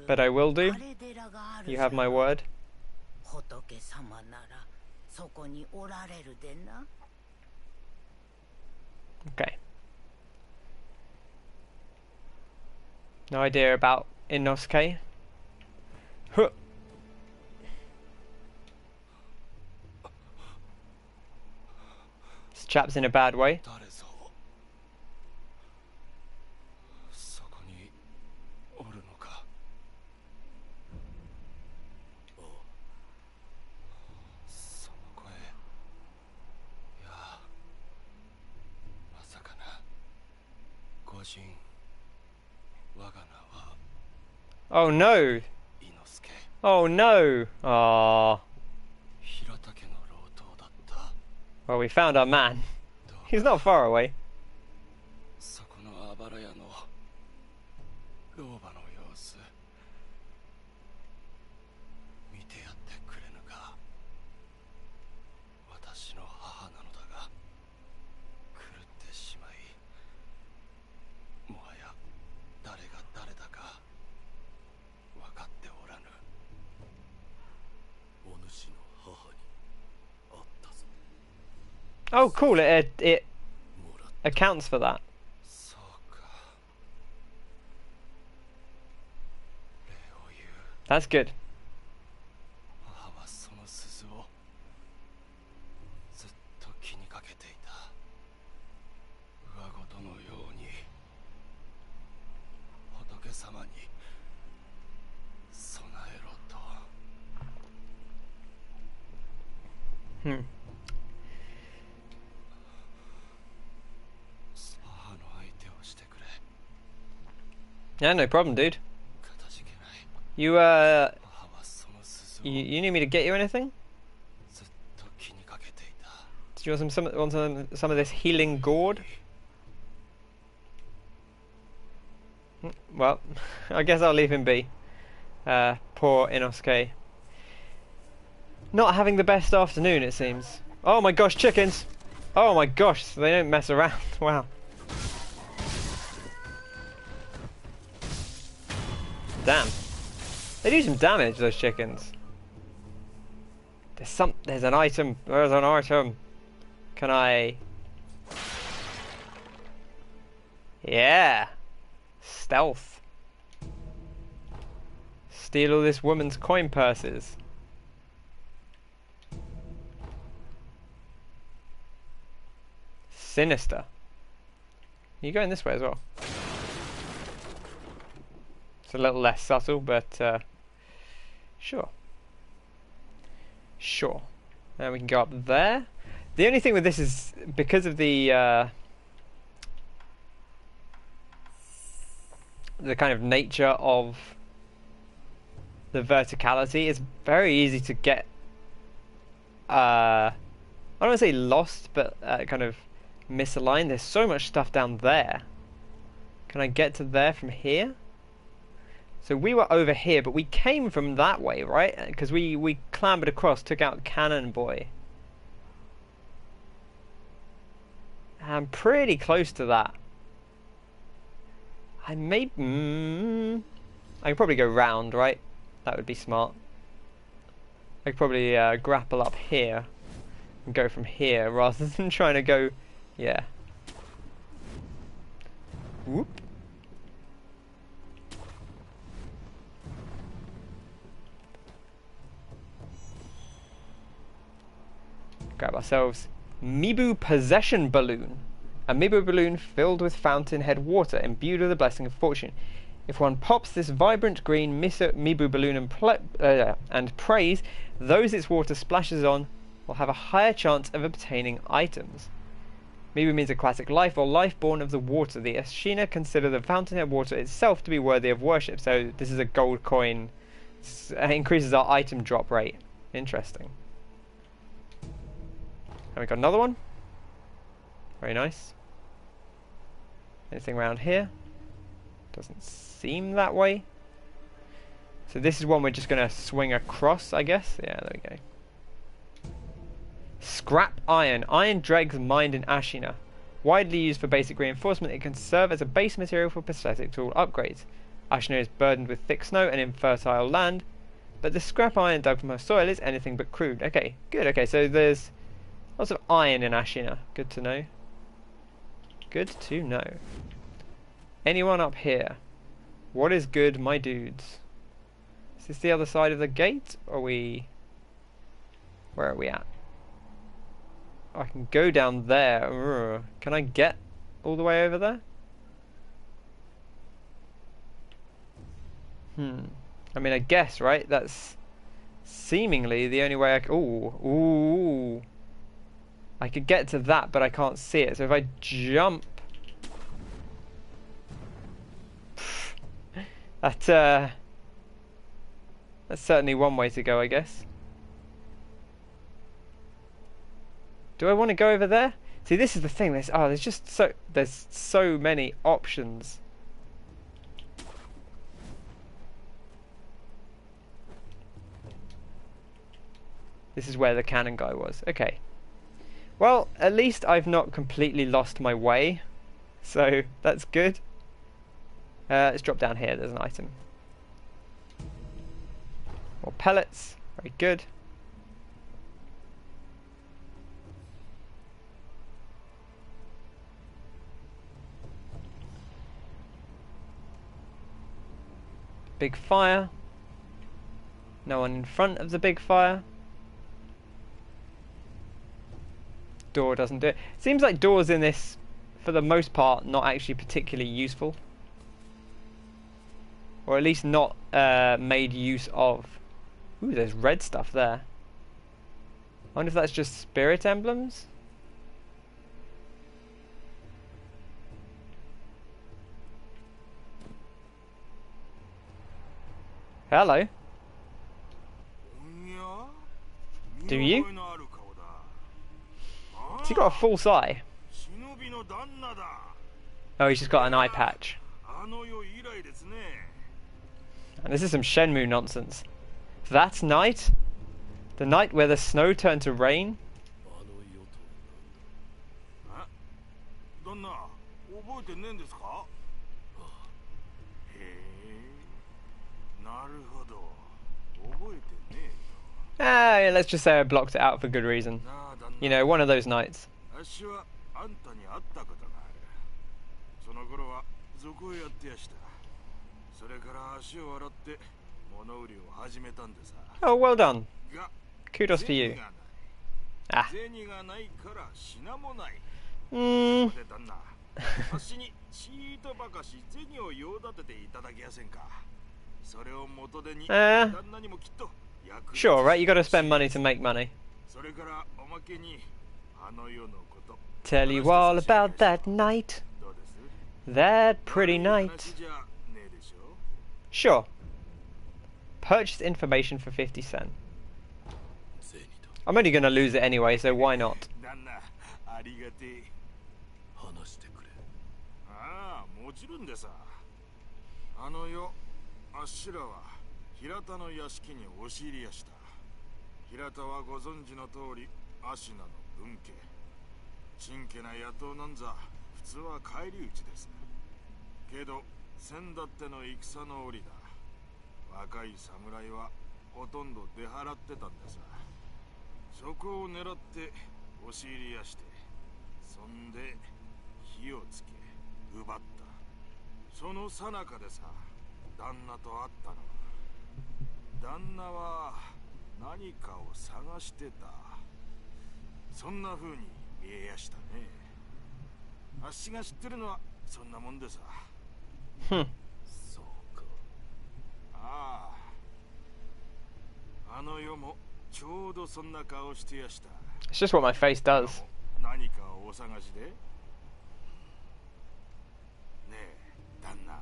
Speaker 1: But I will do. You have my word. Okay. No idea about Inosuke. Huh. This chap's in a bad way. Oh no! Oh no! Aww. Well, we found our man. He's not far away. Oh, cool! It accounts for that. That's good. Yeah, no problem, dude. You you need me to get you anything? Do you want some of this healing gourd? Well, I guess I'll leave him be. Poor Inosuke. Not having the best afternoon, it seems. Oh my gosh, chickens! Oh my gosh, they don't mess around. Wow. Damn. They do some damage, those chickens. There's an item. There's an item. Can I? Yeah. Stealth. Steal all this woman's coin purses. Sinister. You're going this way as well. It's a little less subtle, but sure. Sure. Now we can go up there. The only thing with this is because of the the kind of nature of the verticality, it's very easy to get I don't want to say lost, but kind of misaligned. There's so much stuff down there. Can I get to there from here? So we were over here, but we came from that way, right? Because we clambered across, took out Cannon Boy. I'm pretty close to that. I may... I could probably go round, right? That would be smart. I could probably grapple up here and go from here rather than trying to go... Yeah. Whoop. Grab ourselves Mibu Possession Balloon. A Mibu balloon filled with fountainhead water, imbued with the blessing of fortune. If one pops this vibrant green Mibu balloon and prays, those its water splashes on will have a higher chance of obtaining items. Mibu means a classic life or life born of the water. The Ashina consider the fountainhead water itself to be worthy of worship, so this is a gold coin. It increases our item drop rate. Interesting. And we got another one. Very nice. Anything around here? Doesn't seem that way. So this is one we're just going to swing across, I guess. Yeah, there we go. Scrap iron. Iron dregs mined in Ashina. Widely used for basic reinforcement, it can serve as a base material for prosthetic tool upgrades. Ashina is burdened with thick snow and infertile land, but the scrap iron dug from her soil is anything but crude. Okay, good. Okay, so there's lots of iron in Ashina. Good to know. Good to know. Anyone up here? What is good, my dudes? Is this the other side of the gate? Or where are we at? I can go down there. Can I get all the way over there? I mean, I guess, right? That's seemingly the only way I can... Ooh. I could get to that, but I can't see it. So if I jump... That's certainly one way to go, I guess. Do I want to go over there? See, this is the thing. There's so many options. This is where the cannon guy was. Okay. Well, at least I've not completely lost my way, so that's good. Let's drop down here. There's an item. More pellets. Very good. Big fire. No one in front of the big fire. Door doesn't do it. Seems like doors in this, for the most part, not actually particularly useful. Or at least not made use of. Ooh, there's red stuff there. I wonder if that's just spirit emblems? Hello. Do you? Has he got a false eye? Oh, he's just got an eye patch. And this is some Shenmue nonsense. That night? The night where the snow turned to rain? Yeah, let's just say I blocked it out for good reason. You know, one of those nights. Oh, well done. Kudos for you. Ah. Sure, right? You gotta spend money to make money. Tell you all about that night. That pretty night. Sure. Purchase information for 50 cents.
Speaker 4: 銭だ。
Speaker 1: I'm only going to lose it anyway, so why not?
Speaker 2: 旦那、ありがてえ。
Speaker 4: 話してくれ。
Speaker 2: ああ、もちろんでさ。あのよ、あっしらは平田の屋敷に押し入りやした。平田はご存知の通り、アシナの分家。ちんけな野党なんざ、普通は返り討ちです。けど、先だっての戦の折だ。若い侍はほとんど出払ってたんです。そこを狙って押し入りやして、そんで火をつけ奪った。その最中でさ、旦那と会ったの。旦那は何かを探してた。そんな風に見えやしたね。あっしが知ってるのはそんなもんでさ。
Speaker 4: そうか。
Speaker 2: ああ、あの世もちょうどそんな顔してやした。
Speaker 1: It's just what my face does.
Speaker 2: 何かお探しで？ねえ、旦那。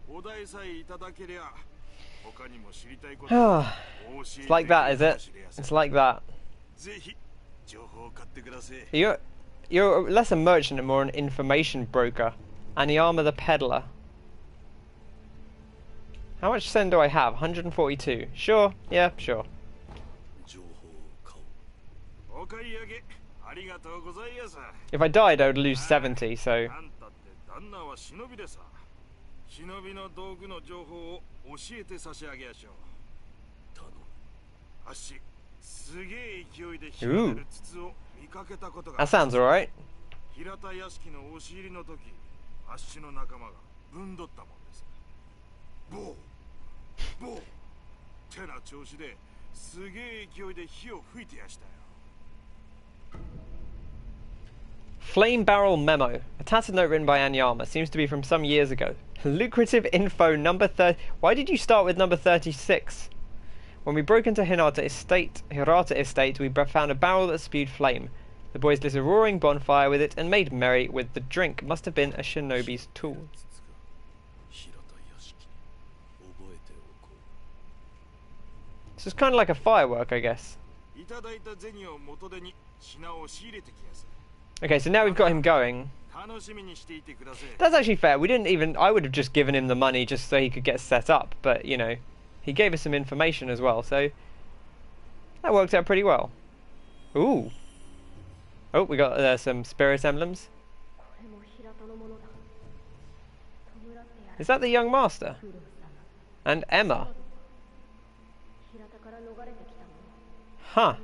Speaker 2: お題さえいただけりゃ、他にも知りたいことをお教え
Speaker 1: It's like that, is it? It's like that.
Speaker 2: ぜひ情報を買ってください。
Speaker 1: You're less a merchant and more an information broker. Aniyama the peddler. How much sen do I have? 142. Sure. Yeah, sure.
Speaker 4: 情報を買おう。
Speaker 2: お買い上げありがとうございます。
Speaker 1: If I died, I would lose 70, so...
Speaker 2: あんたって旦那は忍びでさ。忍びの道具の情報を教えて差し上げやしょう。
Speaker 4: 頼む。
Speaker 2: あっし、すげえ勢いで火が出る筒を見かけたことが。
Speaker 1: That sounds alright.
Speaker 2: 平田屋敷の押し入りの時、あっしの仲間がぶんどったもんです。ボーボーってな調子ですげえ勢いで火を吹いてやしたよ。
Speaker 1: Flame barrel memo. A tattered note written by Anyama. Seems to be from some years ago. Lucrative info number 30. Why did you start with number 36? When we broke into Hirata Estate, we found a barrel that spewed flame. The boys lit a roaring bonfire with it and made merry with the drink. Must have been a shinobi's tool.
Speaker 4: 平田屋敷に覚えておこう。
Speaker 1: This is kind of like a firework, I guess.
Speaker 2: いただいた銭を元手に品を仕入れてきやす。
Speaker 1: Okay, so now we've got him going.
Speaker 2: 楽しみにしていてください。
Speaker 1: That's actually fair. We didn't even... I would have just given him the money just so he could get set up. But, you know, he gave us some information as well, so... That worked out pretty well. Ooh. Oh, we got some spirit emblems. Is that the young master? And Emma. Huh.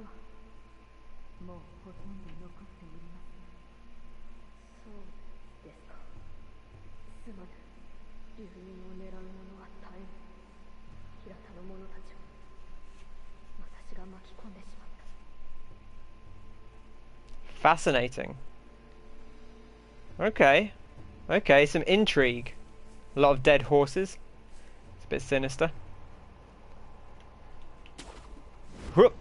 Speaker 1: Fascinating. Okay. Okay, some intrigue. A lot of dead horses. It's a bit sinister. Whoop.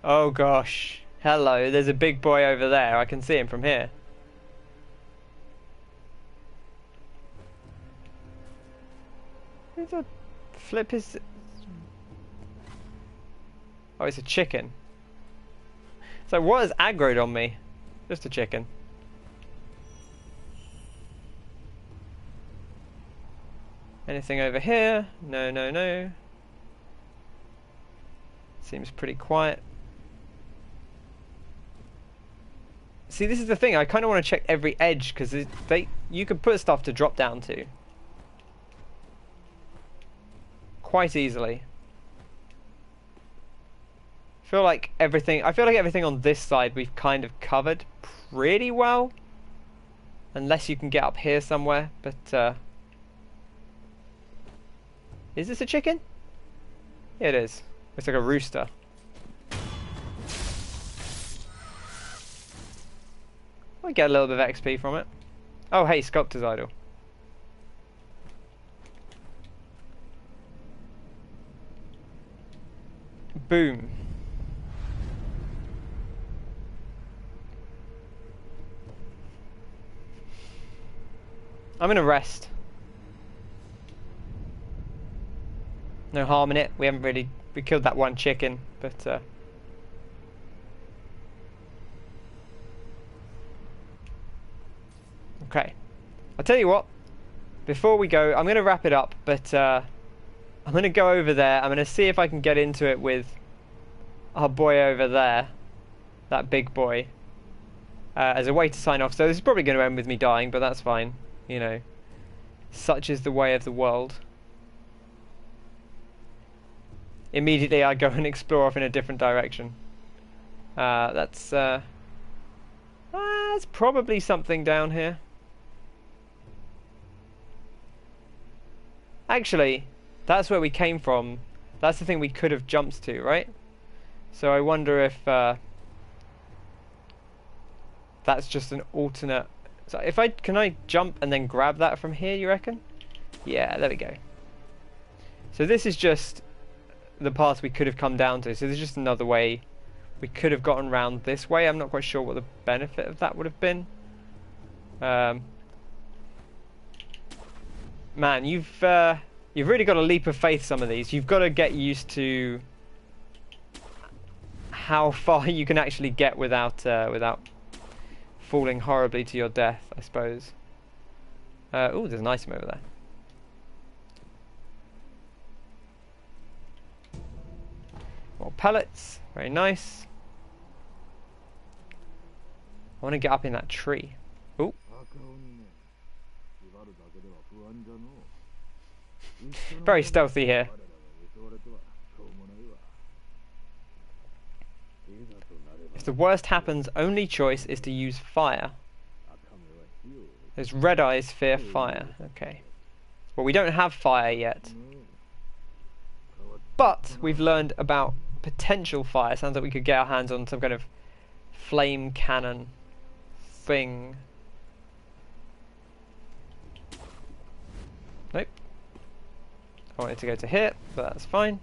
Speaker 1: Oh gosh. Hello, there's a big boy over there. I can see him from here. Who's a flip his... Oh, it's a chicken. So what has aggroed on me? Just a chicken. Anything over here? No, no, no. Seems pretty quiet. See, this is the thing. I kind of want to check every edge because you could put stuff to drop down to quite easily. I feel like everything on this side we've kind of covered pretty well, unless you can get up here somewhere. But is this a chicken? Yeah, it is. It's like a rooster. I get a little bit of XP from it. Oh, hey, Sculptor's Idol. Boom. I'm gonna rest. no harm in it. We killed that one chicken, but okay. I'll tell you what, before we go, I'm going to wrap it up, but I'm going to go over there. I'm going to see if I can get into it with our boy over there, that big boy, as a way to sign off. So this is probably going to end with me dying, but that's fine. You know, such is the way of the world. Immediately I go and explore off in a different direction. That's probably something down here. Actually, that's where we came from. That's the thing we could have jumped to, right? So I wonder if that's just an alternate. So if can I jump and then grab that from here, you reckon? Yeah, there we go. So this is just the path we could have come down to. So there's just another way we could have gotten around this way. I'm not quite sure what the benefit of that would have been. Man, you've really got a leap of faith, some of these. You've got to get used to how far you can actually get without falling horribly to your death, I suppose. Oh, there's an item over there. More pellets, very nice. I want to get up in that tree. Oh. Very stealthy here. If the worst happens, only choice is to use fire. There's red eyes, fear fire. Okay. Well, we don't have fire yet. But we've learned about potential fire. Sounds like we could get our hands on some kind of flame cannon thing. Nope. I wanted to go to here, but that's fine.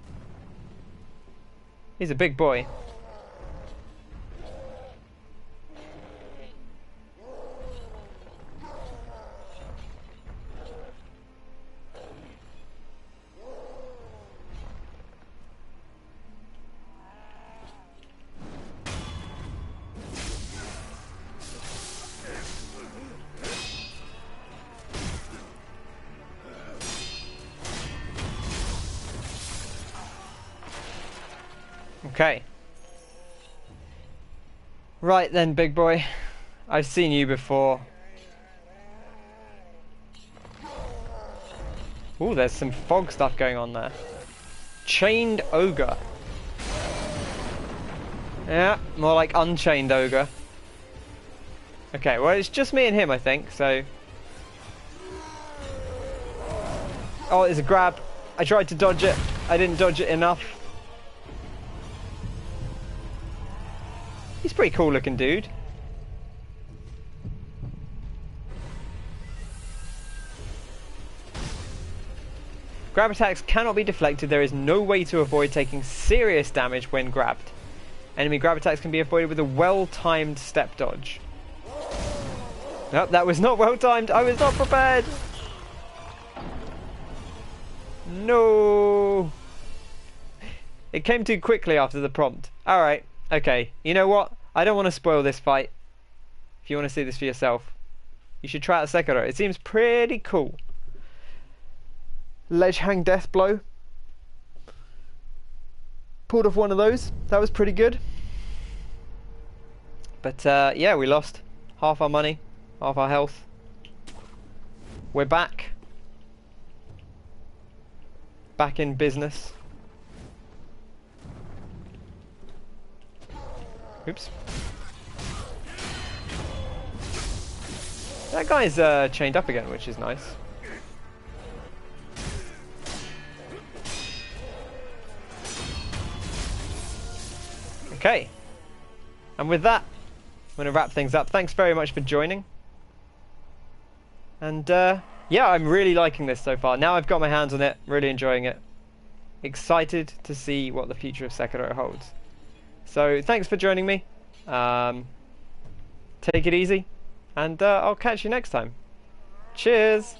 Speaker 1: He's a big boy. Okay. Right then, big boy. I've seen you before. Ooh, there's some fog stuff going on there. Chained ogre. Yeah, more like unchained ogre. Okay, well it's just me and him, I think, so... Oh, there's a grab. I tried to dodge it. I didn't dodge it enough. He's a pretty cool looking dude. Grab attacks cannot be deflected. There is no way to avoid taking serious damage when grabbed. Enemy grab attacks can be avoided with a well-timed step dodge. Nope, that was not well-timed. I was not prepared. No. It came too quickly after the prompt. Alright. Okay, you know what? I don't want to spoil this fight. If you want to see this for yourself, you should try out Sekiro. It seems pretty cool. Ledge hang death blow. Pulled off one of those. That was pretty good. But yeah, we lost half our money, half our health. We're back. Back in business. Oops. That guy's chained up again, which is nice. Okay. And with that, I'm going to wrap things up. Thanks very much for joining. And yeah, I'm really liking this so far. Now I've got my hands on it, really enjoying it. Excited to see what the future of Sekiro holds. So thanks for joining me. Take it easy, and I'll catch you next time. Cheers!